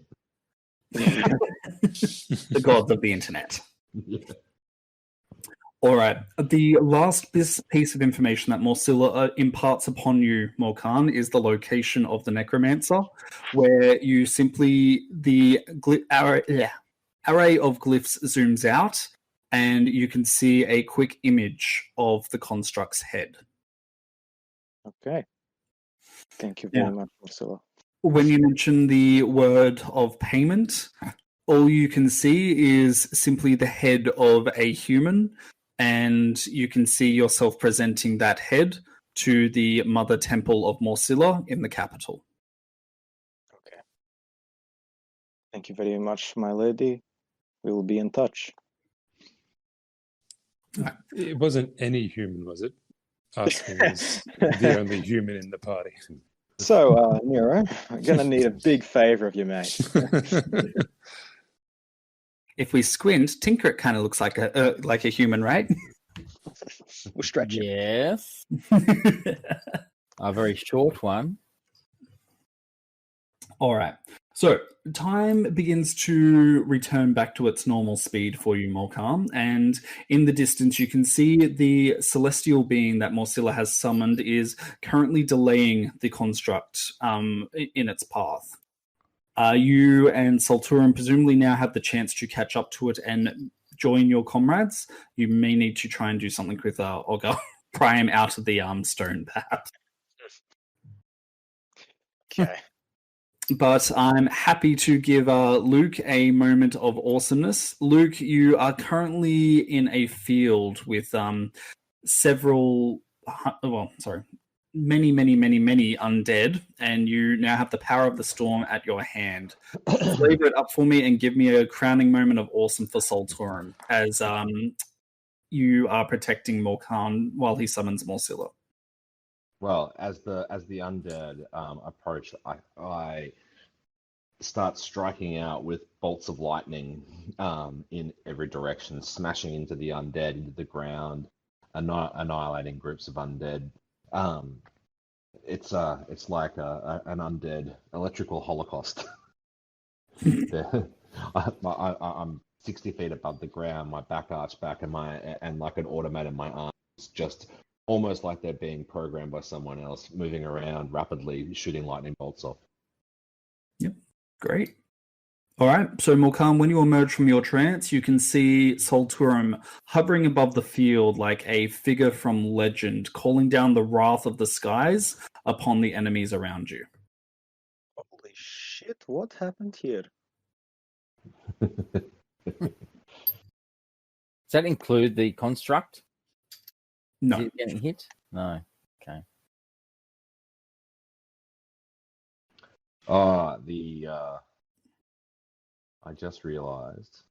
The gods of the internet. Yeah. All right. The last piece of information that Morsilla imparts upon you, Morkan, is the location of the Necromancer, where you simply array of glyphs zooms out, and you can see a quick image of the construct's head. Okay. Thank you very much, Marcelo. When you mention the word of payment, all you can see is simply the head of a human, and you can see yourself presenting that head to the Mother Temple of Morsilla in the capital. Okay. Thank you very much, my lady. We will be in touch. It wasn't any human, was it? Asking was the only human in the party. So, Nero, I'm going to need a big favor of you, mate. If we squint, Tinker it kind of looks like a human, right? We'll stretch it. Yes. A very short one. All right. So time begins to return back to its normal speed for you, Morkan, and in the distance you can see the celestial being that Morsilla has summoned is currently delaying the construct in its path. You and Salturum presumably now have the chance to catch up to it and join your comrades. You may need to try and do something with Olga, pry him out of the stone, perhaps. Okay. But I'm happy to give Luke a moment of awesomeness. Luke, you are currently in a field with many undead, and you now have the power of the storm at your hand. Flavor it up for me and give me a crowning moment of awesome for Solturum as you are protecting Morkan while he summons Morsilla. Well, as the undead approach, I start striking out with bolts of lightning in every direction, smashing into the undead, into the ground, annihilating groups of undead. It's like an undead electrical holocaust. I'm 60 feet above the ground, my back arched back, and like an automated, my arms just almost like they're being programmed by someone else, moving around rapidly, shooting lightning bolts off. Yep, great. All right, so Morkan, when you emerge from your trance, you can see Solturum hovering above the field like a figure from legend, calling down the wrath of the skies upon the enemies around you. Holy shit, what happened here? Does that include the construct? No. Is it getting hit? No. Okay. I just realized.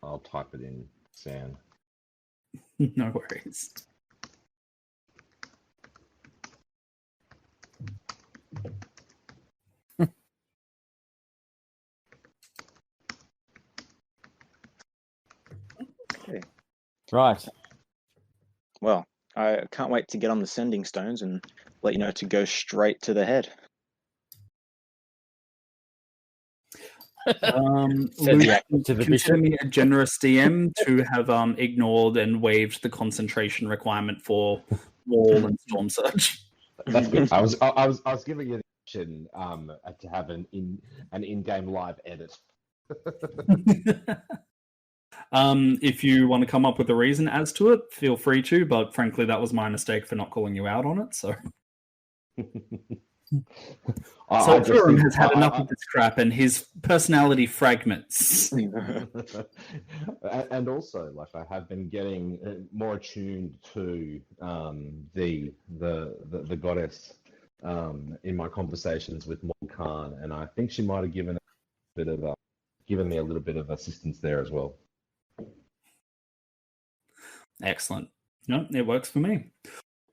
I'll type it in, Sam. No worries. Okay. Right. Well, I can't wait to get on the sending stones and let you know to go straight to the head. Luke, consider me a generous DM to have ignored and waived the concentration requirement for Wall and Storm Surge. That's good. I was giving you the option to have an in-game live edit. If you want to come up with a reason as to it, feel free to, but frankly that was my mistake for not calling you out on it, so Solturum has had enough of this crap and his personality fragments. And also, like, I have been getting more attuned to the goddess in my conversations with Morkan, and I think she might have given me a little bit of assistance there as well. Excellent. No, it works for me.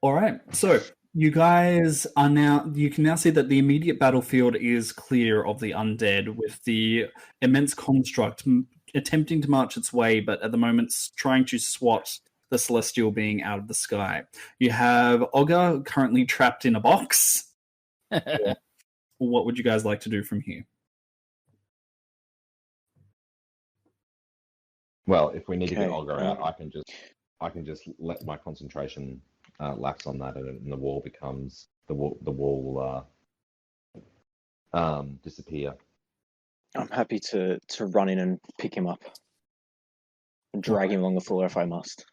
All right, so you guys you can now see that the immediate battlefield is clear of the undead, with the immense construct attempting to march its way, but at the moment trying to swat the celestial being out of the sky. You have Olga currently trapped in a box. What would you guys like to do from here? Well, if we need to get Okay, Olga out, I can just let my concentration lapse on that, and the wall becomes the wall disappear. I'm happy to run in and pick him up and drag him along the floor if I must.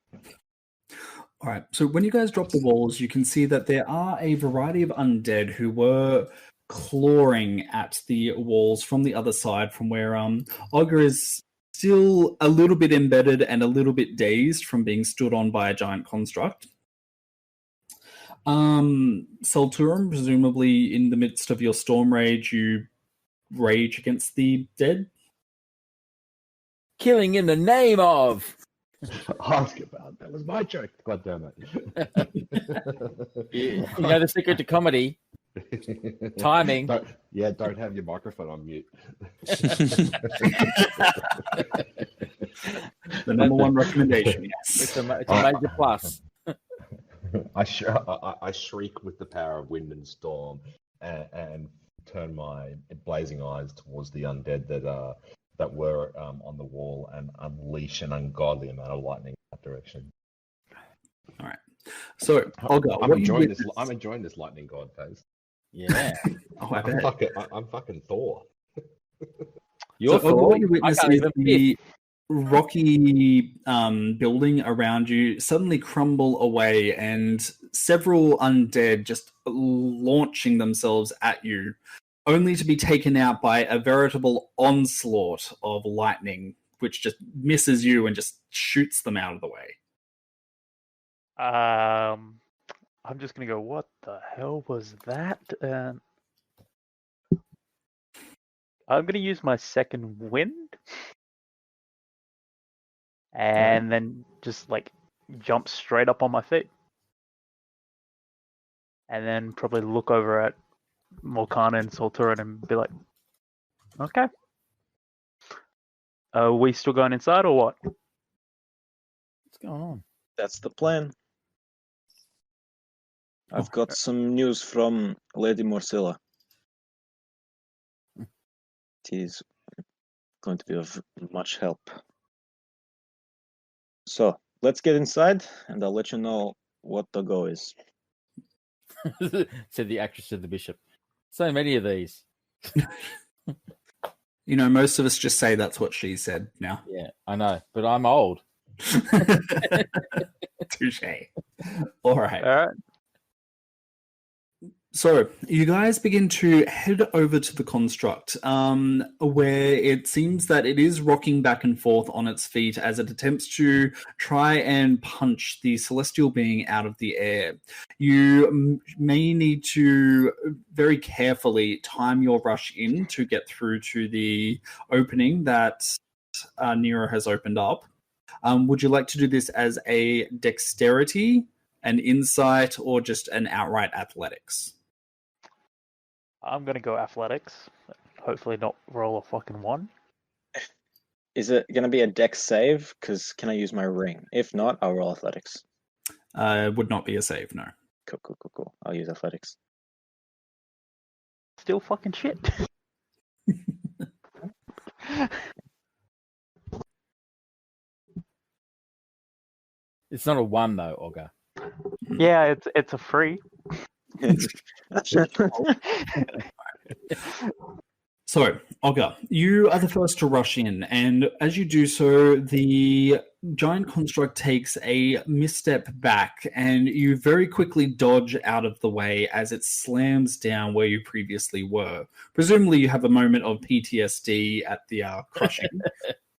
All right. So when you guys drop the walls, you can see that there are a variety of undead who were clawing at the walls from the other side, from where Olga is still a little bit embedded and a little bit dazed from being stood on by a giant construct. Salturum, presumably in the midst of your Stormrage, you rage against the dead. Killing in the name of. Ask about that was my joke. God damn it! You know the secret to comedy. Timing. Don't have your microphone on mute. The number one recommendation, yes. It's a major plus. I shriek with the power of wind and storm, and turn my blazing eyes towards the undead that were on the wall, and unleash an ungodly amount of lightning in that direction. All right. So, Olga, I'm enjoying this lightning god phase. Yeah. I'm fucking Thor. You're so, Olga, what you I witness can't is even the rocky building around you suddenly crumble away, and several undead just launching themselves at you, only to be taken out by a veritable onslaught of lightning, which just misses you and just shoots them out of the way. I'm just gonna go, what the hell was that? I'm gonna use my second wind, and then just like jump straight up on my feet, and then probably look over at Morgana and Solturan and be like, okay, are we still going inside or what? What's going on? That's the plan. I've got some news from Lady Morsilla. It is going to be of much help. So, let's get inside, and I'll let you know what the go is. Said the actress to the bishop. So many of these. You know, most of us just say that's what she said now. Yeah, I know, but I'm old. Touche. All right. All right. So you guys begin to head over to the construct, where it seems that it is rocking back and forth on its feet as it attempts to try and punch the celestial being out of the air. You may need to very carefully time your rush in to get through to the opening that Nero has opened up. Would you like to do this as a dexterity, an insight, or just an outright athletics? I'm gonna go athletics. Hopefully not roll a fucking 1. Is it going to be a dex save? Because can I use my ring? If not, I'll roll athletics. Would not be a save, no. Cool. I'll use athletics. Still fucking shit. It's not a 1 though, Olga. Yeah, it's a free. So, Olga, you are the first to rush in, and as you do so, the giant construct takes a misstep back, and you very quickly dodge out of the way as it slams down where you previously were. Presumably, you have a moment of PTSD at the crushing,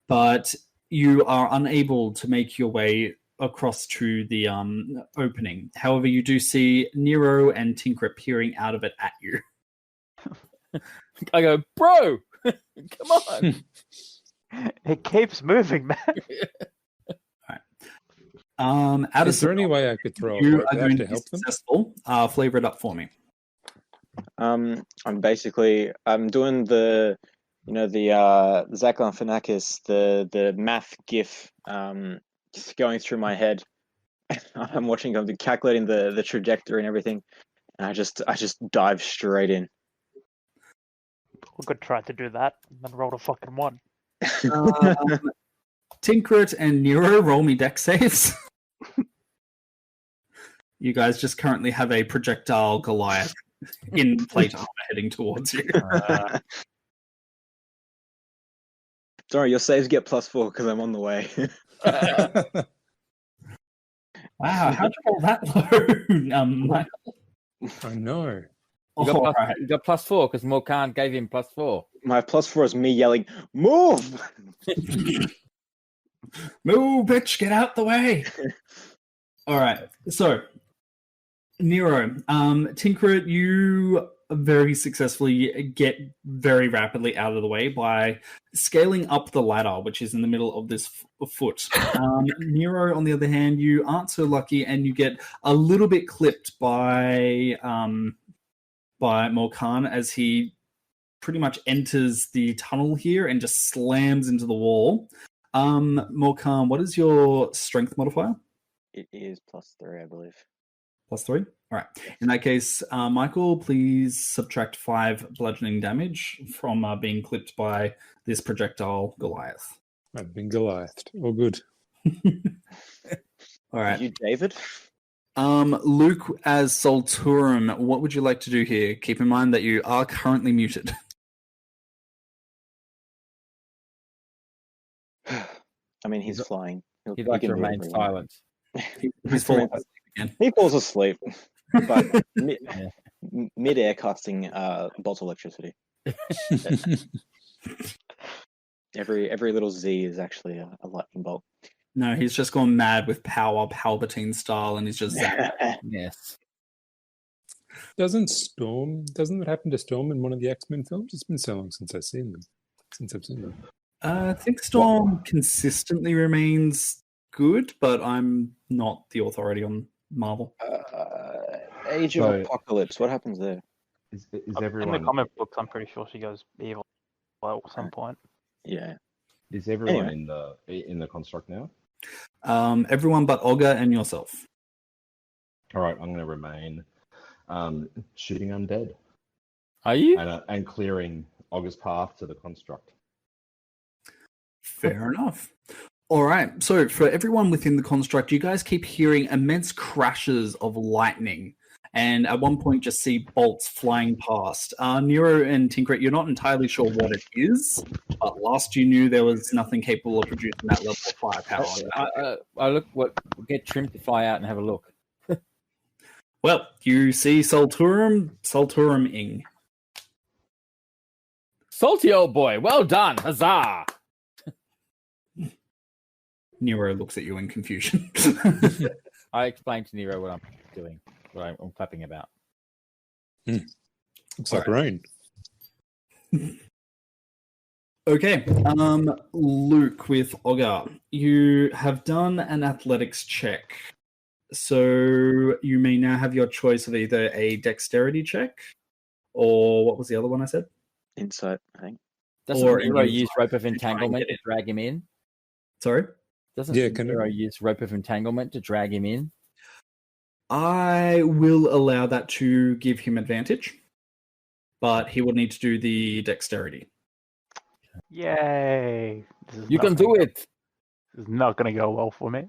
but you are unable to make your way across to the opening. However, you do see Nero and Tinker peering out of it at you. I go, bro, come on. It keeps moving, man. Addison, Is there any way I could throw a you rope are out going to to be help them? successful. Flavor it up for me. I'm doing the Zach Galifianakis, the math gif, just going through my head, I'm watching. I'm calculating the trajectory and everything, and I just dive straight in. We could try to do that and then roll a fucking 1. Tinkrit and Nero, roll me deck saves. You guys just currently have a projectile Goliath in plate armor heading towards you. Sorry, your saves get +4 because I'm on the way. Wow, how'd you roll that low, Michael? I know. You got, All right. you got +4 because Morkan gave him +4. My +4 is me yelling, "Move!" Move, bitch, get out the way. All right, so Nero, Tinkrit, you very successfully get very rapidly out of the way by scaling up the ladder, which is in the middle of this foot. Nero, on the other hand, you aren't so lucky, and you get a little bit clipped by Morkan as he pretty much enters the tunnel here and just slams into the wall. Morkan, what is your strength modifier? It is +3, I believe. +3? All right. In that case, Michael, please subtract 5 bludgeoning damage from being clipped by this projectile Goliath. I've been Goliathed. All good. All right. You, David? Luke, as Solturum, what would you like to do here? Keep in mind that you are currently muted. I mean, he's flying. He'd like to remain silent. He's falling asleep again. He falls asleep, but mid-air casting bolts of electricity. Every little Z is actually a lightning bolt. No, he's just gone mad with power, Palpatine style, and he's just zapped. Yes. Doesn't it happen to Storm in one of the X-Men films? It's been so long since I've seen them. I think Storm consistently remains good, but I'm not the authority on Marvel. Age of Apocalypse. What happens there? Is In the everyone comic books, I'm pretty sure she goes evil at some point. Yeah. is everyone in the construct now? Everyone but Olga and yourself. All right, I'm going to remain shooting undead. Are you? And clearing Olga's path to the construct. Fair enough. All right. So for everyone within the construct, you guys keep hearing immense crashes of lightning, and at one point just see bolts flying past. Nero and Tinkrit, you're not entirely sure what it is, but last you knew there was nothing capable of producing that level of firepower. Get Trim to fly out and have a look. Well, you see Solturum-ing. Salty old boy, well done, huzzah! Nero looks at you in confusion. I explained to Nero what I'm doing, what I'm clapping about. Looks like rain. Okay, Luke with Olga, you have done an athletics check. So you may now have your choice of either a dexterity check, or what was the other one I said? Insight, I think. Doesn't Nero use rope of entanglement to drag him in? Sorry? Doesn't Nero use rope of entanglement to drag him in? I will allow that to give him advantage, but he will need to do the dexterity. Yay! You can do it! This is not going to go well for me.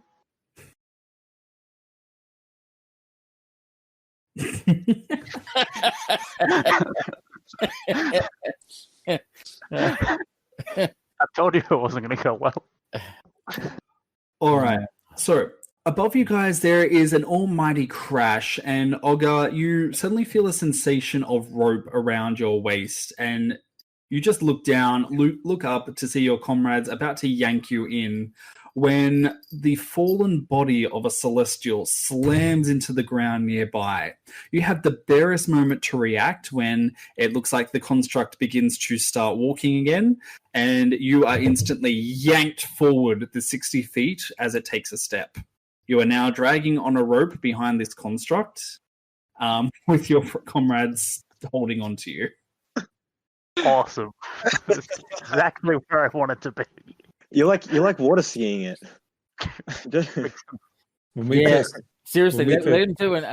I told you it wasn't going to go well. All right. So above you guys, there is an almighty crash, and Olga, you suddenly feel a sensation of rope around your waist, and you just look down, look up to see your comrades about to yank you in, when the fallen body of a celestial slams into the ground nearby. You have the barest moment to react when it looks like the construct begins to start walking again, and you are instantly yanked forward the 60 feet as it takes a step. You are now dragging on a rope behind this construct, with your comrades holding on to you. Awesome. That's exactly where I wanted to be. You're like water skiing it. When we Yeah. first, Seriously, when we let him do an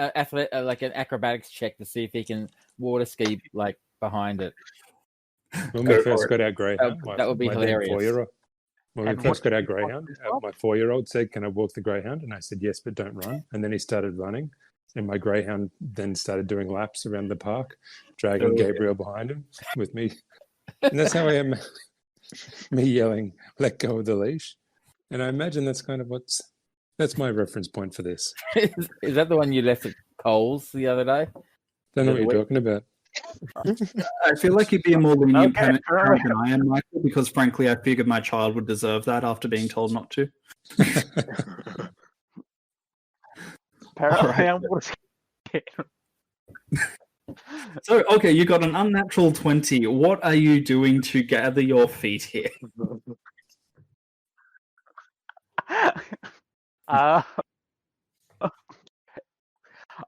like an acrobatics check to see if he can water ski like behind it. when Go we for first it. got our greyhound, That would be my then hilarious. 4-year-old. When we And first what got our did you greyhound, fuck this up? my 4-year-old said, "Can I walk the greyhound?" And I said, "Yes, but don't run." And then he started running, and my greyhound then started doing laps around the park, dragging Oh, yeah. Gabriel behind him with me. And that's how I am. Me yelling, "Let go of the leash!" And I imagine that's kind of that's my reference point for this. Is that the one you left at Coles the other day? Don't know what The you're talking about. I feel like you'd be a more lenient Okay, parent than I am, Michael, because frankly, I figured my child would deserve that after being told not to. Apparently, Alright. I'm water skiing. So, okay, you got an unnatural 20. What are you doing to gather your feet here? I'm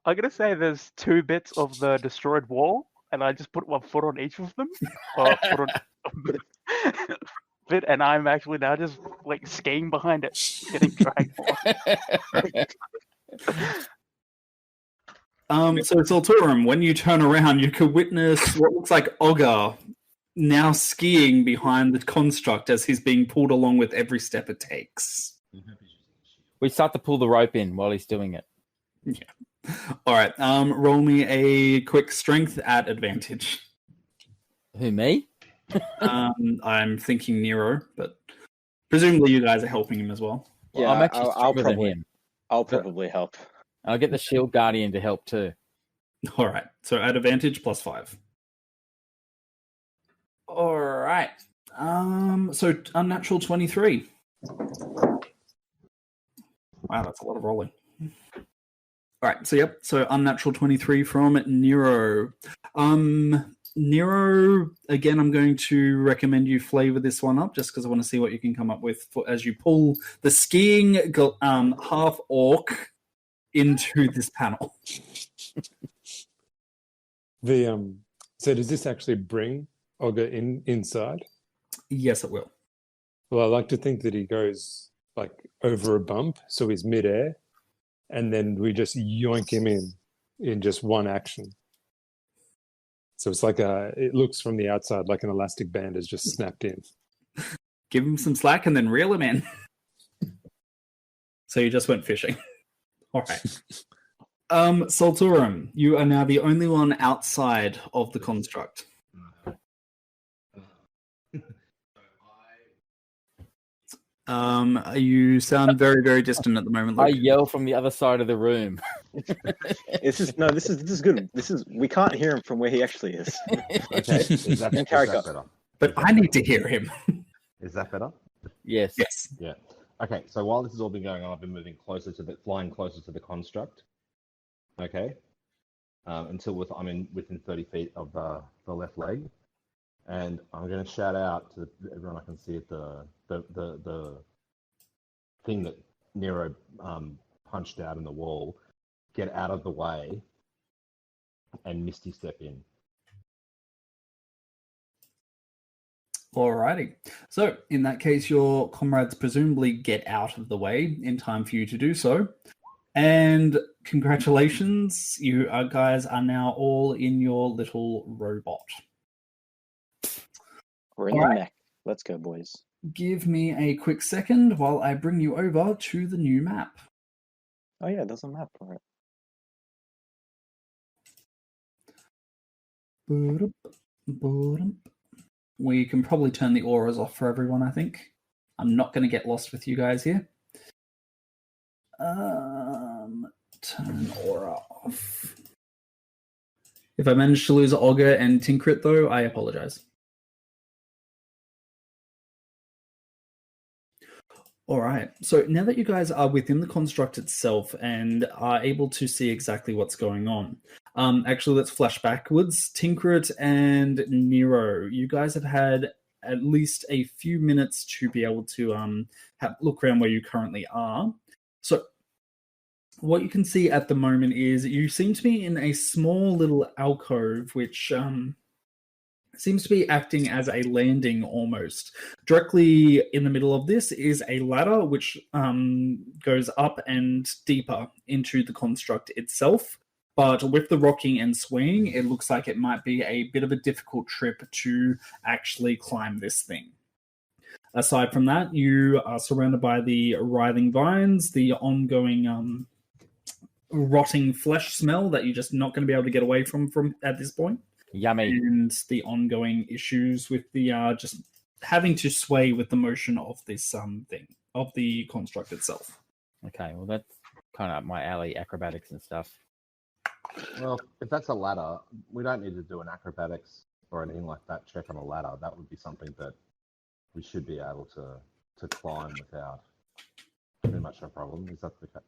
gonna say there's 2 bits of the destroyed wall, and I just put one foot on each of them, or foot on bit, and I'm actually now just like skiing behind it, getting dragged on. So Solturum, when you turn around, you could witness what looks like Ogre now skiing behind the construct as he's being pulled along with every step it takes. We start to pull the rope in while he's doing it. Yeah. All right. Roll me a quick strength at advantage. Who, me? I'm thinking Nero, but presumably you guys are helping him as well. Well, Yeah, I'm actually I'll stronger than probably him. I'll probably help. I'll get the shield guardian to help too. All right. So at advantage +5. All right. So unnatural 23. Wow, that's a lot of rolling. All right. So yep. So unnatural 23 from Nero. Nero, again, I'm going to recommend you flavor this one up just because I want to see what you can come up with as you pull the skiing half orc into this panel. So does this actually bring Ogre inside? Yes, it will. Well, I like to think that he goes like over a bump, so he's midair, and then we just yoink him in just one action. So it's like it looks from the outside like an elastic band has just snapped in. Give him some slack and then reel him in. So you just went fishing. All right. Solturum, you are now the only one outside of the construct. You sound very, very distant at the moment, I Luke. yell from the other side of the room. This is good. We can't hear him from where he actually is. Okay, is that better? But I need to hear him. Is that better? Yes. Yes. Yeah. Okay, so while this has all been going on, I've been moving flying closer to the construct. Okay. Until I'm within 30 feet of the left leg, and I'm going to shout out to everyone I can see at the thing that Nero punched out in the wall. Get out of the way, and Misty step in. Alrighty. So, in that case, your comrades presumably get out of the way in time for you to do so. And congratulations, you guys are now all in your little robot. We're in the mech. Let's go, boys. Give me a quick second while I bring you over to the new map. Oh yeah, there's a map for it. We can probably turn the auras off for everyone, I think. I'm not going to get lost with you guys here. Turn aura off. If I manage to lose Ogre and Tinkrit, though, I apologize. All right. So now that you guys are within the construct itself and are able to see exactly what's going on, actually, let's flash backwards. Tinkrit and Nero, you guys have had at least a few minutes to be able to look around where you currently are. So what you can see at the moment is you seem to be in a small little alcove, which seems to be acting as a landing almost. Directly in the middle of this is a ladder which goes up and deeper into the construct itself. But with the rocking and swaying, it looks like it might be a bit of a difficult trip to actually climb this thing. Aside from that, you are surrounded by the writhing vines, the ongoing rotting flesh smell that you're just not going to be able to get away from at this point. Yummy. And the ongoing issues with the just having to sway with the motion of this thing, of the construct itself. Okay, well, that's kind of up my alley, acrobatics and stuff. Well, if that's a ladder, we don't need to do an acrobatics or anything like that check on a ladder. That would be something that we should be able to climb without too much of a problem.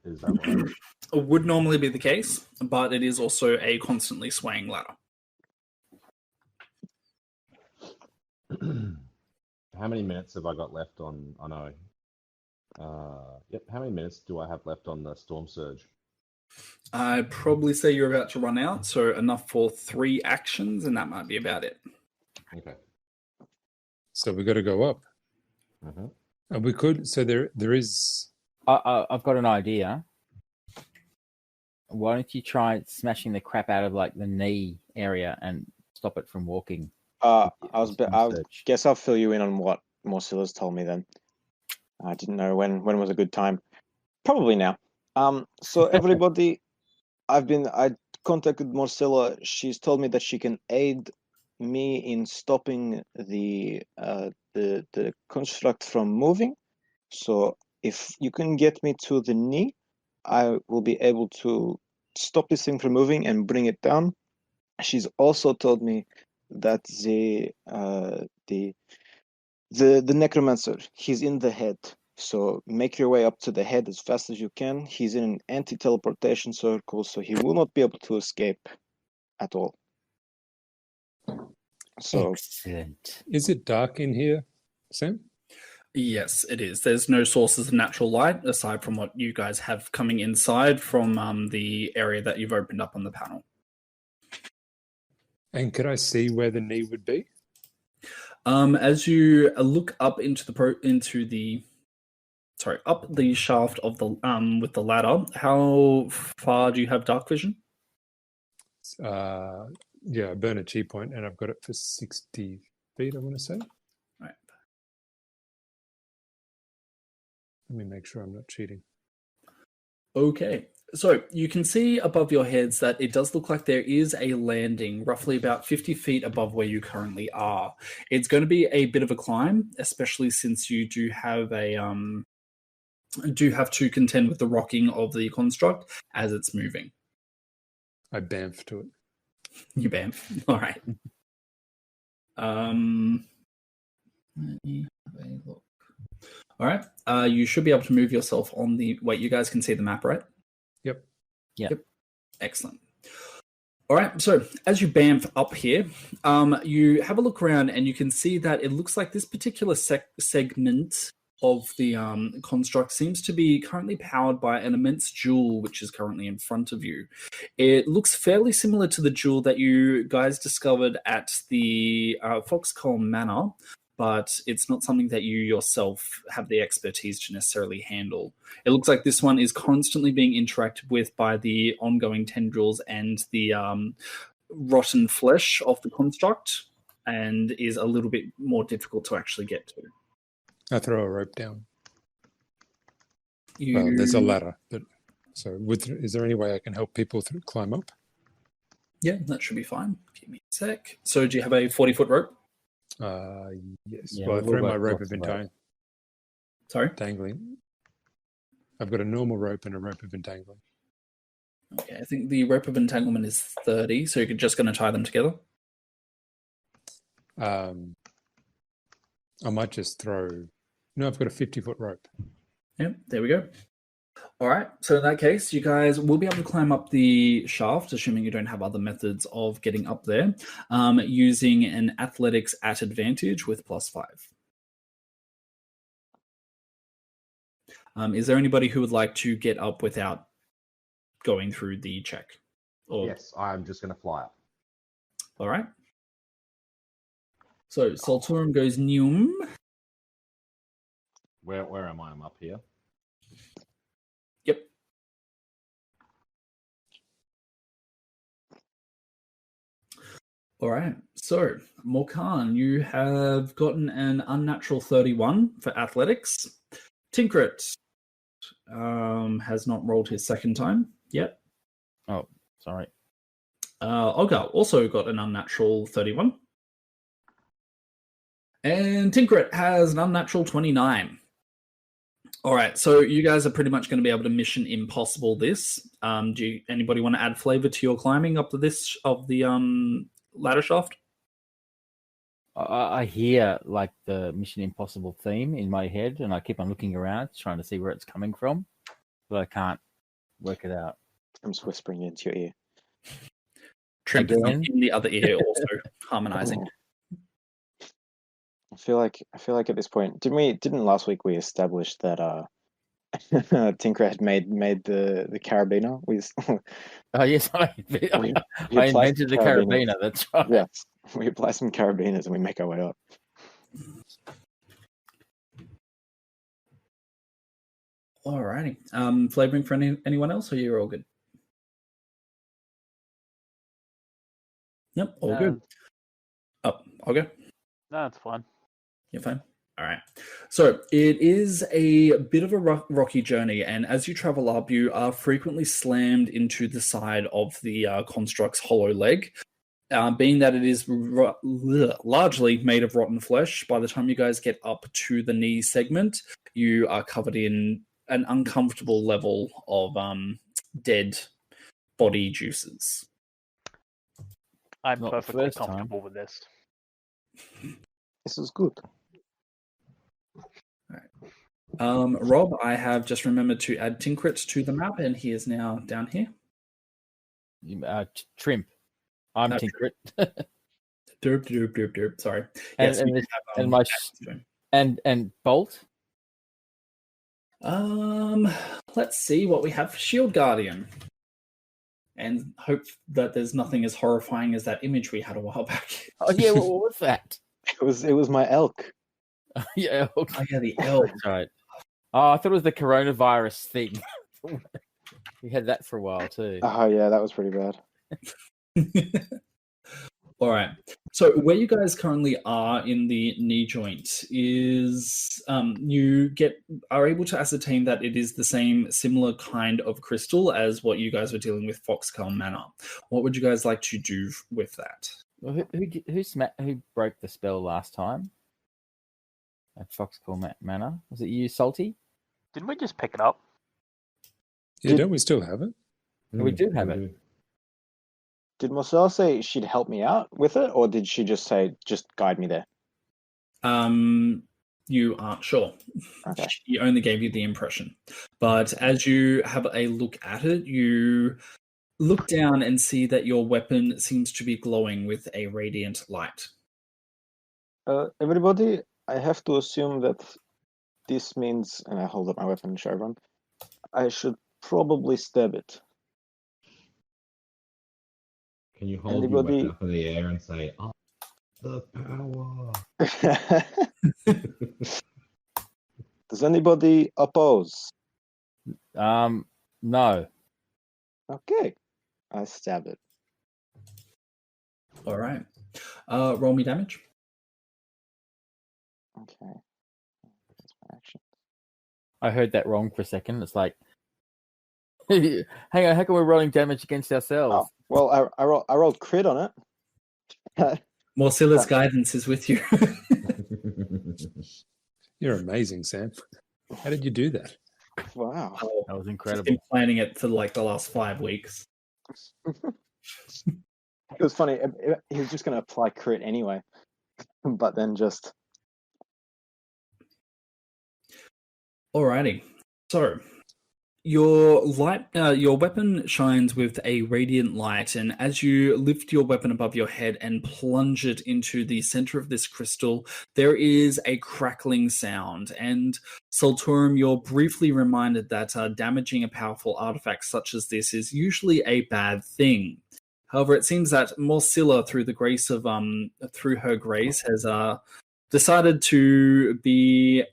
Is that right? It would normally be the case, but it is also a constantly swaying ladder. How many minutes have I got left on? I know. Yep. How many minutes do I have left on the storm surge? I'd probably say you're about to run out, so enough for 3 actions, and that might be about it. Okay. So we got to go up. Mm-hmm. And we could. So there is. I've got an idea. Why don't you try smashing the crap out of like the knee area and stop it from walking? I guess I'll fill you in on what Morsilla's told me then. I didn't know when was a good time. Probably now. So everybody, I contacted Morsilla. She's told me that she can aid me in stopping the construct from moving. So if you can get me to the knee, I will be able to stop this thing from moving and bring it down. She's also told me that the Necromancer, he's in the head. So make your way up to the head as fast as you can. He's in an anti-teleportation circle, so he will not be able to escape at all. So, excellent. Is it dark in here, Sam? Yes, it is. There's no sources of natural light aside from what you guys have coming inside from the area that you've opened up on the panel. And could I see where the knee would be? As you look up up the shaft of the with the ladder, how far do you have dark vision? Yeah, I burn a chi point, and I've got it for 60 feet, I want to say. Right. Let me make sure I'm not cheating. Okay. So you can see above your heads that it does look like there is a landing roughly about 50 feet above where you currently are. It's going to be a bit of a climb, especially since you do have to contend with the rocking of the construct as it's moving. I bamf to it. You bamf. All right. Let me have a look. All right. You should be able to move yourself on the... Wait, you guys can see the map, right? Yep. Yep. Excellent. All right. So as you bamf up here, you have a look around and you can see that it looks like this particular segment of the construct seems to be currently powered by an immense jewel which is currently in front of you. It looks fairly similar to the jewel that you guys discovered at the Foxcomb Manor, but it's not something that you yourself have the expertise to necessarily handle. It looks like this one is constantly being interacted with by the ongoing tendrils and the rotten flesh of the construct, and is a little bit more difficult to actually get to. I throw a rope down. Well, there's a ladder, but is there any way I can help people climb up? Yeah, that should be fine. Give me a sec. So do you have a 40-foot rope? Yes. Yeah, well, I we'll threw my work rope lots of of rope. Sorry? entangling. I've got a normal rope and a rope of entangling. Okay, I think the rope of entanglement is 30, so you're just going to tie them together? I might just throw... No, I've got a 50-foot rope. Yep, there we go. All right, so in that case, you guys will be able to climb up the shaft, assuming you don't have other methods of getting up there, using an athletics at advantage with +5. Is there anybody who would like to get up without going through the check? Or... Yes, I'm just going to fly up. All right. So Solturum goes Neum. Where am I? I'm up here. Yep. All right. So, Morkan, you have gotten an unnatural 31 for athletics. Tinkrit has not rolled his second time yet. Oh, sorry. Olga also got an unnatural 31. And Tinkrit has an unnatural 29. All right, so you guys are pretty much going to be able to mission impossible this. Anybody want to add flavor to your climbing up to this of the ladder shaft? I hear like the Mission Impossible theme in my head, and I keep on looking around trying to see where it's coming from, but I can't work it out. Trim's whispering into your ear. Trim is in the other ear also harmonizing. I feel like at this point, didn't last week we establish that Tinker had made the carabiner? Oh yes, I invented the carabiner. That's right. Yes, we apply some carabiners and we make our way up. Alrighty. Flavoring for anyone else, or you're all good? Yep, all good. Oh, okay. No, it's fine. You're fine. All right. So it is a bit of a rocky journey, and as you travel up, you are frequently slammed into the side of the construct's hollow leg. Being that it is largely made of rotten flesh, by the time you guys get up to the knee segment, you are covered in an uncomfortable level of dead body juices. I'm perfectly comfortable with this. This is good. All right. Rob, I have just remembered to add Tinkrit to the map, and he is now down here. Trimp. I'm Tinkrit. Derp. Sorry. And, yes, and Bolt. Let's see what we have for Shield Guardian, and hope that there's nothing as horrifying as that image we had a while back. Oh yeah, what was that? It was my elk. Yeah, oh yeah, the elk. That's right. Oh, I thought it was the coronavirus thing. We had that for a while too. Oh yeah, that was pretty bad. All right. So where you guys currently are in the knee joint is you are able to ascertain that it is the similar kind of crystal as what you guys were dealing with Foxcomb Manor. What would you guys like to do with that? Well, who broke the spell last time at Foxcomb Manor? Was it you, Salty? Didn't we just pick it up? Yeah, don't we still have it? We do have it. Did Marcel say she'd help me out with it, or did she just say, just guide me there? You aren't sure. Okay. She only gave you the impression. But as you have a look at it, you look down and see that your weapon seems to be glowing with a radiant light. Everybody, I have to assume that this means, and I hold up my weapon and show everyone, I should probably stab it. Can you hold your weapon up in the air and say, "Oh, the power"? Does anybody oppose? No. Okay, I stab it. All right. Roll me damage. Okay. That's my action. I heard that wrong for a second. It's like, hang on, how come we're rolling damage against ourselves? Oh, well, I rolled crit on it. Morcilla's guidance is with you. You're amazing, Sam. How did you do that? Wow. That was incredible. Been planning it for like the last 5 weeks. It was funny. He was just going to apply crit anyway, but then just. Alrighty. So your weapon shines with a radiant light, and as you lift your weapon above your head and plunge it into the center of this crystal, there is a crackling sound. And Solturum, you're briefly reminded that damaging a powerful artifact such as this is usually a bad thing. However, it seems that Morsilla, through her grace, has decided to be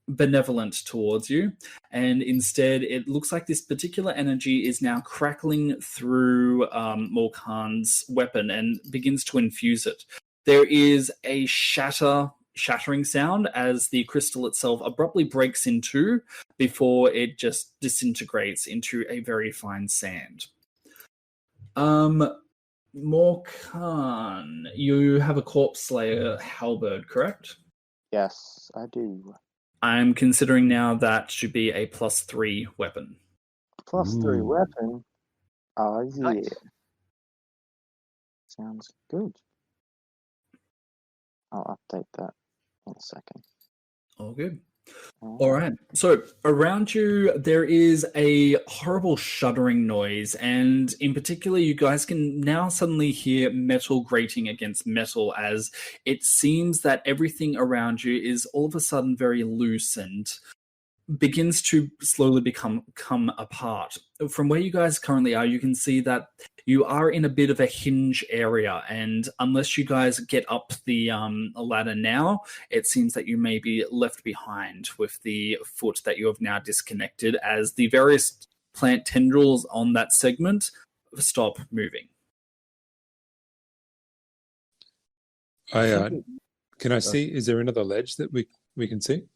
benevolent towards you, and instead it looks like this particular energy is now crackling through Morkan's weapon and begins to infuse it. There is a shattering sound as the crystal itself abruptly breaks in two before it just disintegrates into a very fine sand. Morkan, you have a Corpse Slayer halberd, correct? Yes, I do. I'm considering now that to be a +3 weapon. +3 weapon? Oh, yeah. Nice. Sounds good. I'll update that in a second. All good. All right. So around you, there is a horrible shuddering noise, and in particular, you guys can now suddenly hear metal grating against metal as it seems that everything around you is all of a sudden very loose and begins to slowly come apart. From where you guys currently are, you can see that you are in a bit of a hinge area, and unless you guys get up the ladder now, it seems that you may be left behind with the foot that you have now disconnected as the various plant tendrils on that segment stop moving. Can I see? Is there another ledge that we can see?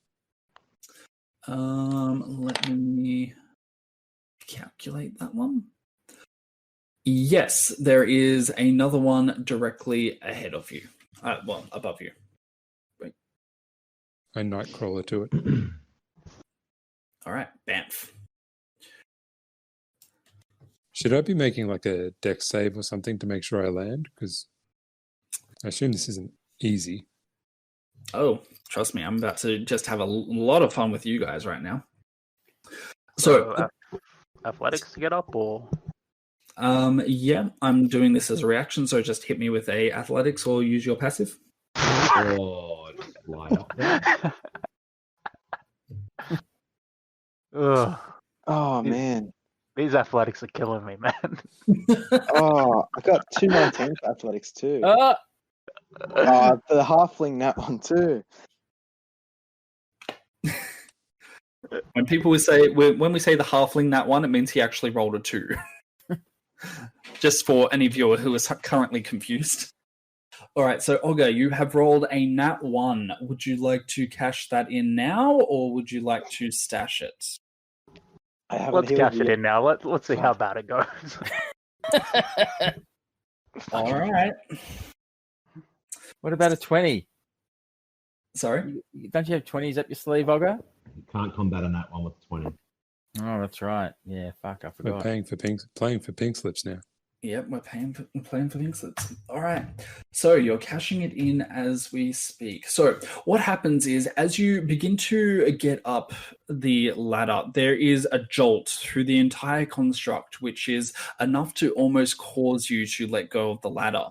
Let me calculate that one. Yes, there is another one directly ahead of you. Above you. Wait. I nightcrawler to it. All right, Banff. Should I be making like a dex save or something to make sure I land? Because I assume this isn't easy. Oh, trust me, I'm about to just have a lot of fun with you guys right now. So, athletics to get up, or yeah, I'm doing this as a reaction, so just hit me with a athletics or use your passive. Oh, just fly up there. Ugh. Oh, man. These athletics are killing me, man. Oh, I got 219 for athletics too. The halfling that one too. When people when we say the halfling that one, it means he actually rolled a 2. Just for any viewer who is currently confused. All right, so Olga, you have rolled a nat 1. Would you like to cash that in now, or would you like to stash it? Let's cash it in now. Let's see how bad it goes. All right. What about a 20? Sorry? Don't you have 20s up your sleeve, Olga? You can't combat on that one with 20. Oh, that's right. Yeah, fuck, I forgot. We're playing for pink slips now. Yep, we're playing for pink slips. All right. So you're cashing it in as we speak. So what happens is as you begin to get up the ladder, there is a jolt through the entire construct, which is enough to almost cause you to let go of the ladder.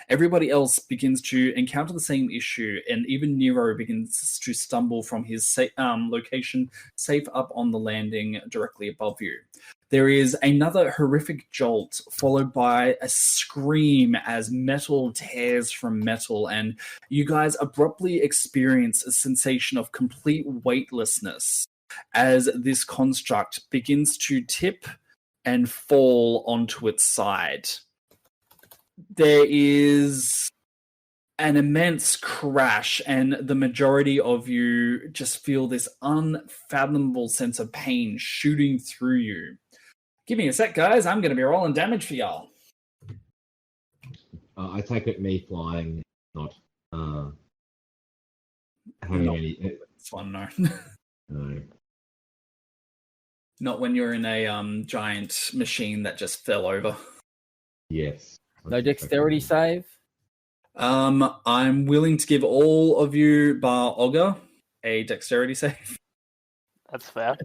Everybody else begins to encounter the same issue, and even Nero begins to stumble from his location safe up on the landing directly above you. There is another horrific jolt, followed by a scream as metal tears from metal, and you guys abruptly experience a sensation of complete weightlessness as this construct begins to tip and fall onto its side. There is an immense crash, and the majority of you just feel this unfathomable sense of pain shooting through you. Give me a sec, guys. I'm going to be rolling damage for y'all. I take it me flying, not having any. This one, no. No. Not when you're in a giant machine that just fell over. Yes. No dexterity save? I'm willing to give all of you, bar Olga, a dexterity save. That's fair.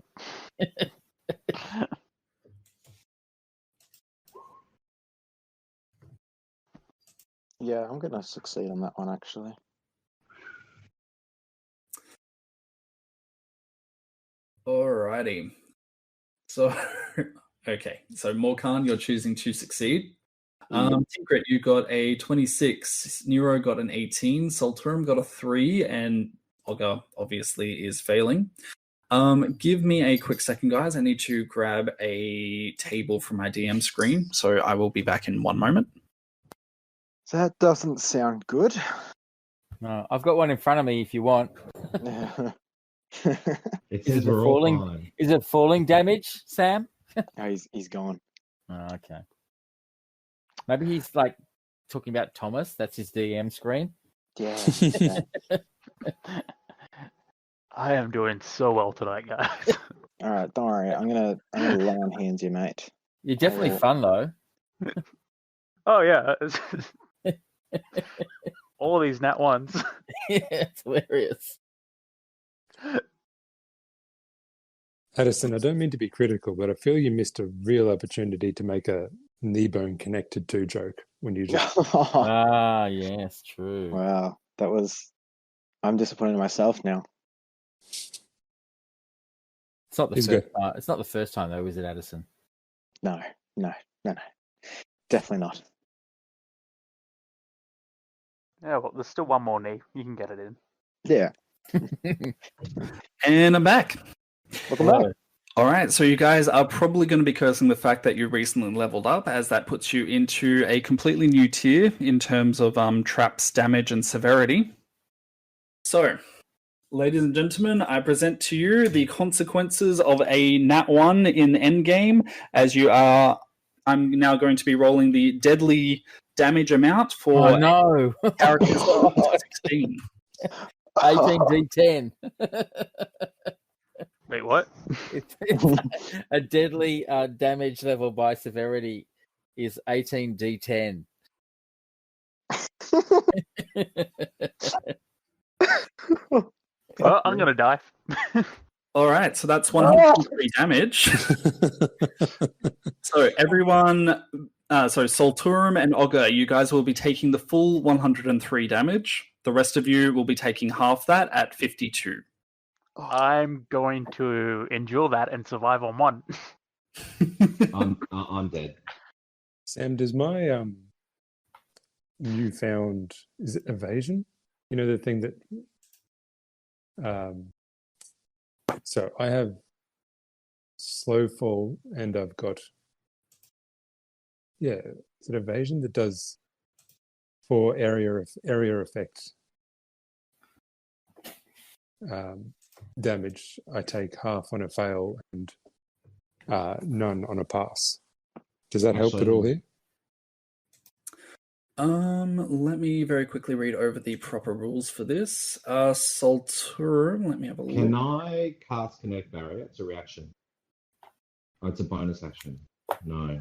Yeah, I'm going to succeed on that one, actually. Alrighty. So, okay. So, Morkan, you're choosing to succeed. Tinkrit, you got a 26. Nero got an 18. Solturum got a 3, and Ogre obviously is failing. Give me a quick second, guys. I need to grab a table from my DM screen, so I will be back in one moment. That doesn't sound good. No, I've got one in front of me if you want. It Is says it we're all fine. Is it falling damage, Sam? No, he's gone. Oh, okay. Maybe he's like talking about Thomas. That's his DM screen. Yeah. I am doing so well tonight, guys. All right, don't worry. I'm gonna lay on hands you, mate. You're definitely fun though. Oh yeah. All these nat ones. Yeah, it's hilarious. Addison, I don't mean to be critical, but I feel you missed a real opportunity to make a knee bone connected to joke when you just. Ah, yes, true. Wow, that was. I'm disappointed in myself now. It's not the He's first good. time. It's not the first time though, is it, Addison? No. Definitely not. Yeah, well, there's still one more knee. You can get it in. Yeah. And I'm back. Welcome back. All right, so you guys are probably going to be cursing the fact that you recently leveled up, as that puts you into a completely new tier in terms of traps, damage, and severity. So, ladies and gentlemen, I present to you the consequences of a Nat 1 in Endgame, as you are... I'm now going to be rolling the deadly damage amount for characters up to 16. 18d10. Wait, what? It's a deadly damage level by severity is 18d10. Well, I'm gonna die. All right, so that's 103 damage. So everyone, Solturum and Ogre, you guys will be taking the full 103 damage. The rest of you will be taking half that at 52. I'm going to endure that and survive on one. I'm dead. Sam, does my newfound, is it evasion? You know, the thing that so I have slow fall and I've got is it evasion that does for area effect damage. I take half on a fail and none on a pass. Does that help at all here? Let me very quickly read over the proper rules for this. Solturum, let me have a look. Can I cast Connect Barrier? It's a reaction. Oh, it's a bonus action. No.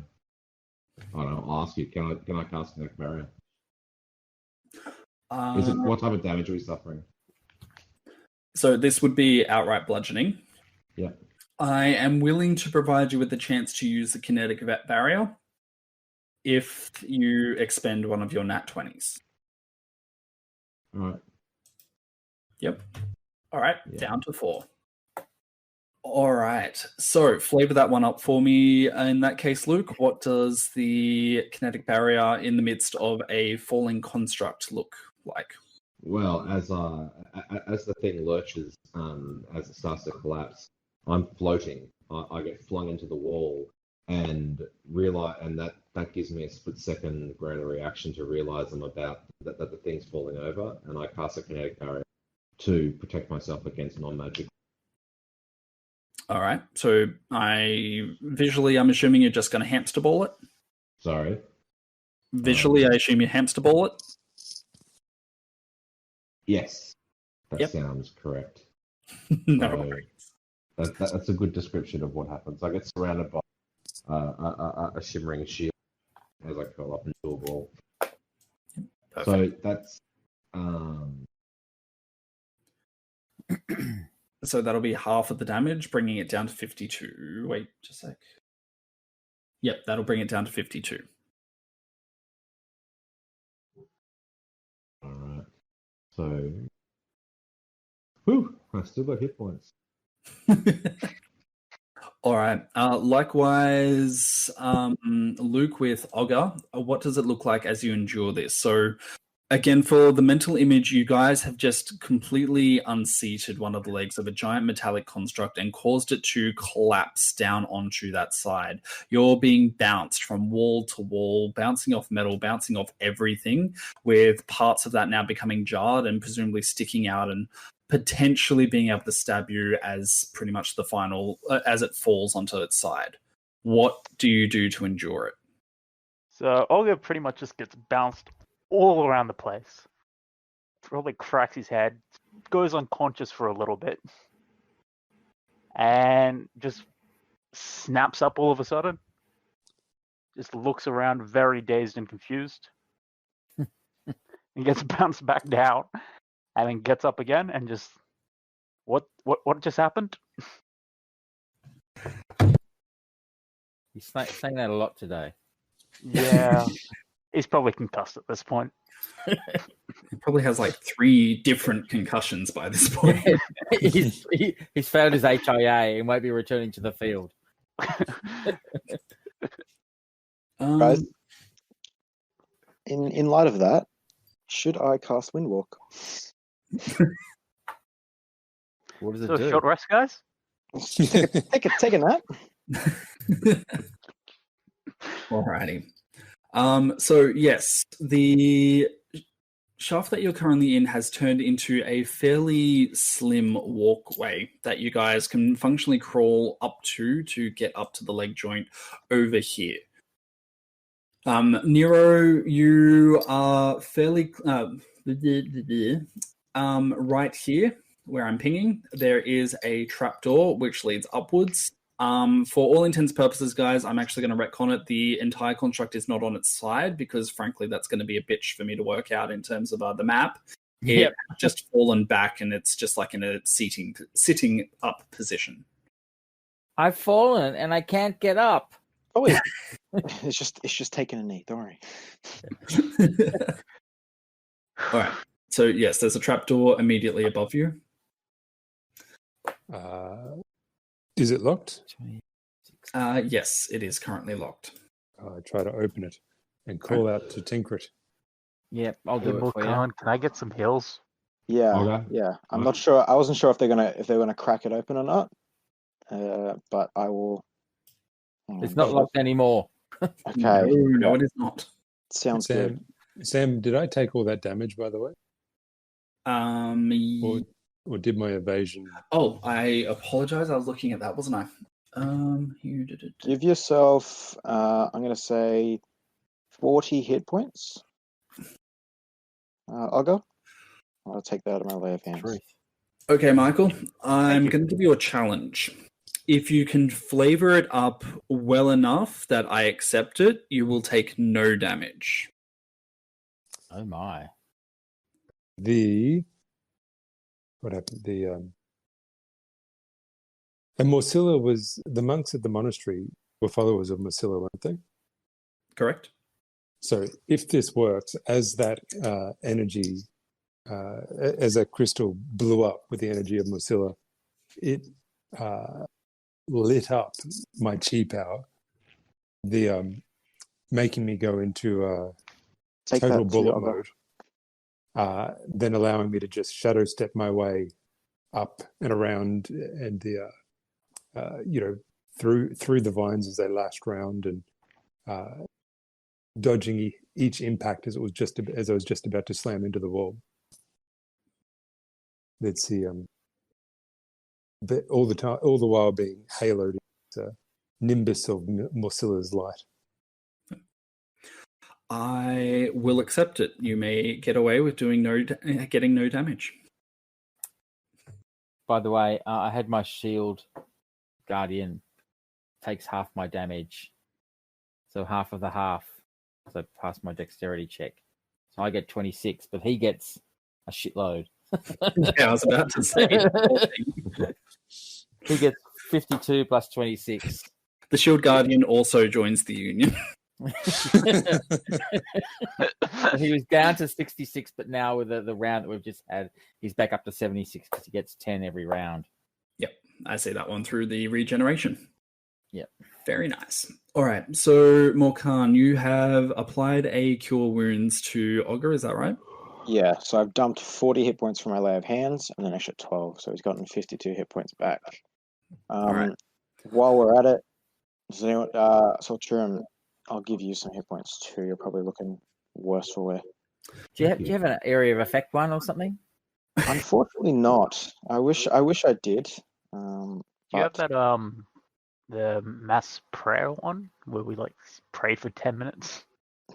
I don't know. I'll ask you. Can I cast Connect Barrier? Is it what type of damage are we suffering? So this would be outright bludgeoning. Yeah. I am willing to provide you with the chance to use the kinetic barrier if you expend one of your nat 20s. All right. Yep. All right, down to 4. All right, so flavor that one up for me. In that case, Luke, what does the kinetic barrier in the midst of a falling construct look like? Well, as the thing lurches, as it starts to collapse, I'm floating. I get flung into the wall and that gives me a split second greater reaction to realize I'm about that the thing's falling over, and I cast a kinetic barrier to protect myself against non-magic. All right, so I'm assuming you're just going to hamster ball it. Sorry. Visually, I assume you hamster ball it. Yes, that sounds correct. No. That's a good description of what happens. I get surrounded by a shimmering shield as I curl up into a ball. Perfect. So that's so that'll be half of the damage, bringing it down to 52. Wait, just a sec. Yep, that'll bring it down to 52. all right. So, whew, I still got hit points. All right. Likewise, Luke with Ogre, what does it look like as you endure this? So, again, for the mental image, you guys have just completely unseated one of the legs of a giant metallic construct and caused it to collapse down onto that side. You're being bounced from wall to wall, bouncing off metal, bouncing off everything, with parts of that now becoming jarred and presumably sticking out and potentially being able to stab you as pretty much the final, as it falls onto its side. What do you do to endure it? So Olga pretty much just gets bounced all around the place. Probably cracks his head, goes unconscious for a little bit, and just snaps up all of a sudden. Just looks around very dazed and confused. And gets bounced back down. And then gets up again and just what just happened? He's saying that a lot today. Yeah. He's probably concussed at this point. He probably has like 3 different concussions by this point. He's failed his HIA and won't be returning to the field. Guys, in light of that, should I cast Windwalk? What does it So do? short rest, guys? Take a nap. Alrighty. So yes, the shaft that you're currently in has turned into a fairly slim walkway that you guys can functionally crawl up to get up to the leg joint over here. Nero, you are fairly right here where I'm pinging. There is a trapdoor which leads upwards. For all intents and purposes, guys, I'm actually going to retcon it. The entire construct is not on its side because, frankly, that's going to be a bitch for me to work out in terms of the map. It's just fallen back and it's just like in a sitting up position. I've fallen and I can't get up. Oh wait, it's just taking a knee. Don't worry. All right. So yes, there's a trapdoor immediately above you. Is it locked? Yes, it is currently locked. I try to open it and call out to Tinkrit. Yep, I'll do it for you. Can I get some heals? Yeah, Okay. yeah. I'm not sure. I wasn't sure if they're gonna crack it open or not. But I will. It's not locked anymore. Okay. No, it is not. Sounds good. Sam, did I take all that damage, by the way? Or did my evasion? Oh, I apologize. I was looking at that, wasn't I? Give yourself, I'm going to say 40 hit points. I'll go. I'll take that out of my lay of hands. Okay, Michael, I'm going to give you a challenge. If you can flavor it up well enough that I accept it, you will take no damage. Oh my. What happened? And Morsilla was, the monks at the monastery were followers of Morsilla, weren't they? Correct. So if this works, as that energy, as that crystal blew up with the energy of Morsilla, it lit up my chi power, making me go into total bullet mode, then allowing me to just shadow step my way up and around and through the vines as they lashed round and dodging each impact as I was just about to slam into the wall. Let's see, all the while being haloed in the nimbus of Morsilla's light. I will accept it. You may get away with getting no damage. By the way, I had my shield guardian takes half my damage, so half of the half. So pass my dexterity check. So I get 26, but he gets a shitload. Yeah, I was about to say. He gets 52 plus 26. The Shield Guardian also joins the Union. He was down to 66, but now with the round that we've just had, he's back up to 76 because he gets 10 every round. Yep, I see that one through the regeneration. Yep. Very nice. All right. So, Morkan, you have applied a Cure Wounds to Ogre, is that right? Yeah, so I've dumped 40 hit points from my lay of hands and an extra 12, so he's gotten 52 hit points back. right. While we're at it, does anyone, so Ciruimon, I'll give you some hit points too. You're probably looking worse for wear. Do you have an area of effect one or something? Unfortunately, not. I wish I did. Do you have that the mass prayer one where we like pray for 10 minutes?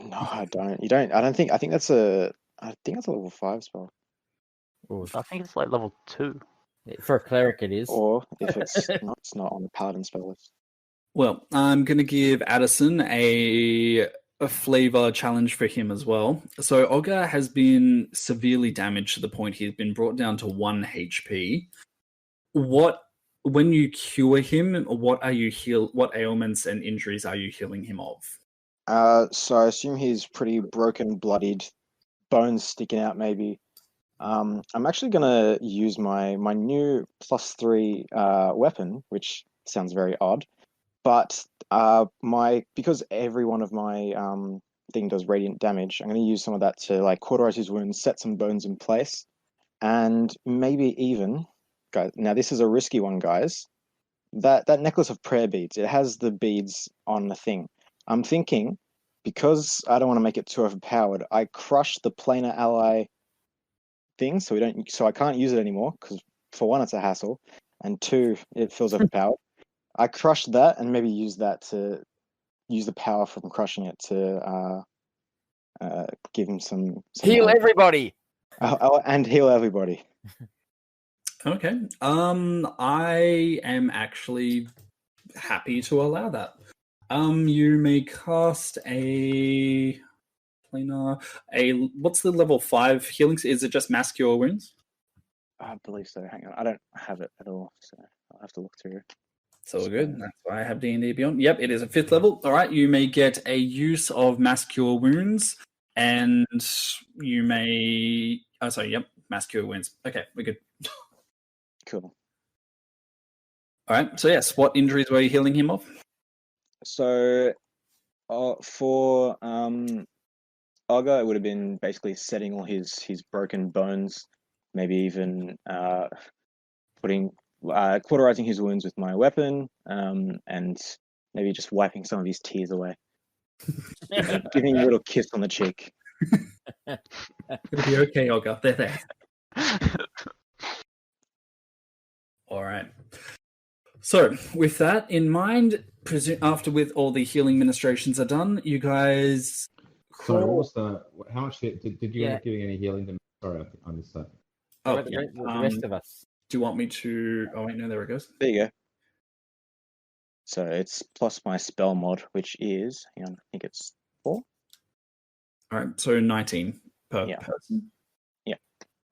No, I don't. You don't. I think that's a. I think that's a level 5 spell. I think it's like level 2. For a cleric, it is. Or if it's not on the paladin spell list. Well, I'm going to give Addison a flavor challenge for him as well. So Ogre has been severely damaged to the point he's been brought down to 1 HP. When you cure him, what ailments and injuries are you healing him of? So I assume he's pretty broken, bloodied, bones sticking out maybe. I'm actually gonna use my new +3 weapon, which sounds very odd, but because every one of my thing does radiant damage, I'm gonna use some of that to like cauterize his wounds, set some bones in place, and maybe even, guys. Now this is a risky one, guys. That necklace of prayer beads, it has the beads on the thing. I'm thinking, because I don't want to make it too overpowered, I crush the planar ally thing, so I can't use it anymore, because for one, it's a hassle, and two, it feels overpowered. I crush that and maybe use the power from crushing it to give him some Heal everybody. And heal everybody. Okay. I am actually happy to allow that. You may cast a planar. What's the level 5 healing? Is it just mass cure wounds? I believe so. Hang on, I don't have it at all, so I'll have to look through. It's all good. That's why I have D&D Beyond. Yep, it is a 5th level. All right, you may get a use of mass cure wounds, and you may. Oh, sorry. Yep, mass cure wounds. Okay, we're good. Cool. All right. So yes, what injuries were you healing him of? So, for Olga, it would have been basically setting all his broken bones, maybe even cauterizing his wounds with my weapon, and maybe just wiping some of his tears away. Giving a little kiss on the cheek. It'll be okay, Olga. They're there. All right. So, with that in mind, with all the healing ministrations are done, you guys. So, what was how much did you end up giving any healing to me? Sorry, I missed that. Oh, the rest of us. Do you want me to? Oh wait, no, there it goes. There you go. So it's plus my spell mod, which is, hang on, I think it's 4. All right, so 19 per person. Yeah.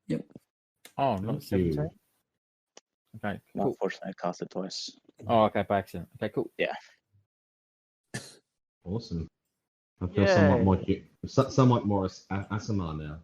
Yep. Oh, not 17. Okay. No, Cool. unfortunately, I cast it twice. Oh, okay, by accident. Okay, cool. Yeah. Awesome. I feel somewhat more ASMR now.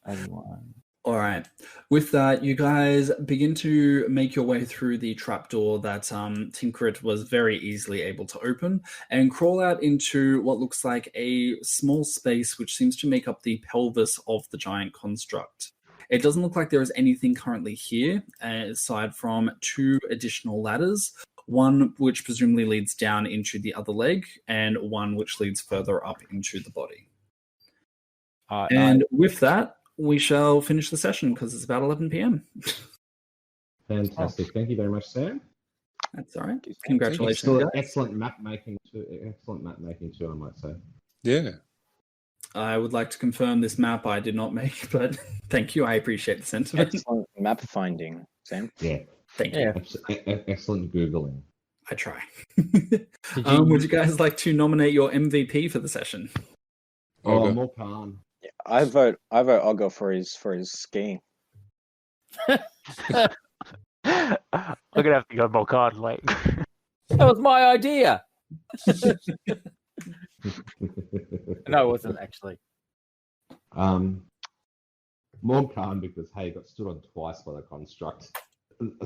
81. All right. With that, you guys begin to make your way through the trapdoor that Tinkrit was very easily able to open and crawl out into what looks like a small space which seems to make up the pelvis of the giant construct. It doesn't look like there is anything currently here, aside from 2 additional ladders, one which presumably leads down into the other leg, and one which leads further up into the body. With that, we shall finish the session because it's about 11 p.m. Fantastic. Thank you very much, Sam. That's all right. Congratulations. Excellent map making too, I might say. Yeah. I would like to confirm this map I did not make, but thank you. I appreciate the sentiment. Excellent map finding, Sam. Yeah. Thank you. Excellent Googling. I try. Would you guys like to nominate your MVP for the session? More calm. Yeah, I vote Ogre for his skiing. I'm gonna have to go more card like. That was my idea. No, it wasn't actually. More calm because hey, got stood on twice by the construct.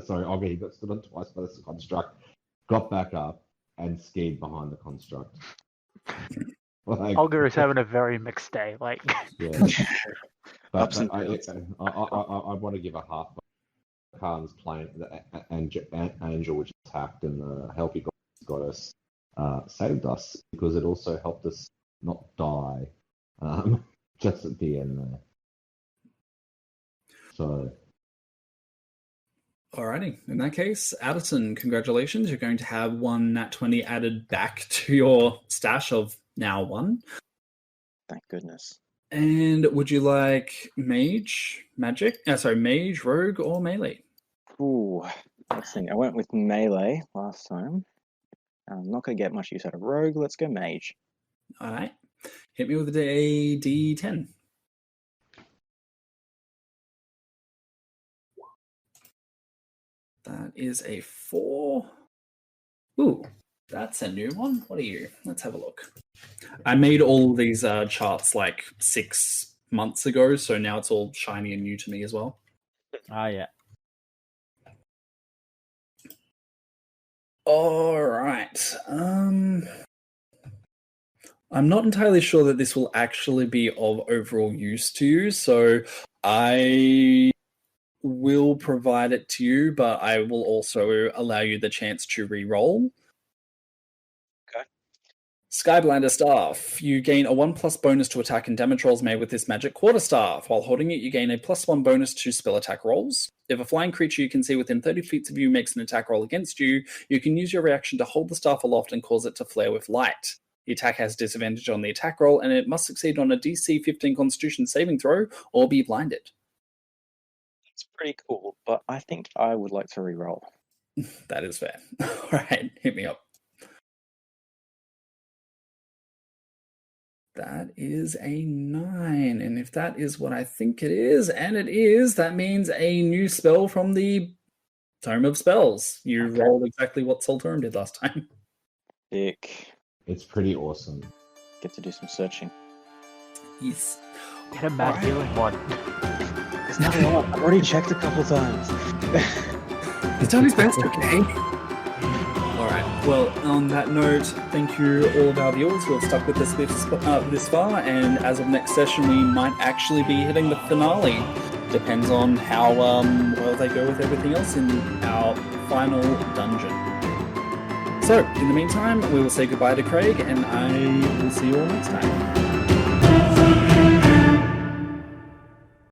sorry, Olga, he got stood on twice by this construct, got back up, and skied behind the construct. Like, Olga is having a very mixed day. Like, yeah. Ups But and I downs. want to give a half. Khan's plane, the angel which attacked and the Helpy goddess saved us because it also helped us not die just at the end there. So, Alrighty. In that case, Addison, congratulations. You're going to have one Nat 20 added back to your stash of now 1. Thank goodness. And would you like mage, rogue, or melee? Ooh, let's see. I went with melee last time. I'm not going to get much use out of rogue. Let's go mage. Alright. Hit me with a D10. That is a 4. Ooh, that's a new one. What are you? Let's have a look. I made all of these charts like 6 months ago, so now it's all shiny and new to me as well. Ah, yeah. All right. I'm not entirely sure that this will actually be of overall use to you, so I will provide it to you, but I will also allow you the chance to re-roll. Okay. Skyblinder Staff. You gain a 1+ bonus to attack and damage rolls made with this magic quarterstaff. While holding it, you gain a +1 bonus to spell attack rolls. If a flying creature you can see within 30 feet of you makes an attack roll against you, you can use your reaction to hold the staff aloft and cause it to flare with light. The attack has disadvantage on the attack roll, and it must succeed on a DC 15 Constitution saving throw or be blinded. It's pretty cool, but I think I would like to re-roll. That is fair. All right, hit me up. That is a 9, and if that is what I think it is, and it is, that means a new spell from the Tome of Spells. You rolled exactly what Solturm did last time. Dick. it's pretty awesome. Get to do some searching. Yes. get a mad healing one. There's not a lot. I've already checked a couple times. He's done his best, okay? Alright, well, on that note, thank you all of our viewers who have stuck with us this far, and as of next session, we might actually be hitting the finale. Depends on how well they go with everything else in our final dungeon. So, in the meantime, we will say goodbye to Craig, and I will see you all next time.